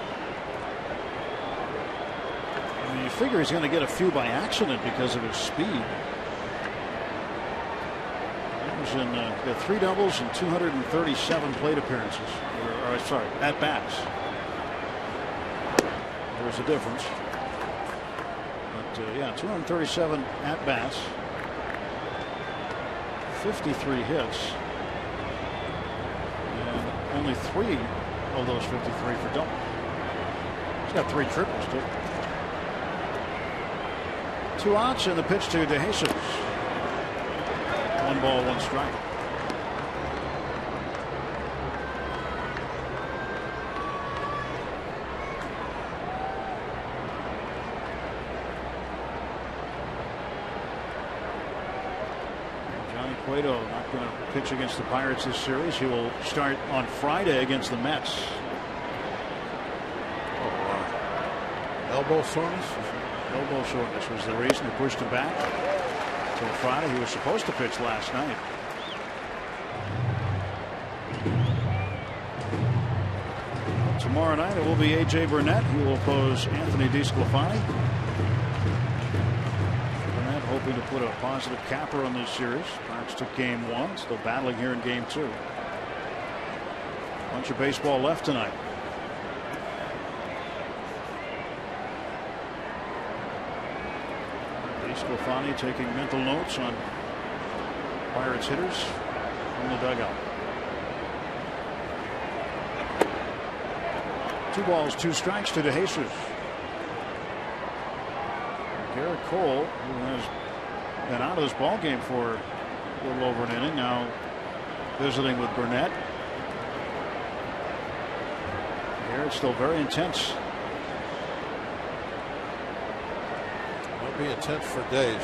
I mean, you figure he's going to get a few by accident because of his speed. He was in got 3 doubles and 237 plate appearances. Or sorry, at bats. There's a difference. But yeah, 237 at bats, 53 hits. Only 3 of those 53 for double. He's got 3 triples too. 2 outs and the pitch to De Jesus. 1 ball, 1 strike. Cueto not going to pitch against the Pirates this series. He will start on Friday against the Mets. Oh, wow. Elbow soreness? Elbow soreness was the reason he pushed him back until Friday. He was supposed to pitch last night. Tomorrow night it will be A.J. Burnett. He will oppose Anthony DeSclafani. Hoping to put a positive capper on this series. Pirates took game 1, still battling here in game 2. Bunch of baseball left tonight. DeSclafani taking mental notes on Pirates hitters in the dugout. 2 balls, 2 strikes to De Jesus. Garrett Cole, who has been out of this ball game for a little over an inning, now visiting with Burnett. Here it's still very intense. It'll be intense for days.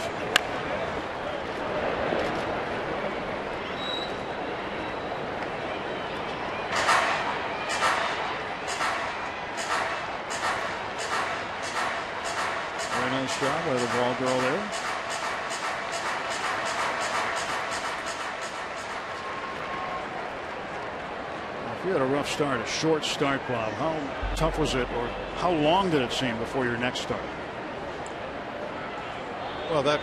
Very nice job by the ball girl there. You had a rough start, a short start, Bob. How tough was it, or how long did it seem before your next start? Well, that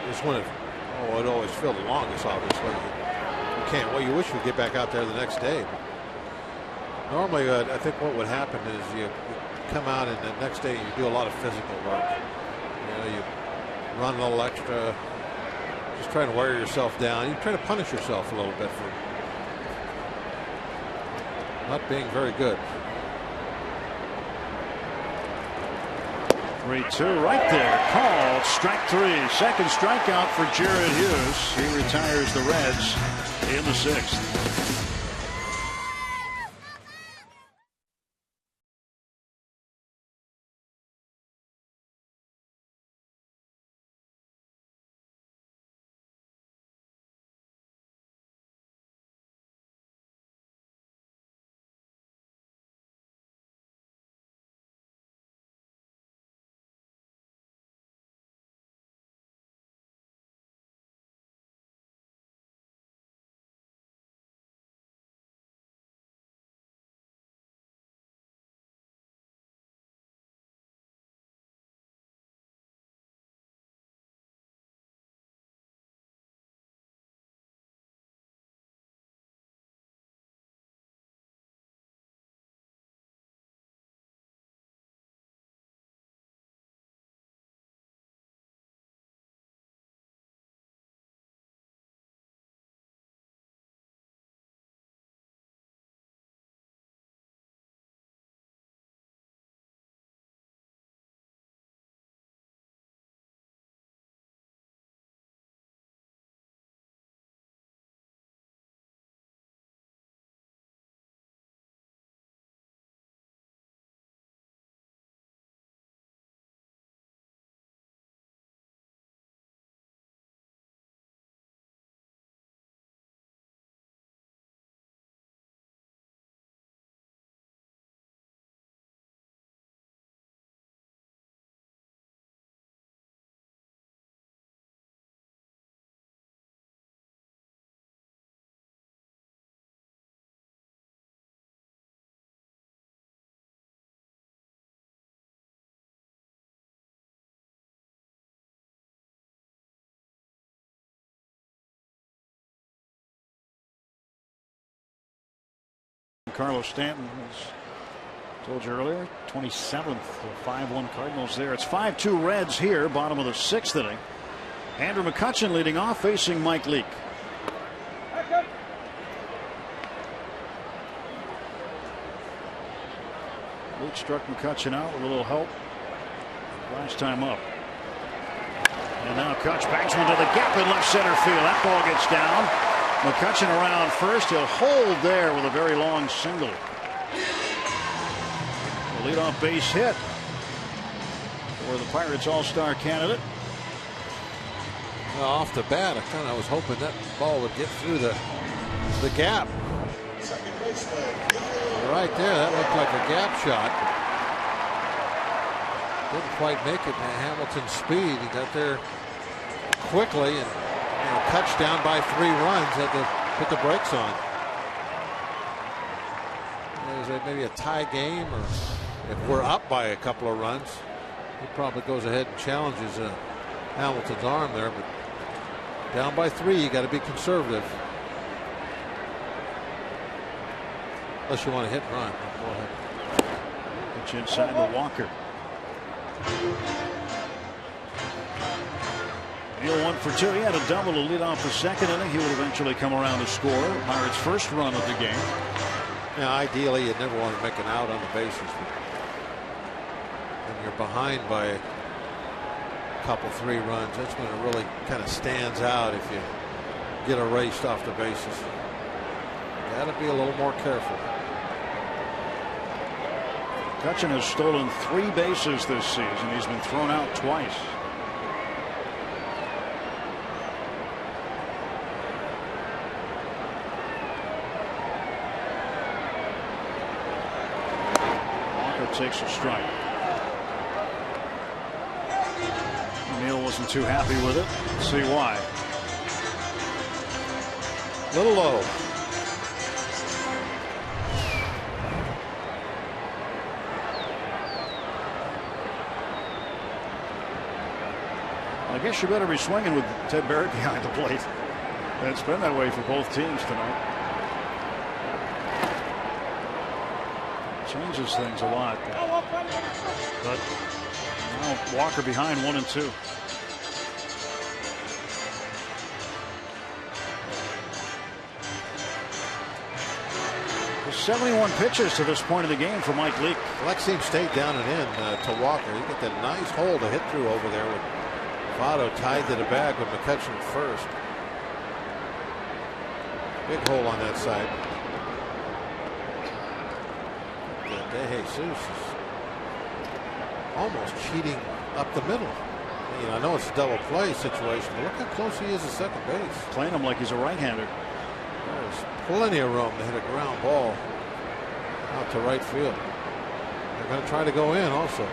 was when it always felt the longest, obviously. You can't, well, you wish you'd get back out there the next day. But normally, I think what would happen is you come out and the next day you do a lot of physical work. You know, you run a little extra, just trying to wear yourself down. You try to punish yourself a little bit for not being very good. 3-2 right there. Called strike 3. Second strikeout for Jared Hughes. He retires the Reds in the 6th. Carlos Stanton, as told you earlier, 27th, the 5-1 Cardinals there. It's 5-2 Reds here, bottom of the 6th inning. Andrew McCutchen leading off, facing Mike Leake. Leake struck McCutchen out with a little help last time up. And now Kutch banks one to the gap in left center field. That ball gets down. McCutchen around first. He'll hold there with a very long single. The leadoff base hit for the Pirates All-Star candidate. Well, off the bat, I was hoping that ball would get through the gap. Right there, that looked like a gap shot. Didn't quite make it at Hamilton's speed. He got there quickly and Kutch down by 3 runs, had to put the brakes on. There's maybe a tie game, or if we're up by a couple of runs, he probably goes ahead and challenges Hamilton's arm there. But down by 3, you got to be conservative. Unless you want to hit and run. Go ahead. Pitch inside the Walker. Neal 1 for 2. He had a double to lead off the second inning. He would eventually come around to score. Pirates' first run of the game. Yeah, ideally, you'd never want to make an out on the bases. When you're behind by a couple, 3 runs, that's when it really kind of stands out if you get erased off the bases. Got to be a little more careful. McCutchen has stolen 3 bases this season. He's been thrown out twice. Walker takes a strike. Neal wasn't too happy with it. Let's see why. Little low. I guess you better be swinging with Ted Barrett behind the plate. And it's been that way for both teams tonight. Changes things a lot. But now Walker behind 1-2. There's 71 pitches to this point of the game for Mike Leake. Well, that seems stayed down and in to Walker. You get that nice hole to hit through over there with Votto tied to the bag with McCutchen first. Big hole on that side. De Jesus is almost cheating up the middle. You know, I know it's a double play situation, but look how close he is to second base. Playing him like he's a right-hander. There's plenty of room to hit a ground ball out to right field. They're going to try to go in also.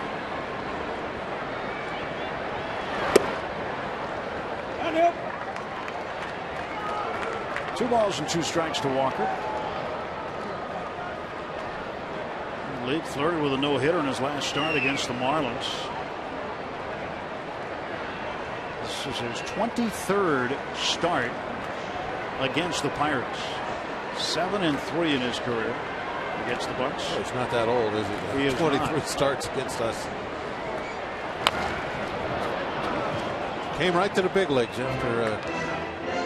2 balls and 2 strikes to Walker. Leake flirted with a no-hitter in his last start against the Marlins. This is his 23rd start against the Pirates. 7-3 in his career against the Bucks. Oh, he's not that old, is he? He is 23 not. starts against us. Came right to the big leagues after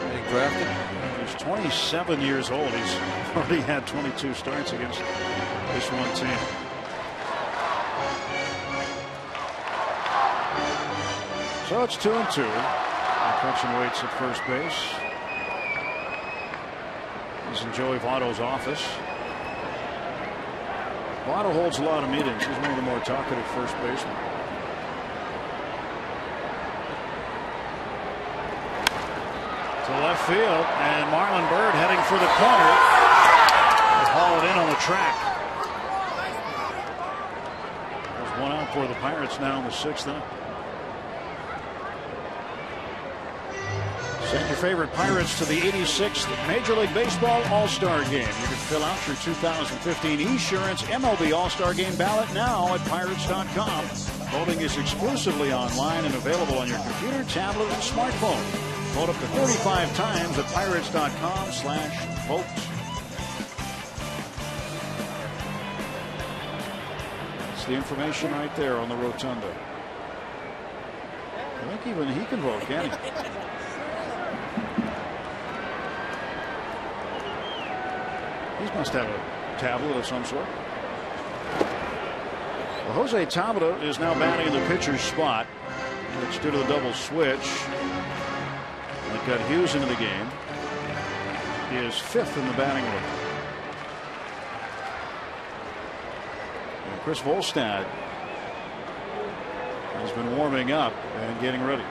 being drafted. He's 27 years old. He's already had 22 starts against this one team. So it's 2-2. McCutchen waits at first base. He's in Joey Votto's office. Votto holds a lot of meetings. He's one of the more talkative first basemen. To left field, and Marlon Byrd heading for the corner. Hauled in on the track. There's 1 out for the Pirates now in the 6th inning. Send your favorite Pirates to the 86th Major League Baseball All-Star Game. You can fill out your 2015 Esurance MLB All-Star Game ballot now at Pirates.com. Voting is exclusively online and available on your computer, tablet, and smartphone. Vote up to 35 times at Pirates.com/vote. That's the information right there on the rotunda. I think even he can vote, can he? He must have a tablet of some sort. Well, Jose Tabata is now batting in the pitcher's spot. It's due to the double switch. They've got Hughes into the game. He is 5th in the batting order. And Chris Volstad has been warming up and getting ready.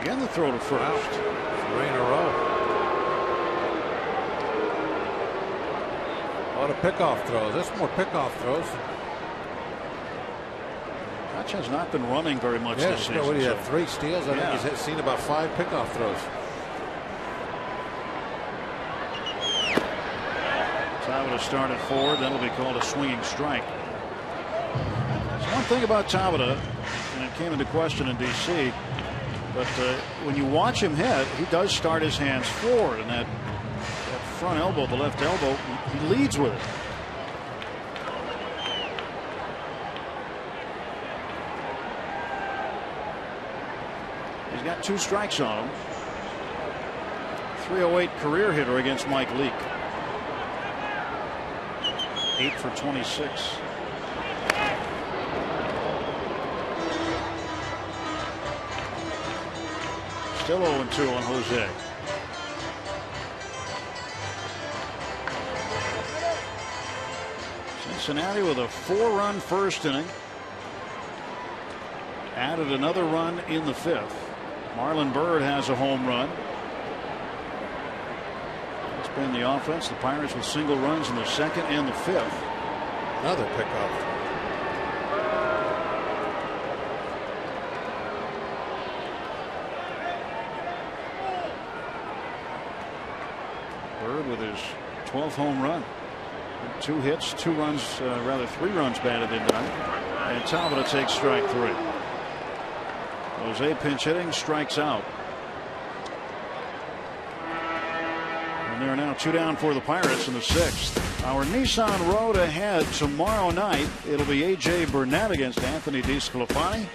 Again, the throw to first. 3 in a row. A lot of pickoff throws. That's more pickoff throws. Hutch has not been running very much this season. What do you have? 3 steals? I think he's seen about 5 pickoff throws. Tabata started forward. That'll be called a swinging strike. There's one thing about Tabata, and it came into question in D.C., but when you watch him hit, he does start his hands forward, and that front elbow, the left elbow, he leads with it. He's got 2 strikes on him. 308 career hitter against Mike Leake. 8 for 26. Still 0-2 on Jose. Cincinnati with a 4-run first inning. Added another run in the 5th. Marlon Byrd has a home run. It's been the offense. The Pirates with single runs in the 2nd and the 5th. Another pickoff. Byrd with his 12th home run. 2 hits, 2 runs, rather 3 runs batted in tonight. And Talbot takes strike 3. Jose pinch hitting, strikes out. And there are now 2 down for the Pirates in the 6th. Our Nissan Road ahead tomorrow night. It'll be A.J. Burnett against Anthony DeSclafani.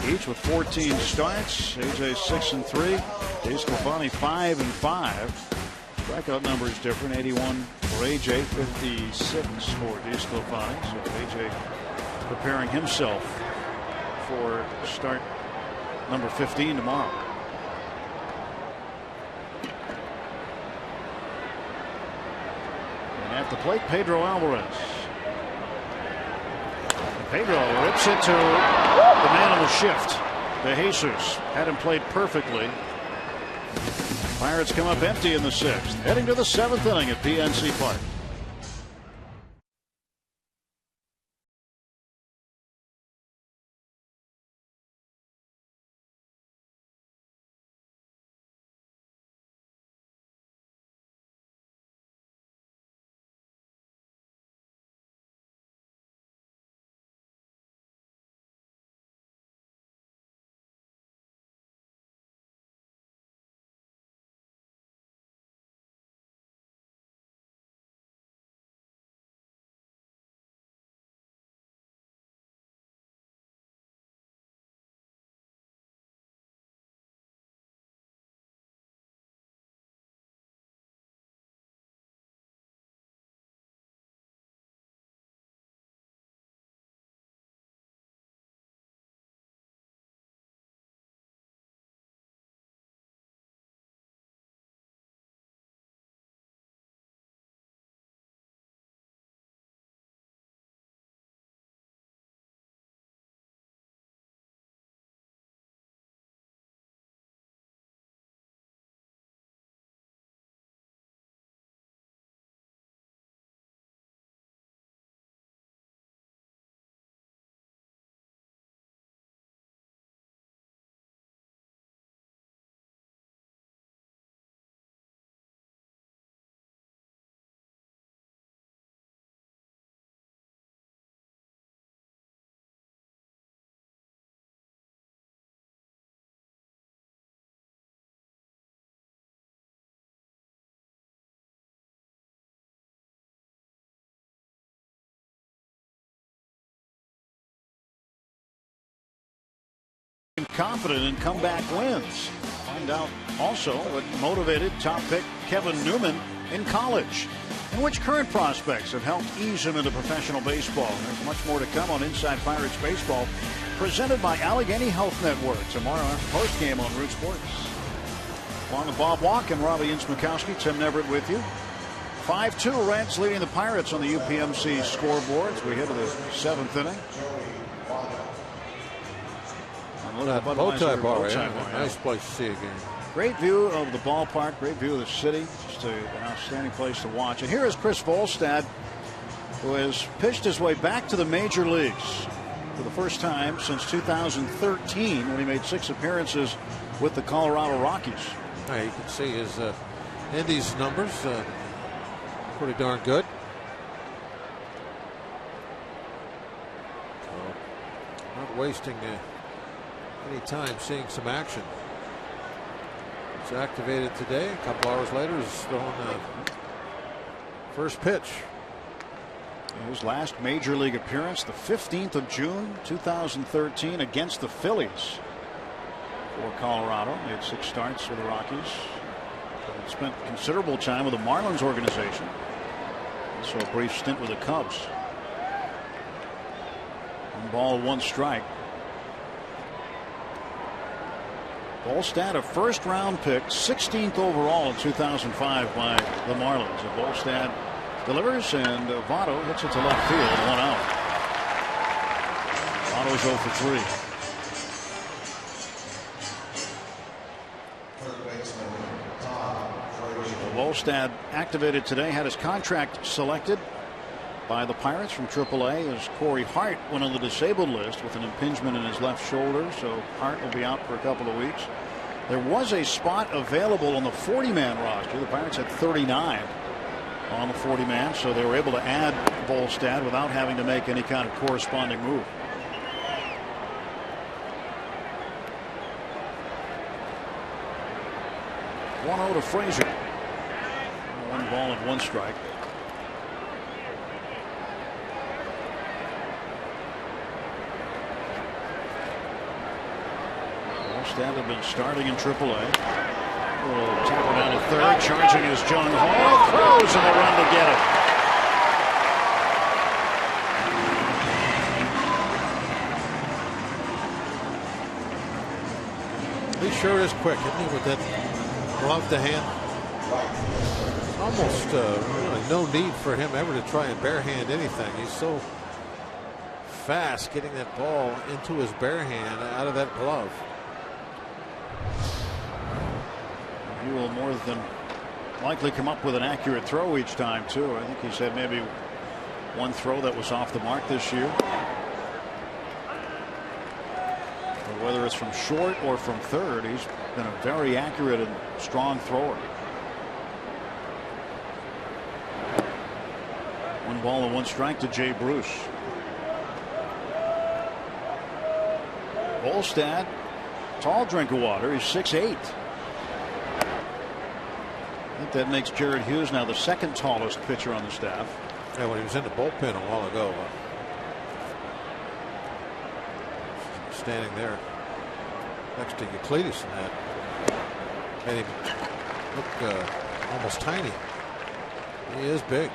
Each with 14 starts. A.J. 6-3. DeSclafani 5-5. Strikeout number is different. 81 for A.J., 56 for DeSclafani. So A.J. preparing himself for start number 15 tomorrow. And at the plate, Pedro Alvarez. Pedro rips it to the man on the shift. De Jesus had him played perfectly. Pirates come up empty in the 6th, heading to the 7th inning at PNC Park. Confident in comeback wins. Find out also what motivated top pick Kevin Newman in college and which current prospects have helped ease him into professional baseball. There's much more to come on Inside Pirates Baseball, presented by Allegheny Health Network tomorrow after postgame on Root Sports. Along with Bob Walk and Robbie Ince-Mikowski, Tim Neverett with you. 5-2 Reds leading the Pirates on the UPMC scoreboards. We head to the 7th inning. Bowtie bar, nice place to see a game. Great view of the ballpark, great view of the city. Just an outstanding place to watch. And here is Chris Volstad, who has pitched his way back to the major leagues for the first time since 2013, when he made 6 appearances with the Colorado Rockies. Yeah, you can see his Indies numbers, pretty darn good. So, not wasting any time seeing some action. It's activated today. A couple hours later, he's throwing first pitch. His last major league appearance, the 15th of June, 2013, against the Phillies. for Colorado. Made 6 starts with the Rockies. Spent considerable time with the Marlins organization. Also a brief stint with the Cubs. 1 ball, 1 strike. Volstad, a first-round pick, 16th overall in 2005 by the Marlins. And Volstad delivers, and Votto hits it to left field, 1 out. Votto's 0 for 3. Volstad activated today, had his contract selected by the Pirates from AAA as Corey Hart went on the disabled list with an impingement in his left shoulder, so Hart will be out for a couple of weeks. There was a spot available on the 40-man roster. The Pirates had 39 on the 40-man, so they were able to add Volstad without having to make any kind of corresponding move. One to Frazier. 1 ball and 1 strike. Volstad had been starting in AAA. Tackle down to third. Charging is John Hall. Throws and a run to get it. He sure is quick, isn't he, with that glove to hand? Almost really no need for him ever to try and barehand anything. He's so fast getting that ball into his bare hand out of that glove. He will more than likely come up with an accurate throw each time, too. I think he's had maybe 1 throw that was off the mark this year. But whether it's from short or from third, he's been a very accurate and strong thrower. 1 ball and 1 strike to Jay Bruce. Volstad, tall drink of water. He's 6'8". I think that makes Jared Hughes now the 2nd tallest pitcher on the staff. Yeah, when he was in the bullpen a while ago, standing there next to Euclides, and that made him look almost tiny. He is big.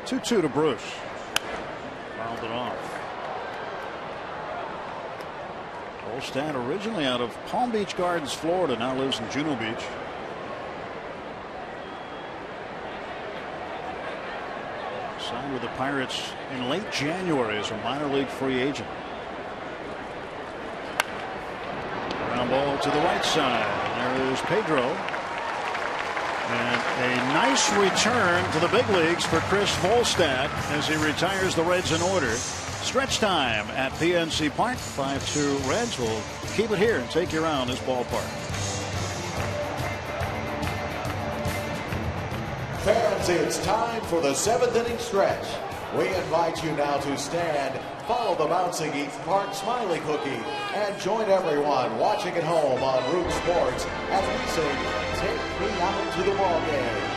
Two to Bruce. Fouled it off. Volstad, originally out of Palm Beach Gardens, Florida, now lives in Juno Beach. Signed with the Pirates in late January as a minor league free agent. Ground ball to the right side. There is Pedro. And a nice return to the big leagues for Chris Volstad as he retires the Reds in order. Stretch time at PNC Park. 5-2 Reds will keep it here and take you around this ballpark. Fans, it's time for the 7th inning stretch. We invite you now to stand, follow the bouncing East Park Smiley Cookie, and join everyone watching at home on Root Sports as we sing "Take Me Out to the Ball Game."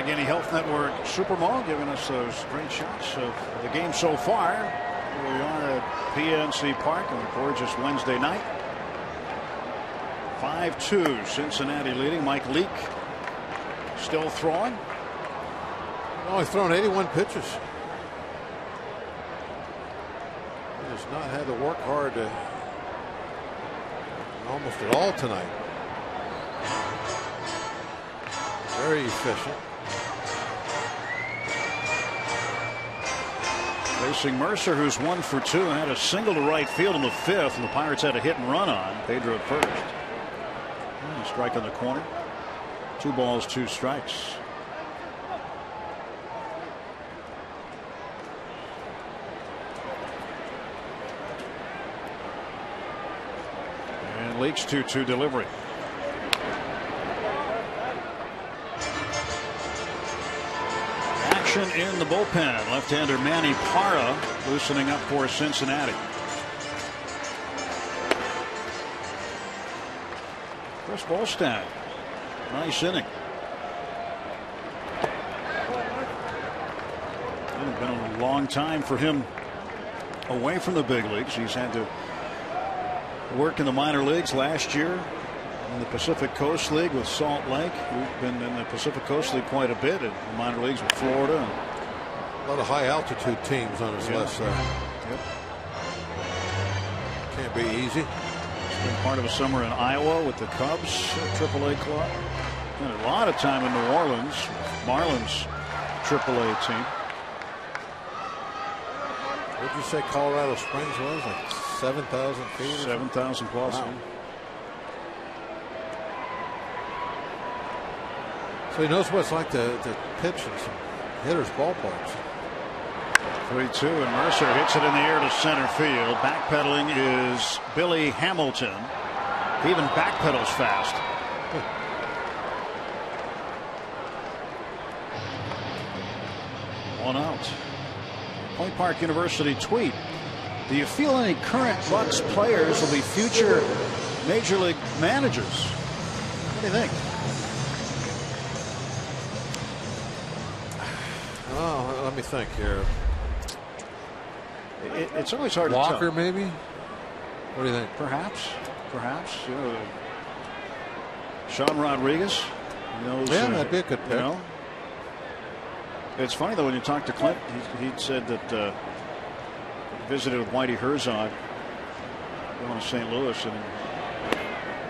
Allegheny Health Network Supermall, giving us those great shots of the game so far. Here we are at PNC Park on a gorgeous Wednesday night. 5-2, Cincinnati leading. Mike Leake still throwing. Oh, he's thrown 81 pitches. He has not had to work hard almost at all tonight. Very efficient. Facing Mercer, who's 1 for 2 and had a single to right field in the 5th, and the Pirates had a hit and run on Pedro at first. And a strike on the corner. 2 balls, 2 strikes. And Leak's 2-2 delivery. In the bullpen, left-hander Manny Parra loosening up for Cincinnati. Chris Volstad, nice inning. It's been a long time for him away from the big leagues. He's had to work in the minor leagues last year in the Pacific Coast League with Salt Lake. We've been in the Pacific Coast League quite a bit in the minor leagues with Florida. A lot of high altitude teams on his list there. Yep. Can't be easy. Spent part of a summer in Iowa with the Cubs AAA club. Spent a lot of time in New Orleans, Marlins AAA team. What did you say Colorado Springs was? Like 7,000 feet? 7,000 plus. Wow. So he knows what it's like to pitch in some hitters' ballparks. 3-2, and Mercer hits it in the air to center field. Backpedaling is Billy Hamilton. He even backpedals fast. One out. Point Park University tweet. Do you feel any current Bucks players will be future major league managers? What do you think? Oh, let me think here. It's always hard to tell. Walker, maybe? What do you think? Perhaps. You know, Sean Rodriguez. Knows, yeah, that'd be a good pick. You know, it's funny though when you talk to Clint, he said that he visited with Whitey Herzog going to St. Louis, and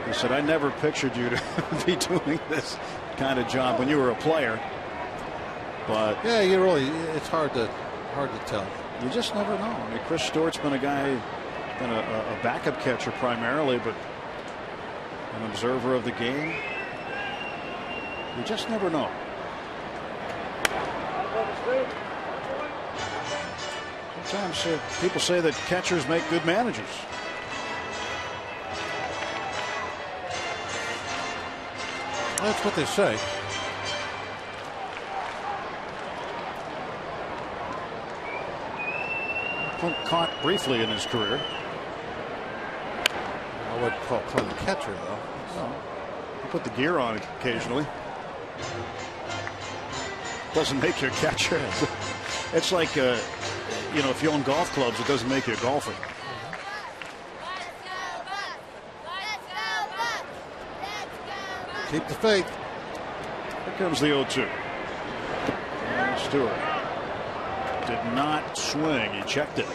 he said, "I never pictured you to be doing this kind of job when you were a player." But yeah, it's hard to tell. You just never know. I mean, Chris Stewart's been a guy, been a backup catcher primarily, but an observer of the game. You just never know. Sometimes people say that catchers make good managers. That's what they say. Caught briefly in his career. I wouldn't call Clint a catcher, though. No. You put the gear on occasionally. Doesn't make you a catcher. It's like, you know, if you own golf clubs, it doesn't make you a golfer. Keep the faith. Here comes the 0-2. And Stewart did not swing. He checked it.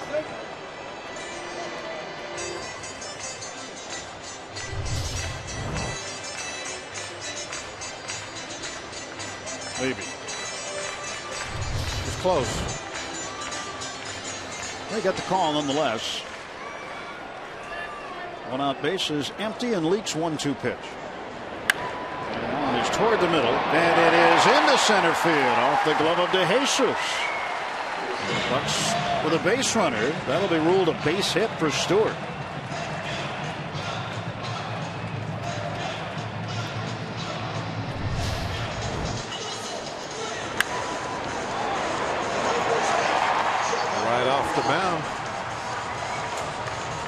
Maybe. It's close. They got the call nonetheless. One out, base is empty, and Leak's 1-2 pitch. And it's toward the middle, and it is into center field off the glove of DeJesus. Bucks with a base runner. That'll be ruled a base hit for Stewart. Right off the mound.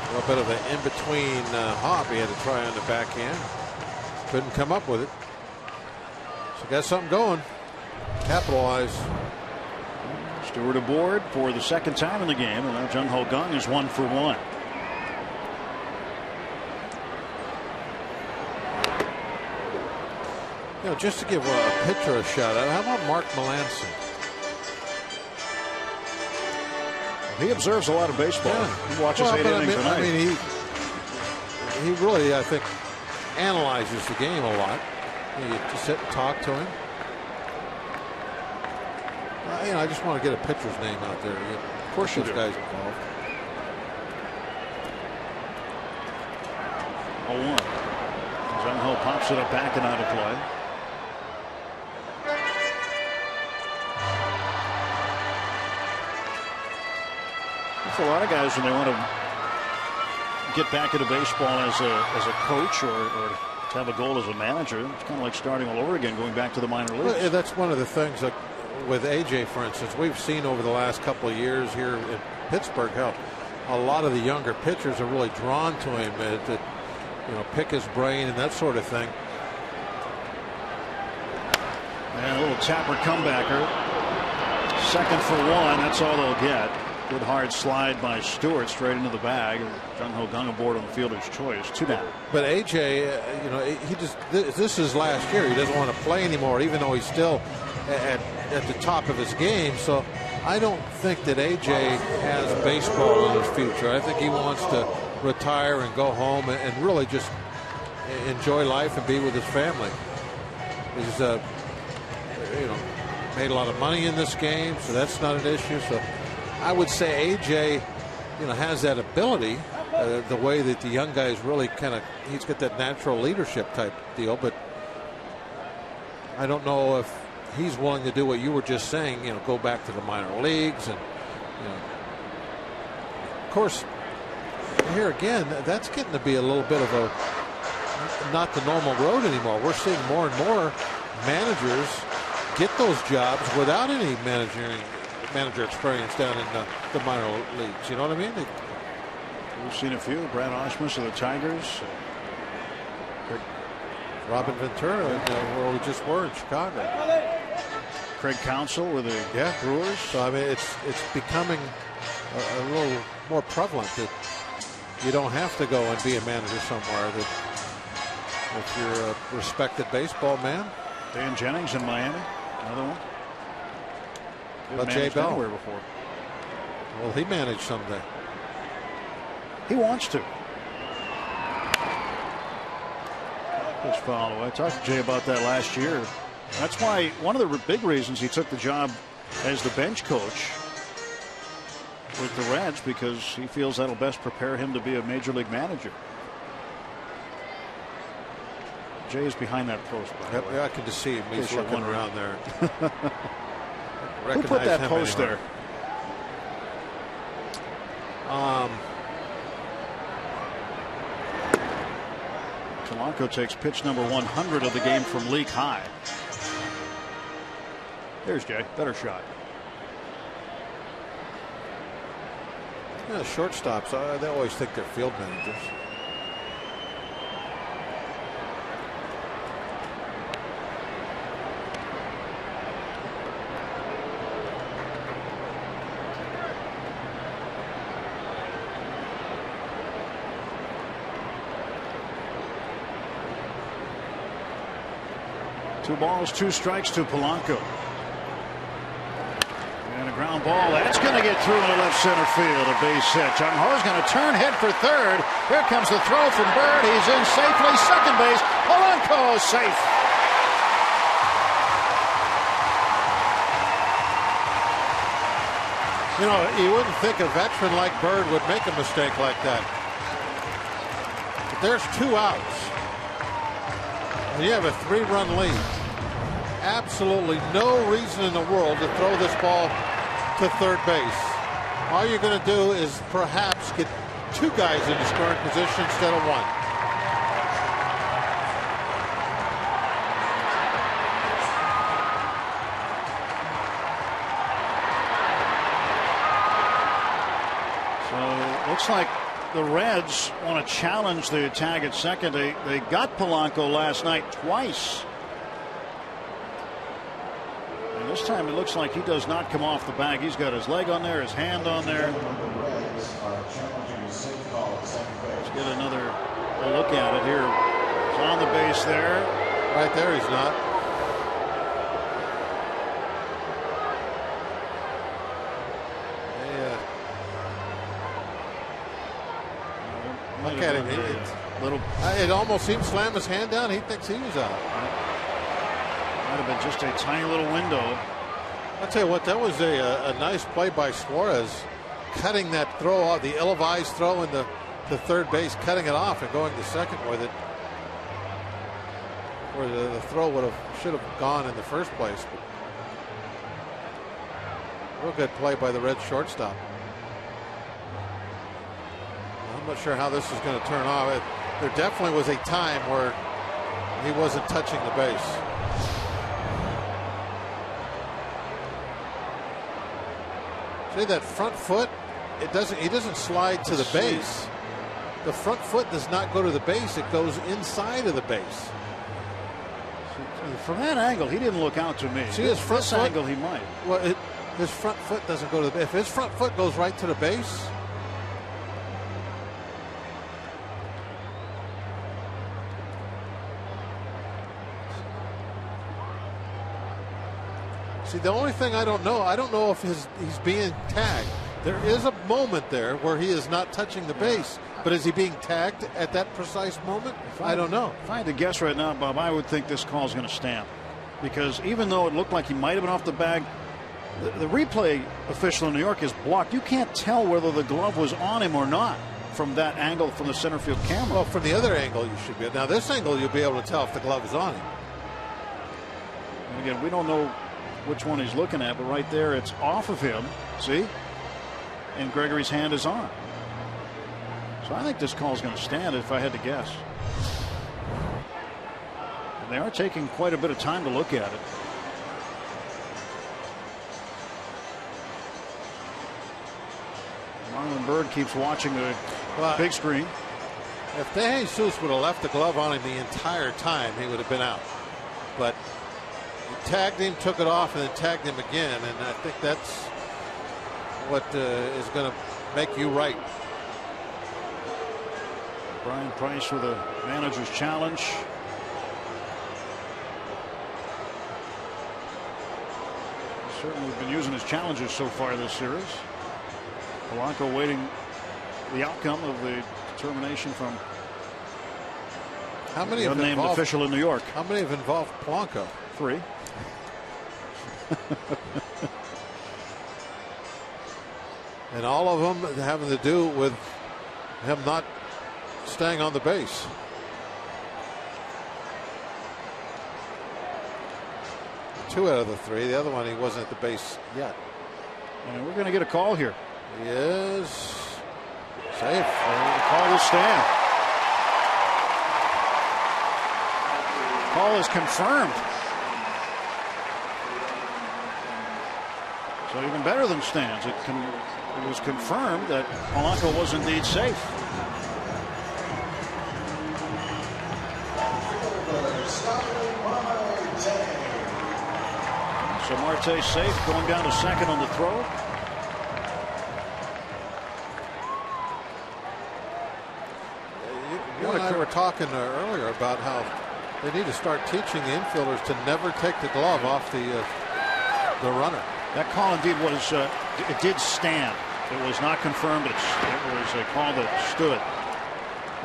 A little bit of an in-between hop he had to try on the backhand. Couldn't come up with it. So got something going. capitalize. Stewart aboard for the second time in the game, and now Jung Ho Kang is 1 for 1. You know, just to give a pitcher a shout out, how about Mark Melancon? He observes a lot of baseball. Yeah. He watches 8 innings a night. I mean, he really, I think, analyzes the game a lot. You just sit and talk to him. You know, I just want to get a pitcher's name out there. Of course, those guys involved. 0-1. Jung Ho pops it up back and out of play. There's a lot of guys when they want to get back into baseball as a coach or to have a goal as a manager. It's kind of like starting all over again, going back to the minor leagues. Well, that's one of the things, like with AJ, for instance, we've seen over the last couple of years here in Pittsburgh how a lot of the younger pitchers are really drawn to him to, you know, pick his brain and that sort of thing. And a little Tapper comebacker. 2nd for 1. That's all they'll get. Good hard slide by Stewart straight into the bag. Jung Ho Kang aboard on the fielder's choice. 2 down. But AJ, you know, he just, this is last year. He doesn't want to play anymore, even though he's still at the top of his game. So I don't think that AJ has baseball in his future. I think he wants to retire and go home and really just enjoy life and be with his family. He's, you know, made a lot of money in this game, so that's not an issue. So I would say AJ, you know, has that ability, the way that the young guys really kind of, he's got that natural leadership type deal, but I don't know if he's willing to do what you were just saying, you know, go back to the minor leagues. And, you know, of course, here again, that's getting to be a little bit of a, not the normal road anymore. We're seeing more and more managers get those jobs without any manager experience down in the minor leagues. You know what I mean? We've seen a few. Brad Osmus of the Tigers. Robin Ventura, where we just were in Chicago. Craig Counsell with the Brewers. So I mean, it's becoming a little more prevalent that you don't have to go and be a manager somewhere. That if you're a respected baseball man. Dan Jennings in Miami, another one. But Jay Bell before. Well, he managed someday. He wants to. Just foul away. I talked to Jay about that last year. That's why one of the big reasons he took the job as the bench coach with the Reds, because he feels that'll best prepare him to be a major league manager. Jay is behind that post. Yep, I can just see him. He's looking around there. Who put that post there? Polanco takes pitch number 100 of the game from Leak High. There's Jay. Better shot. Yeah, shortstops, they always think they're field managers. Two balls, 2 strikes to Polanco. And a ground ball. That's going to get through into left center field. A base hit. Jung Ho's going to turn, head for third. Here comes the throw from Bird. He's in safely. Second base. Polanco safe. You know, you wouldn't think a veteran like Bird would make a mistake like that. But there's 2 outs. And you have a 3-run lead. Absolutely no reason in the world to throw this ball to third base. All you're going to do is perhaps get 2 guys in the scoring position instead of 1. So looks like the Reds want to challenge the tag at second. They got Polanco last night twice. And This time it looks like he does not come off the bag. He's got his leg on there, his hand on there. Let's get another look at it here. He's on the base there. Right there, he's not. Look at him. It almost seemed slam his hand down. He thinks he was out. Might have been just a tiny little window. I'll tell you what, that was a nice play by Suarez, cutting that throw off, the ill-advised throw in the third base, cutting it off and going to second with it, where the throw should have gone in the first place. But real good play by the Red shortstop. I'm not sure how this is going to turn off. There definitely was a time where he wasn't touching the base. See that front foot? He doesn't slide to the base. The front foot does not go to the base. It goes inside of the base. From that angle, he didn't look out to me. See his front foot? Angle, he might. Well, his front foot doesn't go to the base. If his front foot goes right to the base, see, the only thing I don't know if he's being tagged. There is a moment there where he is not touching the base, but is he being tagged at that precise moment? I don't know. If I had to guess right now, Bob, I would think this call is going to stand, because even though it looked like he might have been off the bag, the replay official in New York is blocked. You can't tell whether the glove was on him or not from that angle from the center field camera. Well, from the other angle you should be. Now this angle you'll be able to tell if the glove is on him. And again, we don't know which one he's looking at, but right there it's off of him. See? And Gregory's hand is on. So I think this call is going to stand if I had to guess. And they are taking quite a bit of time to look at it. Marlon Bird keeps watching the big screen. If De Jesus would have left the glove on him the entire time, he would have been out. But he tagged him, took it off, and then tagged him again. And I think that's what is going to make you right. Brian Price with a manager's challenge. Certainly been using his challenges so far this series. Polanco waiting the outcome of the determination from the unnamed official in New York. How many have involved Polanco? 3. And all of them having to do with him not staying on the base. Two out of the 3. The other one, he wasn't at the base yet. And we're going to get a call here. He is safe. The call will stand. Call is confirmed. So even better than stands. It was confirmed that Polanco was indeed safe. So Marte's safe, going down to second on the throw. You and I were talking earlier about how they need to start teaching the infielders to never take the glove off the runner. That call indeed was, it did stand. It was not confirmed. It was a call that stood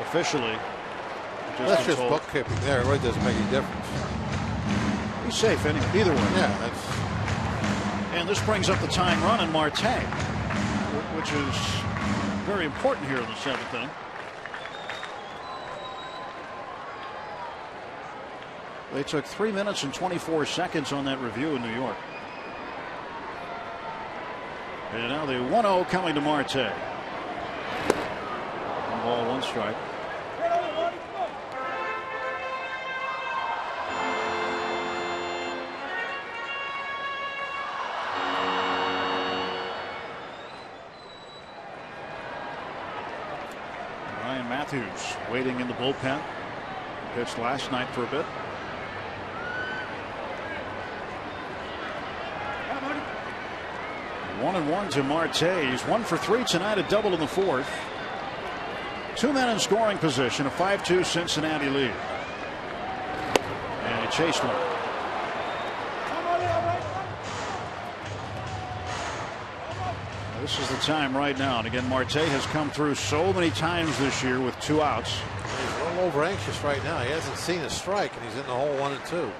officially. That's just bookkeeping there. It really doesn't make any difference. He's safe anyway, either way. Yeah. And this brings up the tying run in Marte, which is very important here in the 7th inning. They took 3 minutes and 24 seconds on that review in New York. And now the 1-0 coming to Marte. 1 ball, 1 strike. Ryan Matthews waiting in the bullpen. Pitched last night for a bit. 1-1 to Marte. He's 1 for 3 tonight, a double in the fourth. 2 men in scoring position, a 5-2 Cincinnati lead. And he chased one. This is the time right now. And again, Marte has come through so many times this year with 2 outs. He's a little over anxious right now. He hasn't seen a strike, and he's in the hole 1 and 2.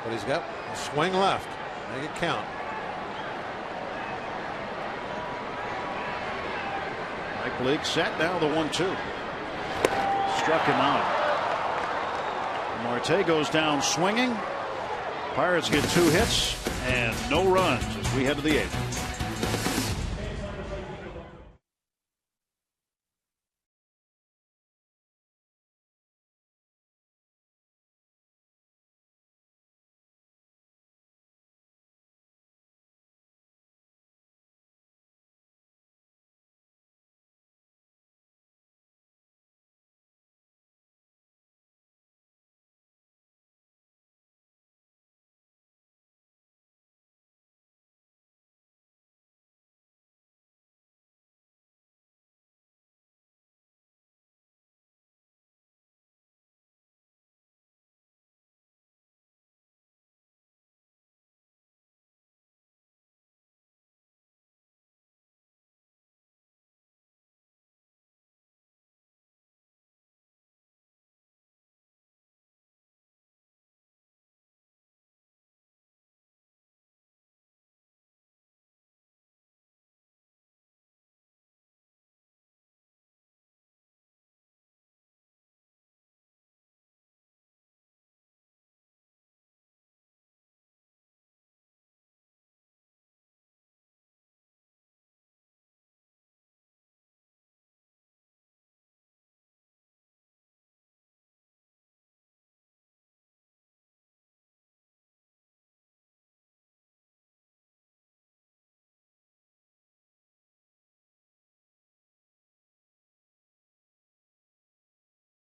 But he's got a swing left. Make it count. Mike Leake set. Now the 1-2. Struck him out. Marte goes down swinging. Pirates get 2 hits and no runs as we head to the 8th.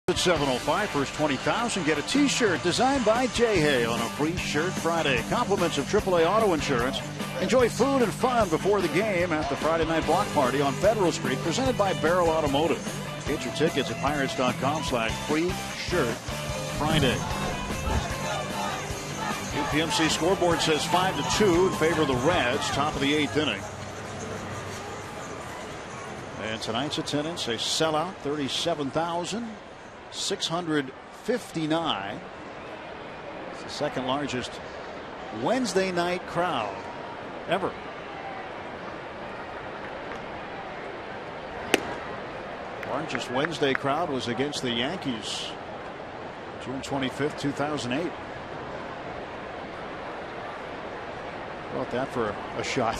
At 7:05, first 20,000 get a T-shirt designed by Jay Hay on a free shirt Friday. Compliments of AAA Auto Insurance. Enjoy food and fun before the game at the Friday night block party on Federal Street, presented by Barrel Automotive. Get your tickets at pirates.com/free shirt Friday. UPMC scoreboard says 5-2 in favor of the Reds, top of the 8th inning. And tonight's attendance, a sellout, 37,659. It's the second largest Wednesday night crowd ever. Largest Wednesday crowd was against the Yankees, June 25th, 2008. Brought that for a shot.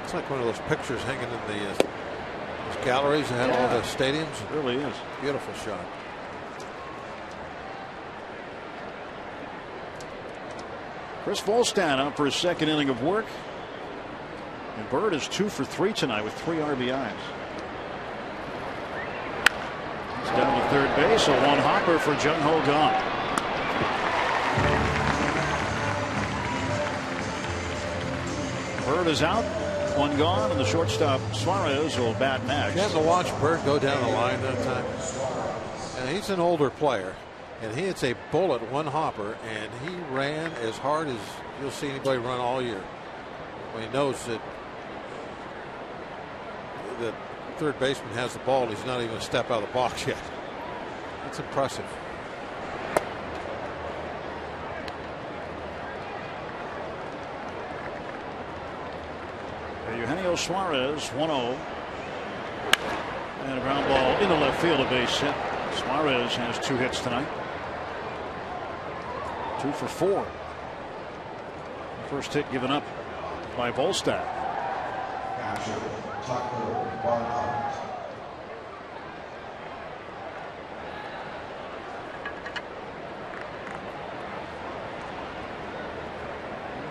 It's like one of those pictures hanging in the those galleries that have all the stadiums. It really is. Beautiful shot. Chris Volstan up for his second inning of work. And Bird is 2 for 3 tonight with 3 RBIs. He's down to third base, a one hopper for Jung Ho Kang. Bird is out, 1 gone, and the shortstop Suarez will bat next. You have to watch Bird go down the line that time. And he's an older player, and he hits a bullet 1 hopper, and he ran as hard as you'll see anybody run all year. When he knows that the third baseman has the ball, he's not even a step out of the box yet. That's impressive. Eugenio Suarez, 1-0. And a ground ball into left field, a base hit. Suarez has 2 hits tonight. 2 for 4. The first hit given up by Volstad.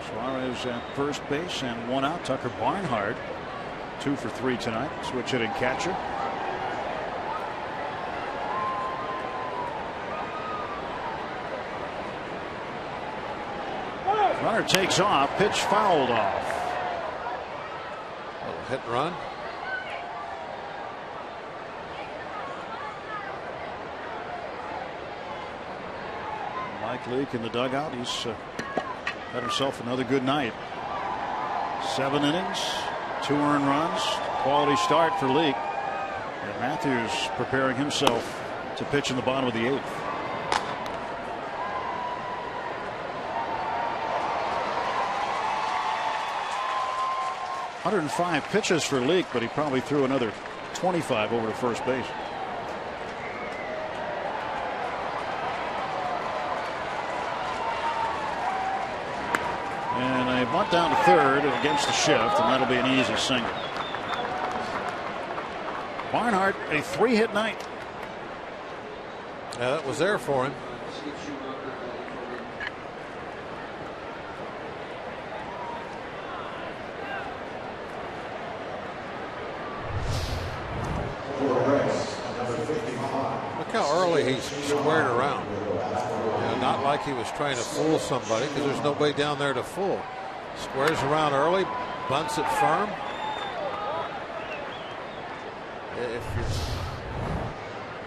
Suarez at first base and 1 out. Tucker Barnhart 2 for 3 tonight. Switch hitting catcher. Runner takes off. Pitch fouled off. Little hit and run. Mike Leake in the dugout. He's had himself another good night. 7 innings, 2 earned runs. Quality start for Leake. And Matthews preparing himself to pitch in the bottom of the 8th. "105 pitches for Leake, but he probably threw another 25 over to first base. And a bunt down to third against the shift, and that'll be an easy single. Barnhart, a 3-hit night. Yeah, that was there for him. Look how early he squared around. Not like he was trying to fool somebody, because there's nobody down there to fool. Squares around early, bunts it firm. If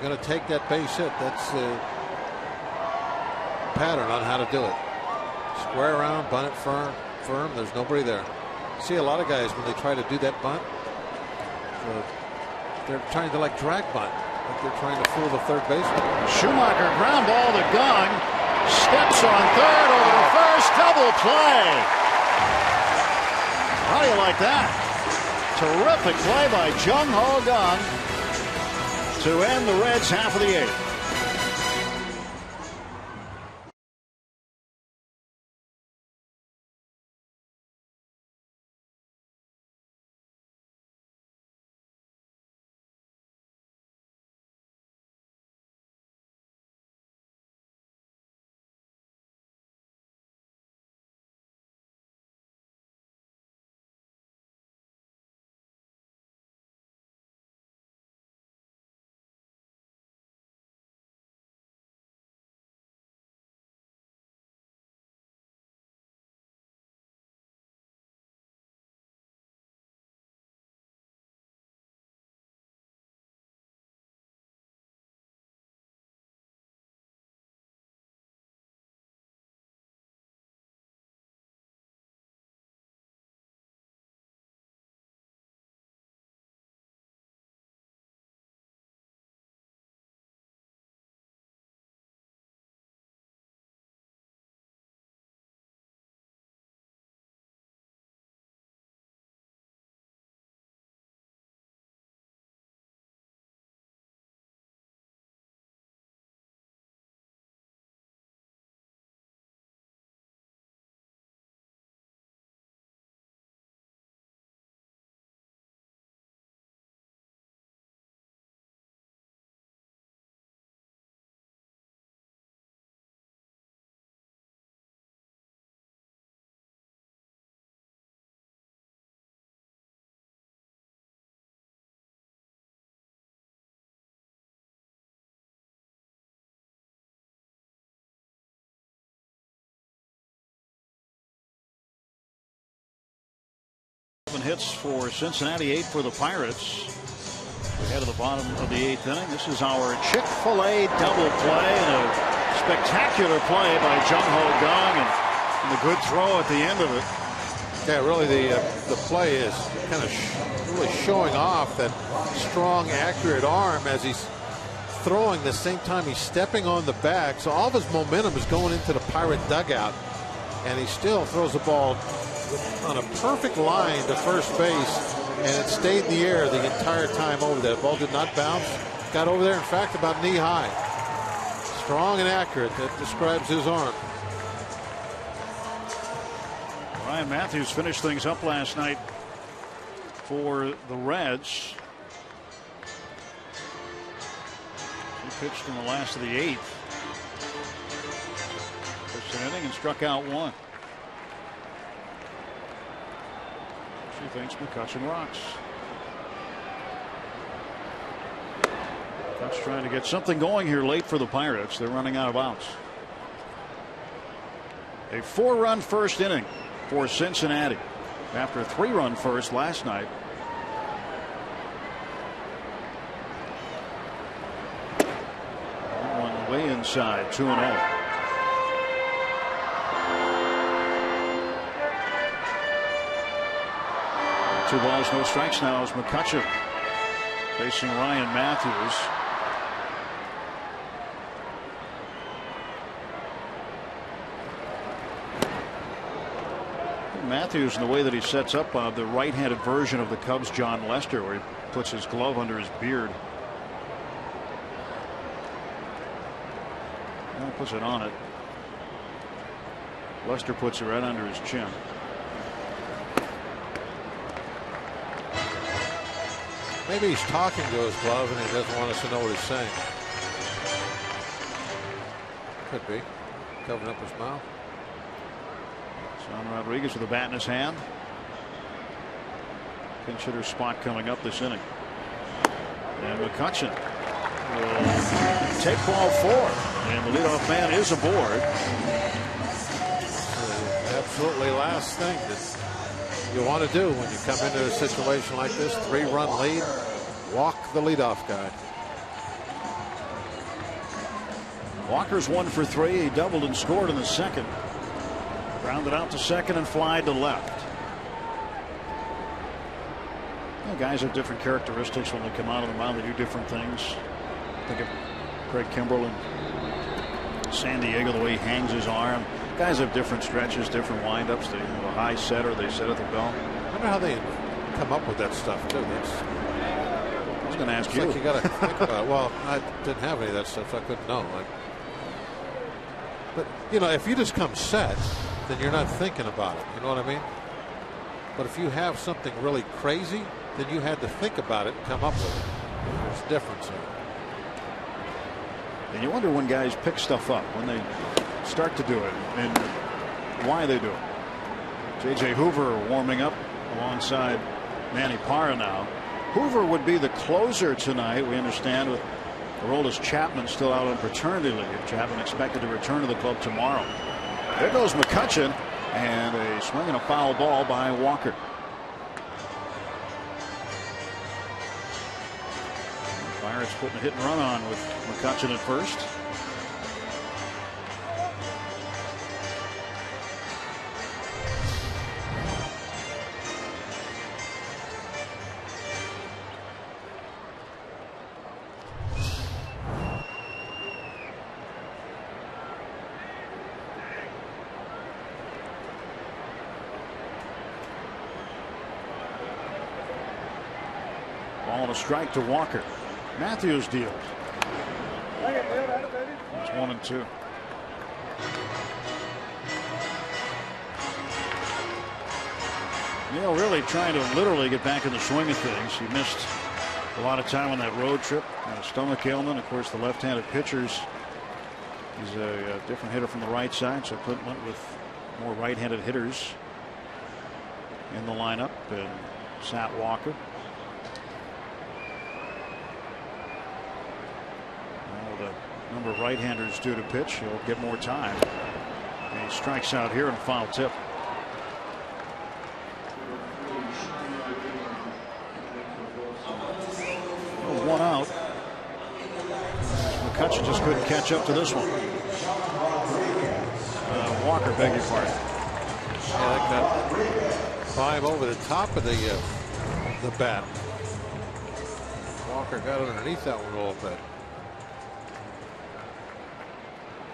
you're going to take that base hit, that's the pattern on how to do it. Square around, bunt it firm. There's nobody there. See a lot of guys when they try to do that bunt, they're trying to like drag bunt, like they're trying to fool the third baseman. Schumacher ground ball to Gunn. Steps on third over to first. Double play. How do you like that? Terrific play by Jung-Ho Gunn to end the Reds' half of the 8th. Hits for Cincinnati, 8 for the Pirates. Ahead of the bottom of the 8th inning. This is our Chick-fil-A double play, and a spectacular play by Jung-Ho Gunn, and the good throw at the end of it. Yeah, really the play is kind of really showing off that strong, accurate arm as he's throwing the same time he's stepping on the back. So all of his momentum is going into the Pirate dugout, and he still throws the ball on a perfect line to first base, and it stayed in the air the entire time over there. The ball did not bounce. Got over there, in fact, about knee high. Strong and accurate. That describes his arm. Ryan Matthews finished things up last night for the Reds. He pitched in the last of the 8th. Pitched an inning and struck out 1. She thinks McCutchen rocks. Cutch trying to get something going here late for the Pirates. They're running out of outs. A 4-run first inning for Cincinnati after a 3-run first last night. One way inside, 2-0. 2 balls, no strikes now as McCutchen facing Ryan Matthews. Matthews, in the way that he sets up the right-handed version of the Cubs' John Lester, where he puts his glove under his beard. Now puts it on it. Lester puts it right under his chin. Maybe he's talking to his glove and he doesn't want us to know what he's saying. Could be. Covering up his mouth. John Rodriguez with a bat in his hand. Pinch hitter spot coming up this inning. And McCutchen will take ball 4. And the leadoff man is aboard. Absolutely last thing that you want to do when you come into a situation like this. 3-run lead. Walk the leadoff guy. Walker's 1 for 3. He doubled and scored in the second. Grounded out to second and fly to left. You know, guys have different characteristics when they come out of the mound. They do different things. Think of Craig Kimbrell in San Diego, the way he hangs his arm. Guys have different stretches, different windups. They have a high setter. They set at the bell. I wonder how they come up with that stuff too. I was going to ask you. Like you got to think about it. Well, I didn't have any of that stuff, so I couldn't know. But you know, if you just come set, then you're not thinking about it. You know what I mean? But if you have something really crazy, then you had to think about it and come up with it. There's a difference there. And you wonder when guys pick stuff up, when they start to do it, and why they do it. J.J. Hoover warming up alongside Manny Parra now. Hoover would be the closer tonight, we understand, with Aroldis Chapman still out on paternity leave. Chapman expected to return to the club tomorrow. There goes McCutchen, and a swing and a foul ball by Walker. Pirates putting a hit and run on with McCutchen at first. Ball and a strike to Walker. Matthews deals. It's 1-2. Neil really trying to literally get back in the swing of things. He missed a lot of time on that road trip. A stomach ailment. Of course, the left-handed pitchers. He's a different hitter from the right side, so Clint went with more right-handed hitters in the lineup, and sat Walker. The number of right-handers due to pitch, he'll get more time. And he strikes out here in a foul tip. Oh, 1 out. McCutchen just couldn't catch up to this one. Walker, beg your pardon. Yeah, that got 5 over the top of the bat. Walker got underneath that one a little bit.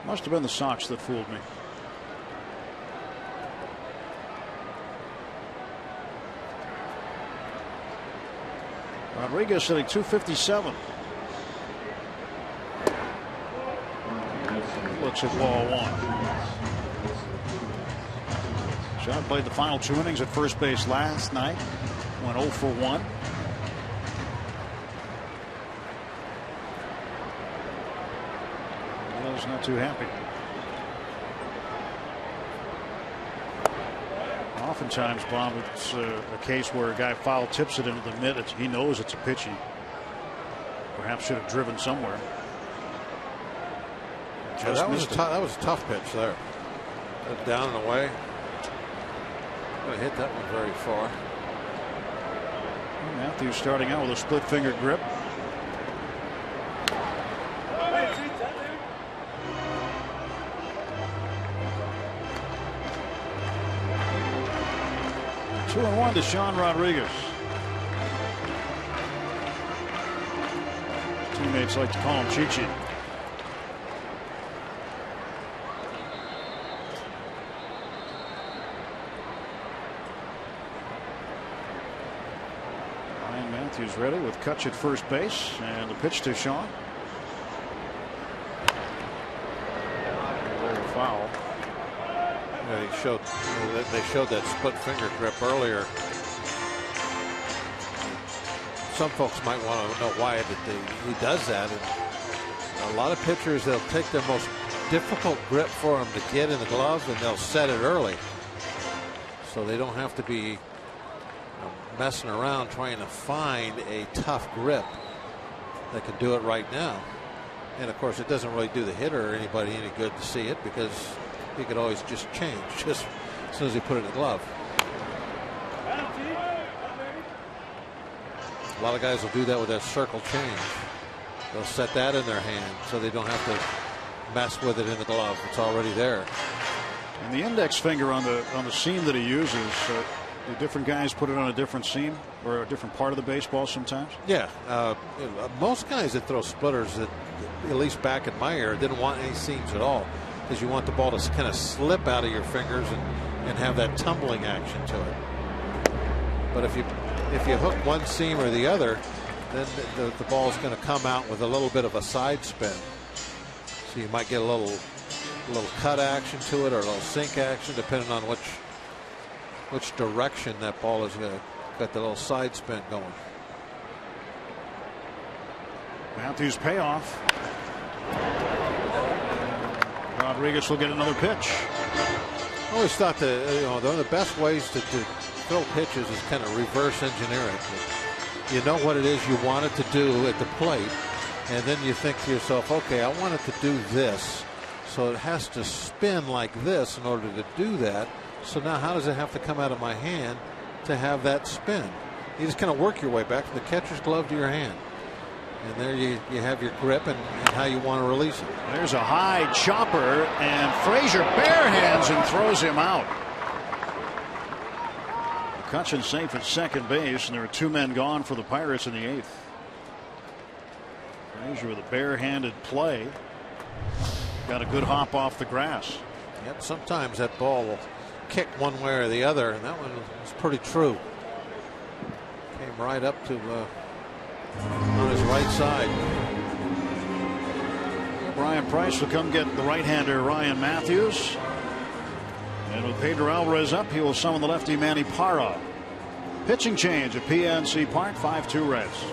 Must have been the Sox that fooled me. Rodriguez hitting .257. Looks at ball 1. Shot played the final 2 innings at first base last night. Went 0 for 1. Not too happy. Oftentimes, Bob, it's a case where a guy foul tips it into the mid. He knows it's a pitch. He perhaps should have driven somewhere. Yeah, that was a tough pitch there. Down and away. Gonna hit that one very far. Matthews starting out with a split finger grip. Two and one to Sean Rodriguez. Teammates like to call him Chi-Chi. Ryan Matthews ready with Kutch at first base, and the pitch to Sean. Very foul. Yeah, they showed that split finger grip earlier. Some folks might want to know why he does that. And a lot of pitchers, they'll take their most difficult grip for them to get in the glove, and they'll set it early, so they don't have to be messing around trying to find a tough grip that can do it right now. And of course, it doesn't really do the hitter or anybody any good to see it, because he could always just change just as soon as he put it in the glove. A lot of guys will do that with that circle change. They'll set that in their hand so they don't have to mess with it in the glove. It's already there. And the index finger on the seam that he uses, do different guys put it on a different seam or a different part of the baseball sometimes? Yeah. Most guys that throw splitters, that at least back in my era, didn't want any seams at all, because you want the ball to kind of slip out of your fingers and have that tumbling action to it. But if you hook one seam or the other, then the ball is going to come out with a little bit of a side spin. So you might get a little cut action to it, or a little sink action, depending on which direction that ball is going to get the little side spin going. Matthews payoff. Rodriguez will get another pitch. I always thought that one of the best ways to throw pitches is kind of reverse engineering. You know what it is you want it to do at the plate, and then you think to yourself, okay, I want it to do this, so it has to spin like this in order to do that. So now how does it have to come out of my hand to have that spin? You just kind of work your way back from the catcher's glove to your hand. And there you have your grip and how you want to release it. There's a high chopper, and Frazier barehands and throws him out. McCutchen safe at second base, and there are two men gone for the Pirates in the eighth. Frazier with a barehanded play. Got a good hop off the grass. Yep, sometimes that ball will kick one way or the other, and that one was pretty true. Came right up to on his right side. Brian Price will come get the right-hander Ryan Matthews. And with Pedro Alvarez up, he will summon the lefty Manny Parra. Pitching change at PNC Park, 5-2 Reds.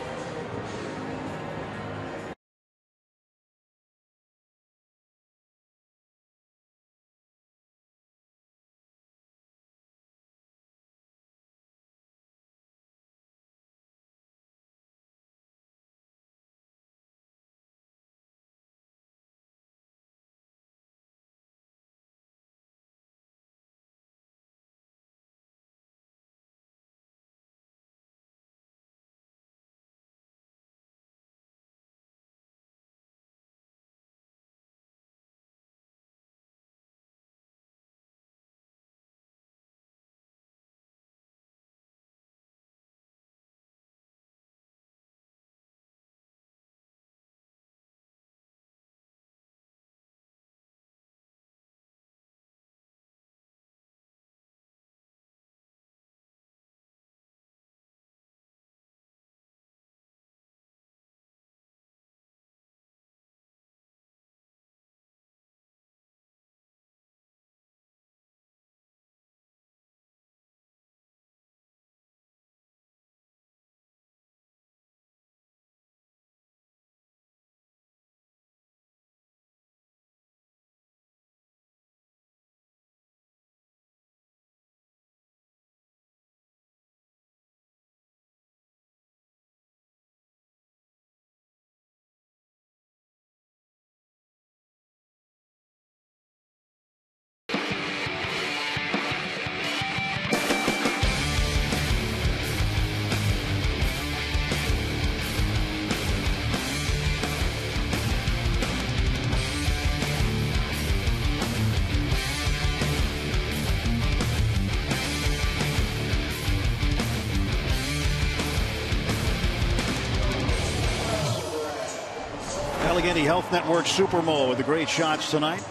Allegheny Health Network Super Bowl with the great shots tonight.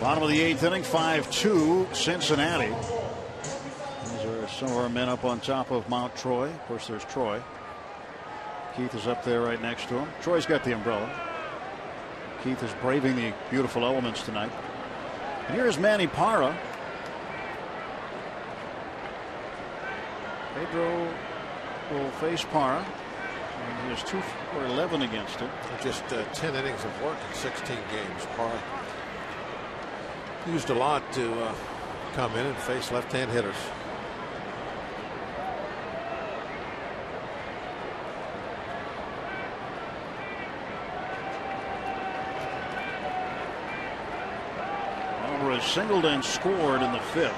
Bottom of the 8th inning, 5-2 Cincinnati. These are some of our men up on top of Mount Troy. Of course, there's Troy. Keith is up there right next to him. Troy's got the umbrella. Keith is braving the beautiful elements tonight. And here's Manny Parra. Pedro will face Parra. And he has 2 for 11 against him. Just 10 innings of work in 16 games. Parra used a lot to come in and face left-hand hitters. Alvarez singled and scored in the 5th.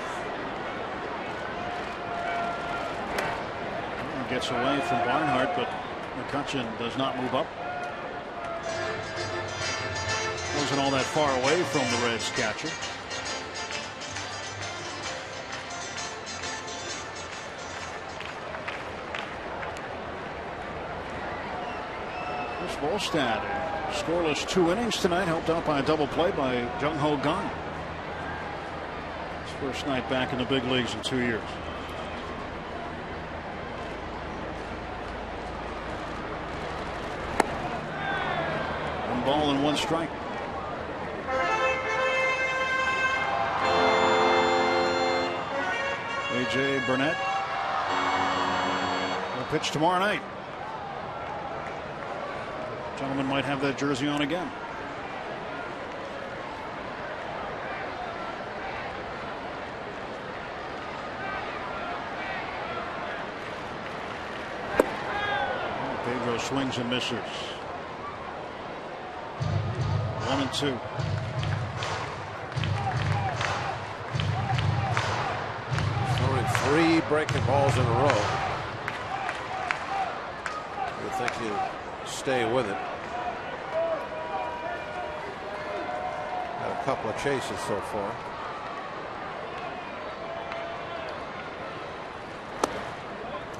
Gets away from Barnhart, but McCutchen does not move up. Wasn't all that far away from the Reds catcher. Chris Volstad, scoreless 2 innings tonight, helped out by a double play by Jung Ho Gun. His first night back in the big leagues in 2 years. 1 ball and 1 strike. A.J. Burnett will pitch tomorrow night. Gentleman might have that jersey on again. Pedro swings and misses. 1-2. Throwing 3 breaking balls in a row. You think you stay with it. Got a couple of chases so far.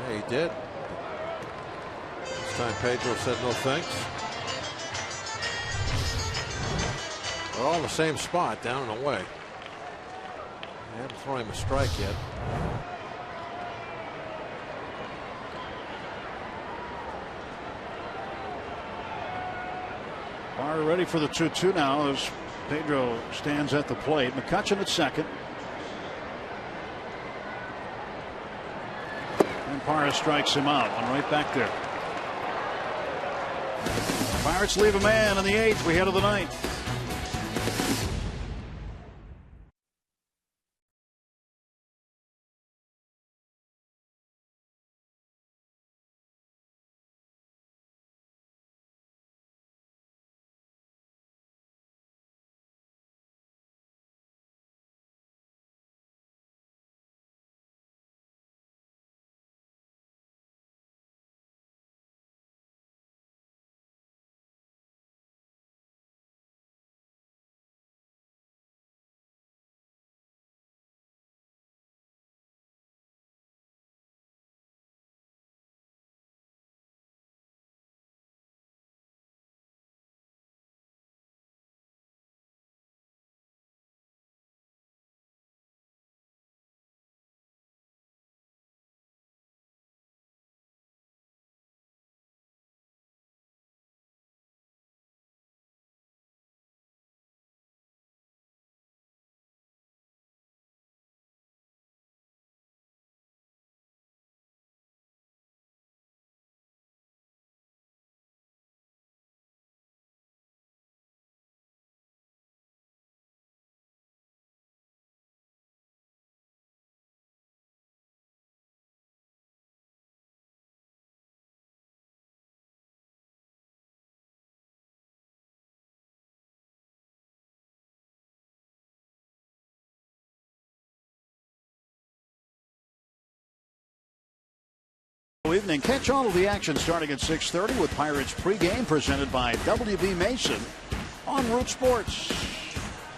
Yeah, he did. This time Pedro said no thanks. They're all in the same spot, down and away. They haven't thrown him a strike yet. Barr ready for the 2-2 now as Pedro stands at the plate. McCutchen at second. And Parra strikes him out. And right back there. Pirates leave a man in the 8th. We head to the 9th. Evening. Catch all of the action starting at 6:30 with Pirates pregame presented by WB Mason on Root Sports.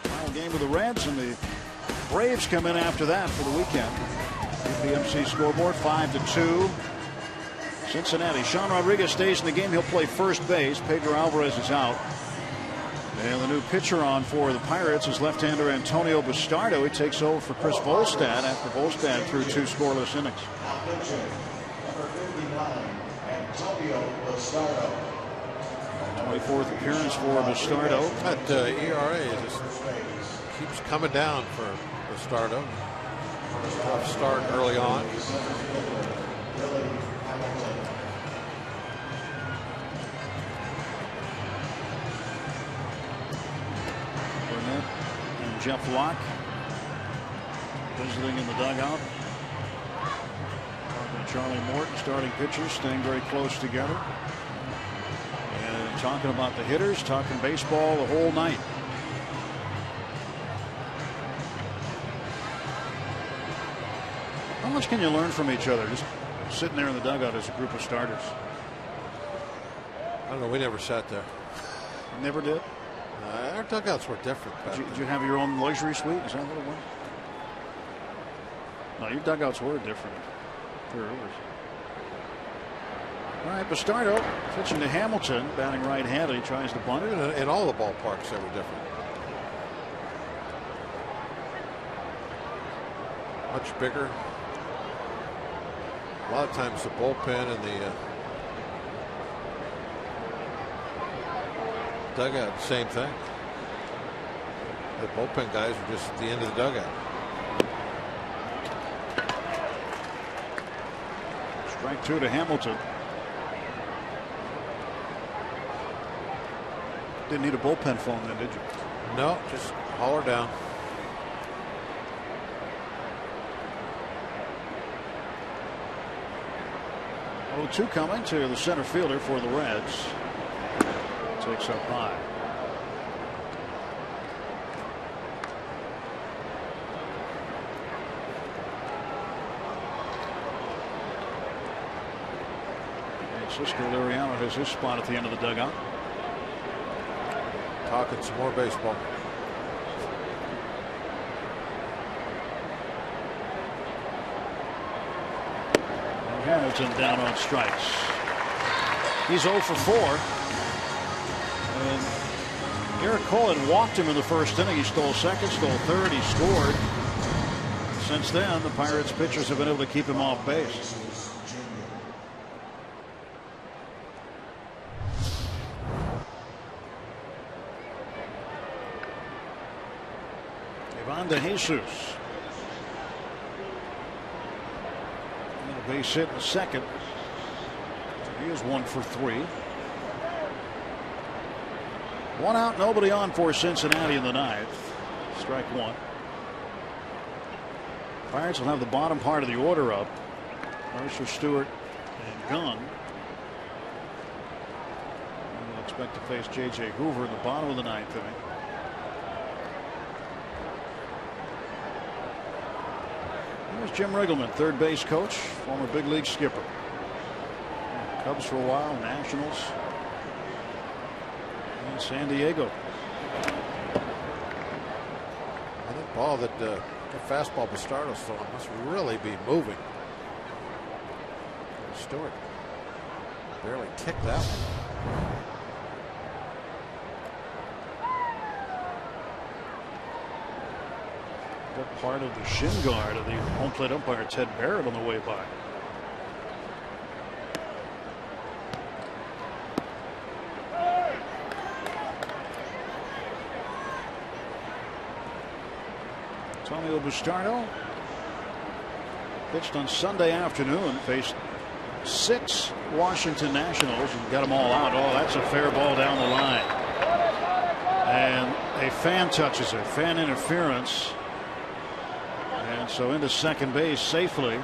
Final game of the Reds and the Braves come in after that for the weekend. PMC scoreboard 5-2 Cincinnati. Sean Rodriguez stays in the game. He'll play first base. Pedro Alvarez is out. And the new pitcher on for the Pirates is left-hander Antonio Bastardo. He takes over for Chris Volstad after Volstad threw 2 scoreless innings. Number 59, Antonio Bastardo. 24th appearance for Bastardo. That ERA just keeps coming down for Bastardo. Tough start early on. Burnett and Jeff Locke visiting in the dugout. Charlie Morton, starting pitchers, staying very close together. And talking about the hitters, talking baseball the whole night. How much can you learn from each other just sitting there in the dugout as a group of starters? I don't know. We never sat there. Never did? Our dugouts were different. Did you have your own luxury suite? Is that what it was? No, your dugouts were different. All right, Bastardo pitching to Hamilton, batting right-handed. He tries to bunt it. In all the ballparks, they were different. Much bigger. A lot of times the bullpen and the dugout, same thing. The bullpen guys are just at the end of the dugout. Strike 2 to Hamilton. Didn't need a bullpen phone then, did you? No, just holler down. Oh, 2 coming to the center fielder for the Reds. Takes up high. And Cisco Liriano has his spot at the end of the dugout. Talking some more baseball. Hamilton down on strikes. He's 0 for 4. And Garrett Cole had walked him in the first inning. He stole second, stole third, he scored. Since then, the Pirates pitchers have been able to keep him off base. Ivan De Jesus. Base hit in the second. He is 1 for 3. 1 out, nobody on for Cincinnati in the 9th. Strike 1. Pirates will have the bottom part of the order up. Mercer, Stewart, and Gunn. And we'll expect to face J.J. Hoover in the bottom of the 9th inning. Here's Jim Riggleman, third base coach, former big league skipper. Cubs for a while, Nationals, and San Diego. And that ball that the fastball Bastardo's throwing must really be moving. Stewart barely kicked that one. Part of the shin guard of the home plate umpire Ted Barrett on the way by. Antonio Bastardo pitched on Sunday afternoon, faced 6 Washington Nationals and got them all out. Oh, that's a fair ball down the line. And a fan touches it. Fan interference. And so into second base safely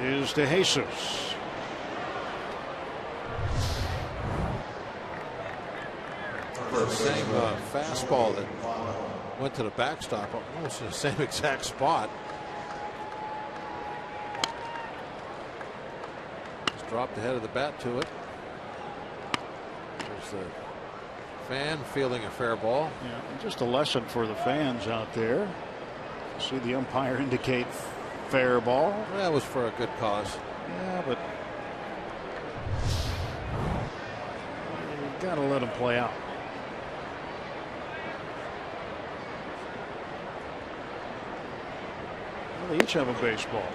is De Jesus. The same fastball that went to the backstop, almost in the same exact spot. Just dropped the head of the bat to it. There's the fan fielding a fair ball. Yeah, just a lesson for the fans out there. See the umpire indicate fair ball. That was for a good cause. Yeah, but you got to let him play out. Well, they each have a baseball.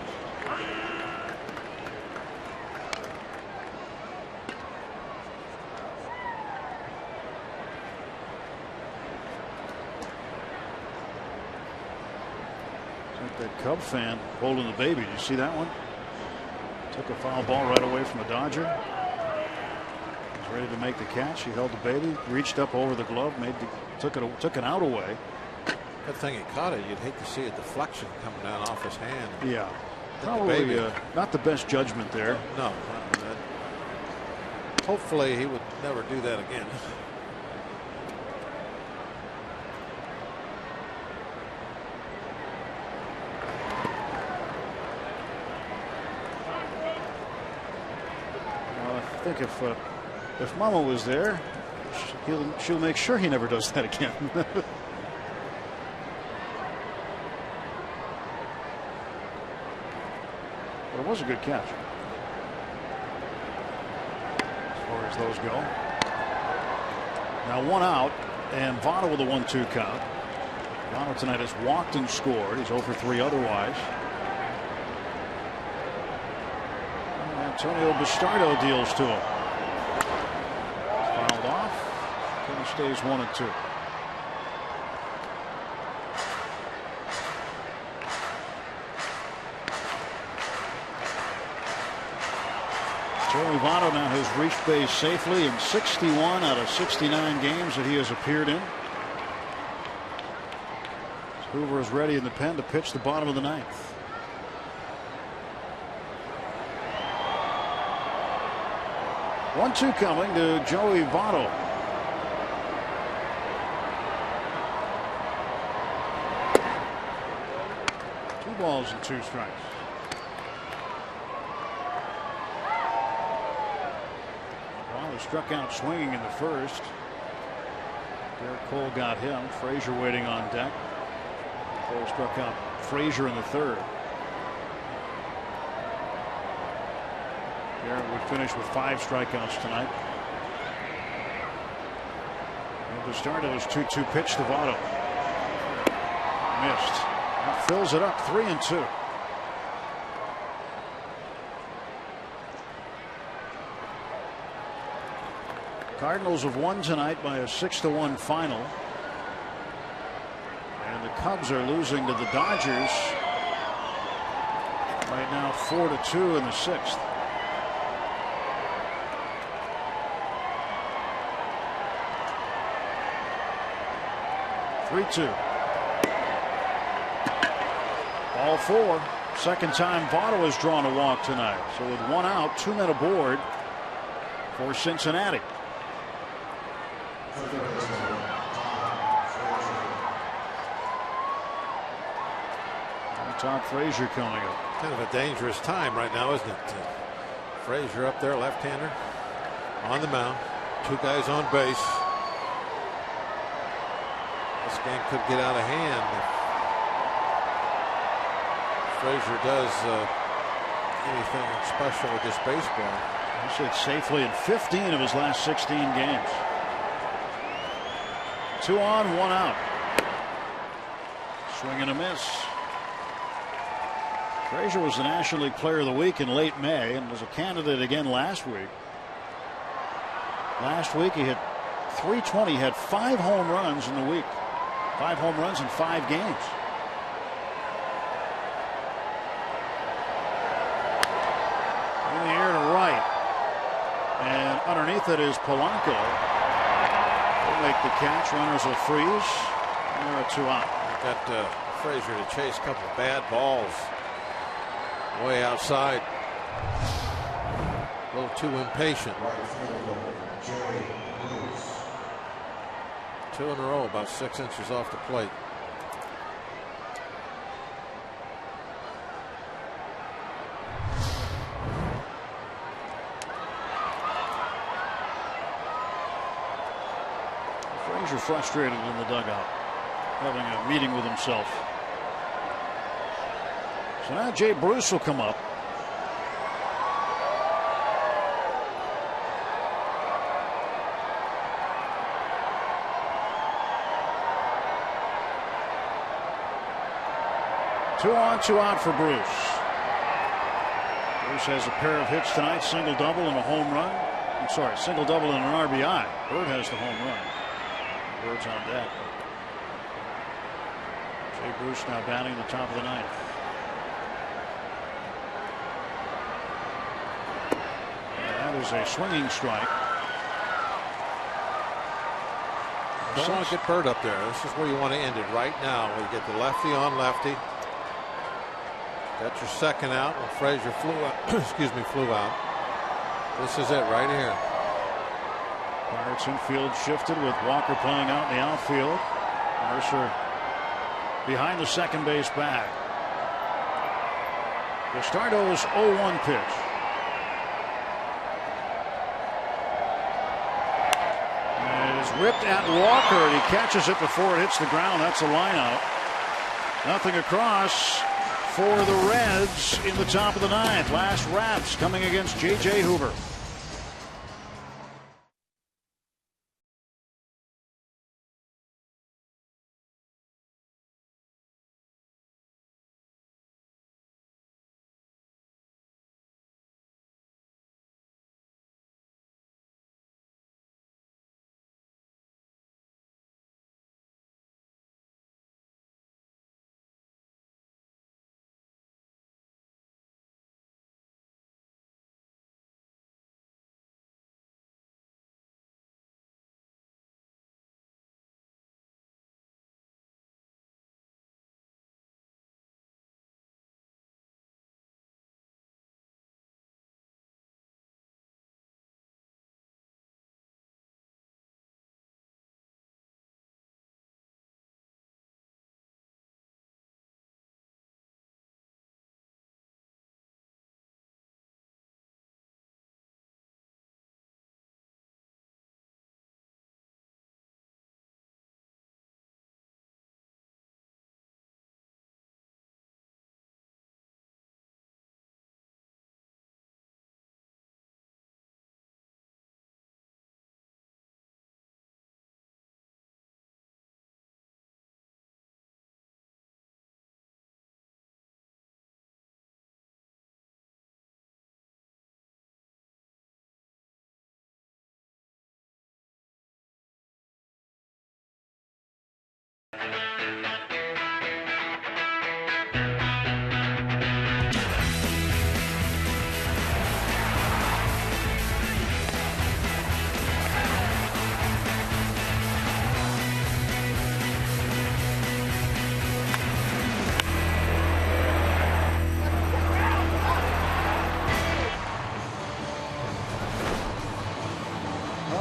That Cub fan holding the baby. Did you see that one? Took a foul ball right away from a Dodger. Was ready to make the catch. He held the baby, reached up over the glove, took an out away. Good thing he caught it. You'd hate to see a deflection coming down off his hand. Yeah, probably not the best judgment there. No. Hopefully he would never do that again. I think if Mama was there, she'll make sure he never does that again. But it was a good catch as far as those go. Now 1 out, and Votto with a 1-2 count. Votto tonight has walked and scored. He's 0 for 3 otherwise. Antonio Bastardo deals to him. Fouled off. He stays 1-2. Joey Votto now has reached base safely in 61 out of 69 games that he has appeared in. Hoover is ready in the pen to pitch the bottom of the 9th. 1-2 coming to Joey Votto. Two balls and 2 strikes. Votto struck out swinging in the first. Garrett Cole got him. Frazier waiting on deck. Cole struck out Frazier in the 3rd. Garrett would finish with 5 strikeouts tonight. And to start it was 2-2 pitch to Votto. Missed. That fills it up 3-2. Cardinals have won tonight by a 6-1 final. And the Cubs are losing to the Dodgers right now 4-2 in the 6th. Ball 4. Second time Votto has drawn a walk tonight. So with 1 out, 2 men aboard for Cincinnati. Todd Frazier coming up. Kind of a dangerous time right now, isn't it? Frazier up there, left-hander on the mound. 2 guys on base. This game could get out of hand if Frazier does anything special with this baseball. He hit safely in 15 of his last 16 games. 2 on, 1 out. Swing and a miss. Frazier was the National League Player of the Week in late May and was a candidate again last week. Last week he hit .320, had 5 home runs in the week. 5 home runs in 5 games. In the air to right. And underneath it is Polanco. They'll make the catch. Runners will freeze. And there are 2 out. Got Frazier to chase a couple of bad balls way outside. A little too impatient. 2 in a row, about 6 inches off the plate. Frazier frustrated in the dugout, having a meeting with himself. So now Jay Bruce will come up. Two on, two out for Bruce. Bruce has a pair of hits tonight, single double and a home run. I'm sorry, single double and an RBI. Bird has the home run. Bird's on deck. Jay Bruce now batting in the top of the ninth. And that is a swinging strike. Don't want to get Bird up there. This is where you want to end it right now. Where you get the lefty on lefty. Got your second out when Frazier flew out. Excuse me, flew out. This is it right here. Pirates infield shifted with Walker playing out in the outfield. Mercer behind the second base bag. Gastardo's 0-1 pitch. And it is ripped at Walker, and he catches it before it hits the ground. That's a line out. Nothing across for the Reds in the top of the ninth. Last Rats coming against J.J. Hoover.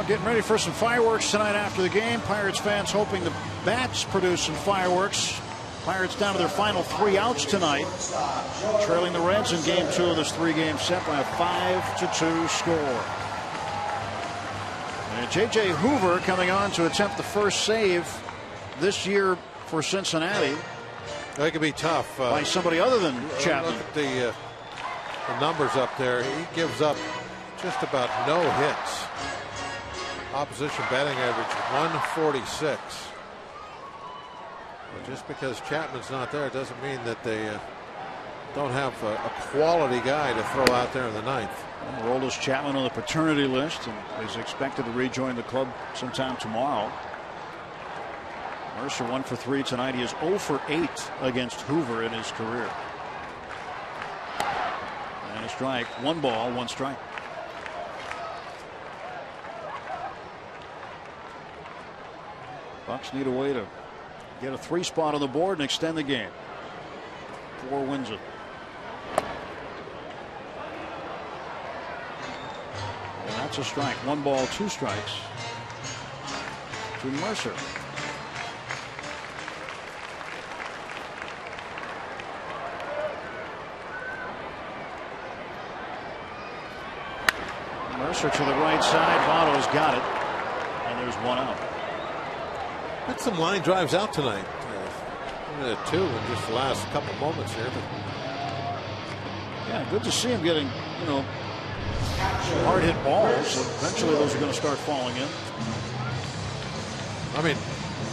Getting ready for some fireworks tonight after the game. Pirates fans hoping the bats produce some fireworks. Pirates down to their final 3 outs tonight, trailing the Reds in game 2 of this 3-game set by a 5-2 score. And J.J. Hoover coming on to attempt the first save this year for Cincinnati. That could be tough by somebody other than Chapman. Look at the numbers up there. He gives up just about no hits. Opposition batting average 146. But just because Chapman's not there doesn't mean that they don't have a quality guy to throw out there in the ninth. Aroldis Chapman on the paternity list and is expected to rejoin the club sometime tomorrow. Mercer 1 for 3 tonight. He is 0 for 8 against Hoover in his career. And a strike. 1 ball, 1 strike. Bucks need a way to get a 3 spot on the board and extend the game. 4 wins it. And that's a strike. 1 ball, 2 strikes to Mercer. Mercer to the right side. Votto's got it. And there's 1 out. Had some line drives out tonight. 2 in just the last couple moments here. But Yeah, good to see him getting, hard hit balls. Eventually those are going to start falling in. I mean,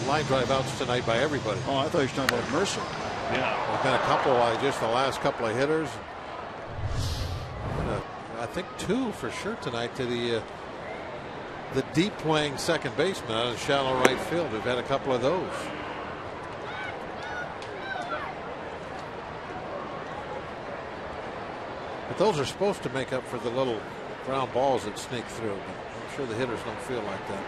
line drive outs tonight by everybody. Oh, I thought you were talking about Mercer. Yeah, there's been a couple, just the last couple of hitters. I think 2 for sure tonight to the deep playing second baseman out of shallow right field. We've had a couple of those. But those are supposed to make up for the little ground balls that sneak through. I'm sure the hitters don't feel like that.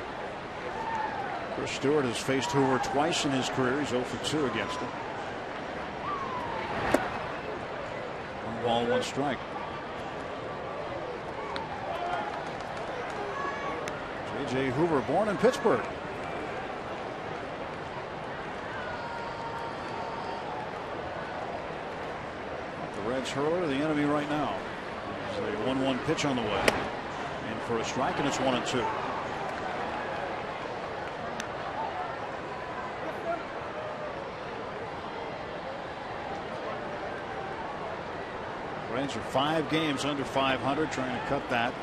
Chris Stewart has faced Hoover twice in his career. He's 0 for 2 against him. 1 ball, 1 strike. J.J. Hoover, born in Pittsburgh. The Reds hurler, the enemy right now. There's a 1-1 pitch on the way. And for a strike, and it's 1-2. Reds are 5 games under 500, trying to cut that.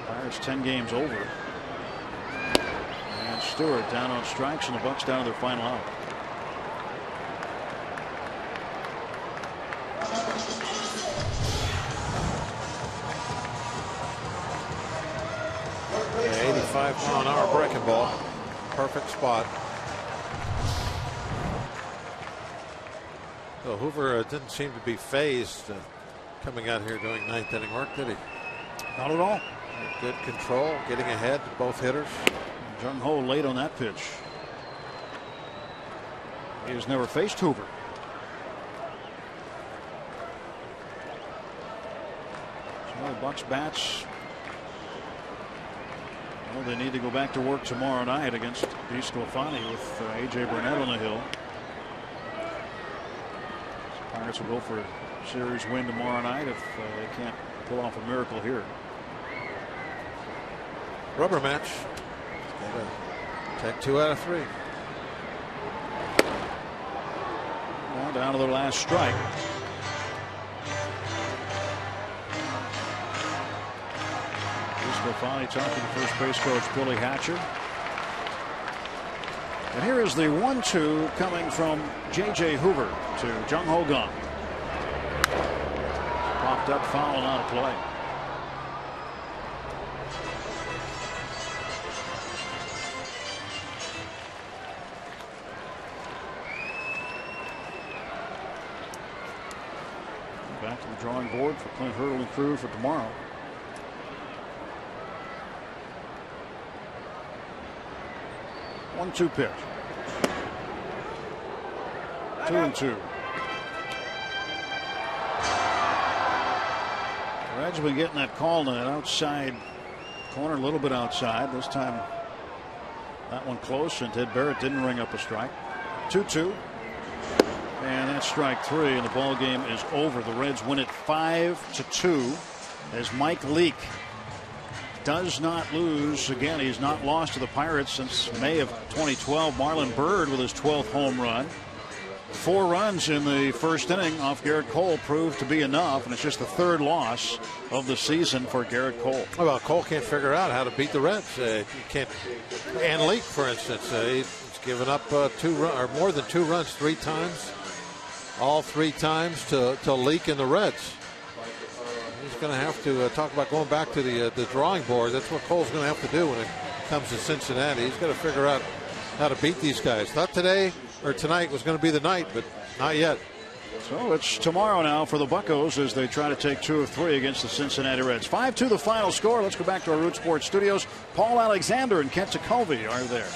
Pirates 10 games over. And Stewart down on strikes, and the Bucks down to their final out. Yeah, 85-mile-an-hour breaking ball. Perfect spot. So Hoover didn't seem to be phased coming out here doing 9th inning work, did he? Not at all. Good control, getting ahead, both hitters. Jung Ho late on that pitch. He has never faced Hoover. So the Bucks bats. Well, they need to go back to work tomorrow night against DeSclafani with A.J. Burnett on the hill. So Pirates will go for a series win tomorrow night if they can't pull off a miracle here. Rubber match. Take 2 out of 3. Now down to their last strike. Finally talking to first base coach Billy Hatcher. And here is the 1-2 coming from J.J. Hoover to Jung Ho Kang. Popped up, foul, and out of play. Back to the drawing board for Clint Hurdle and crew for tomorrow. 1-2 pitch. 2-2. Reds have been getting that call to that outside corner, a little bit outside. This time that one close, and Ted Barrett didn't ring up a strike. 2-2. And that's strike 3, and the ball game is over. The Reds win it 5-2 as Mike Leake does not lose. Again, he's not lost to the Pirates since May of 2012. Marlon Byrd with his 12th home run. 4 runs in the first inning off Garrett Cole proved to be enough, and it's just the 3rd loss of the season for Garrett Cole. Well, Cole can't figure out how to beat the Reds. He can't. And Leake, for instance, he's given up 2 or more than 2 runs 3 times. All 3 times to Leake and the Reds. He's going to have to talk about going back to the drawing board. That's what Cole's going to have to do when it comes to Cincinnati. He's got to figure out how to beat these guys. Not today or tonight was going to be the night, but not yet. So it's tomorrow now for the Buccos as they try to take 2 of 3 against the Cincinnati Reds. 5-2 the final score. Let's go back to our Root Sports studios. Paul Alexander and Kent Tekulve are there.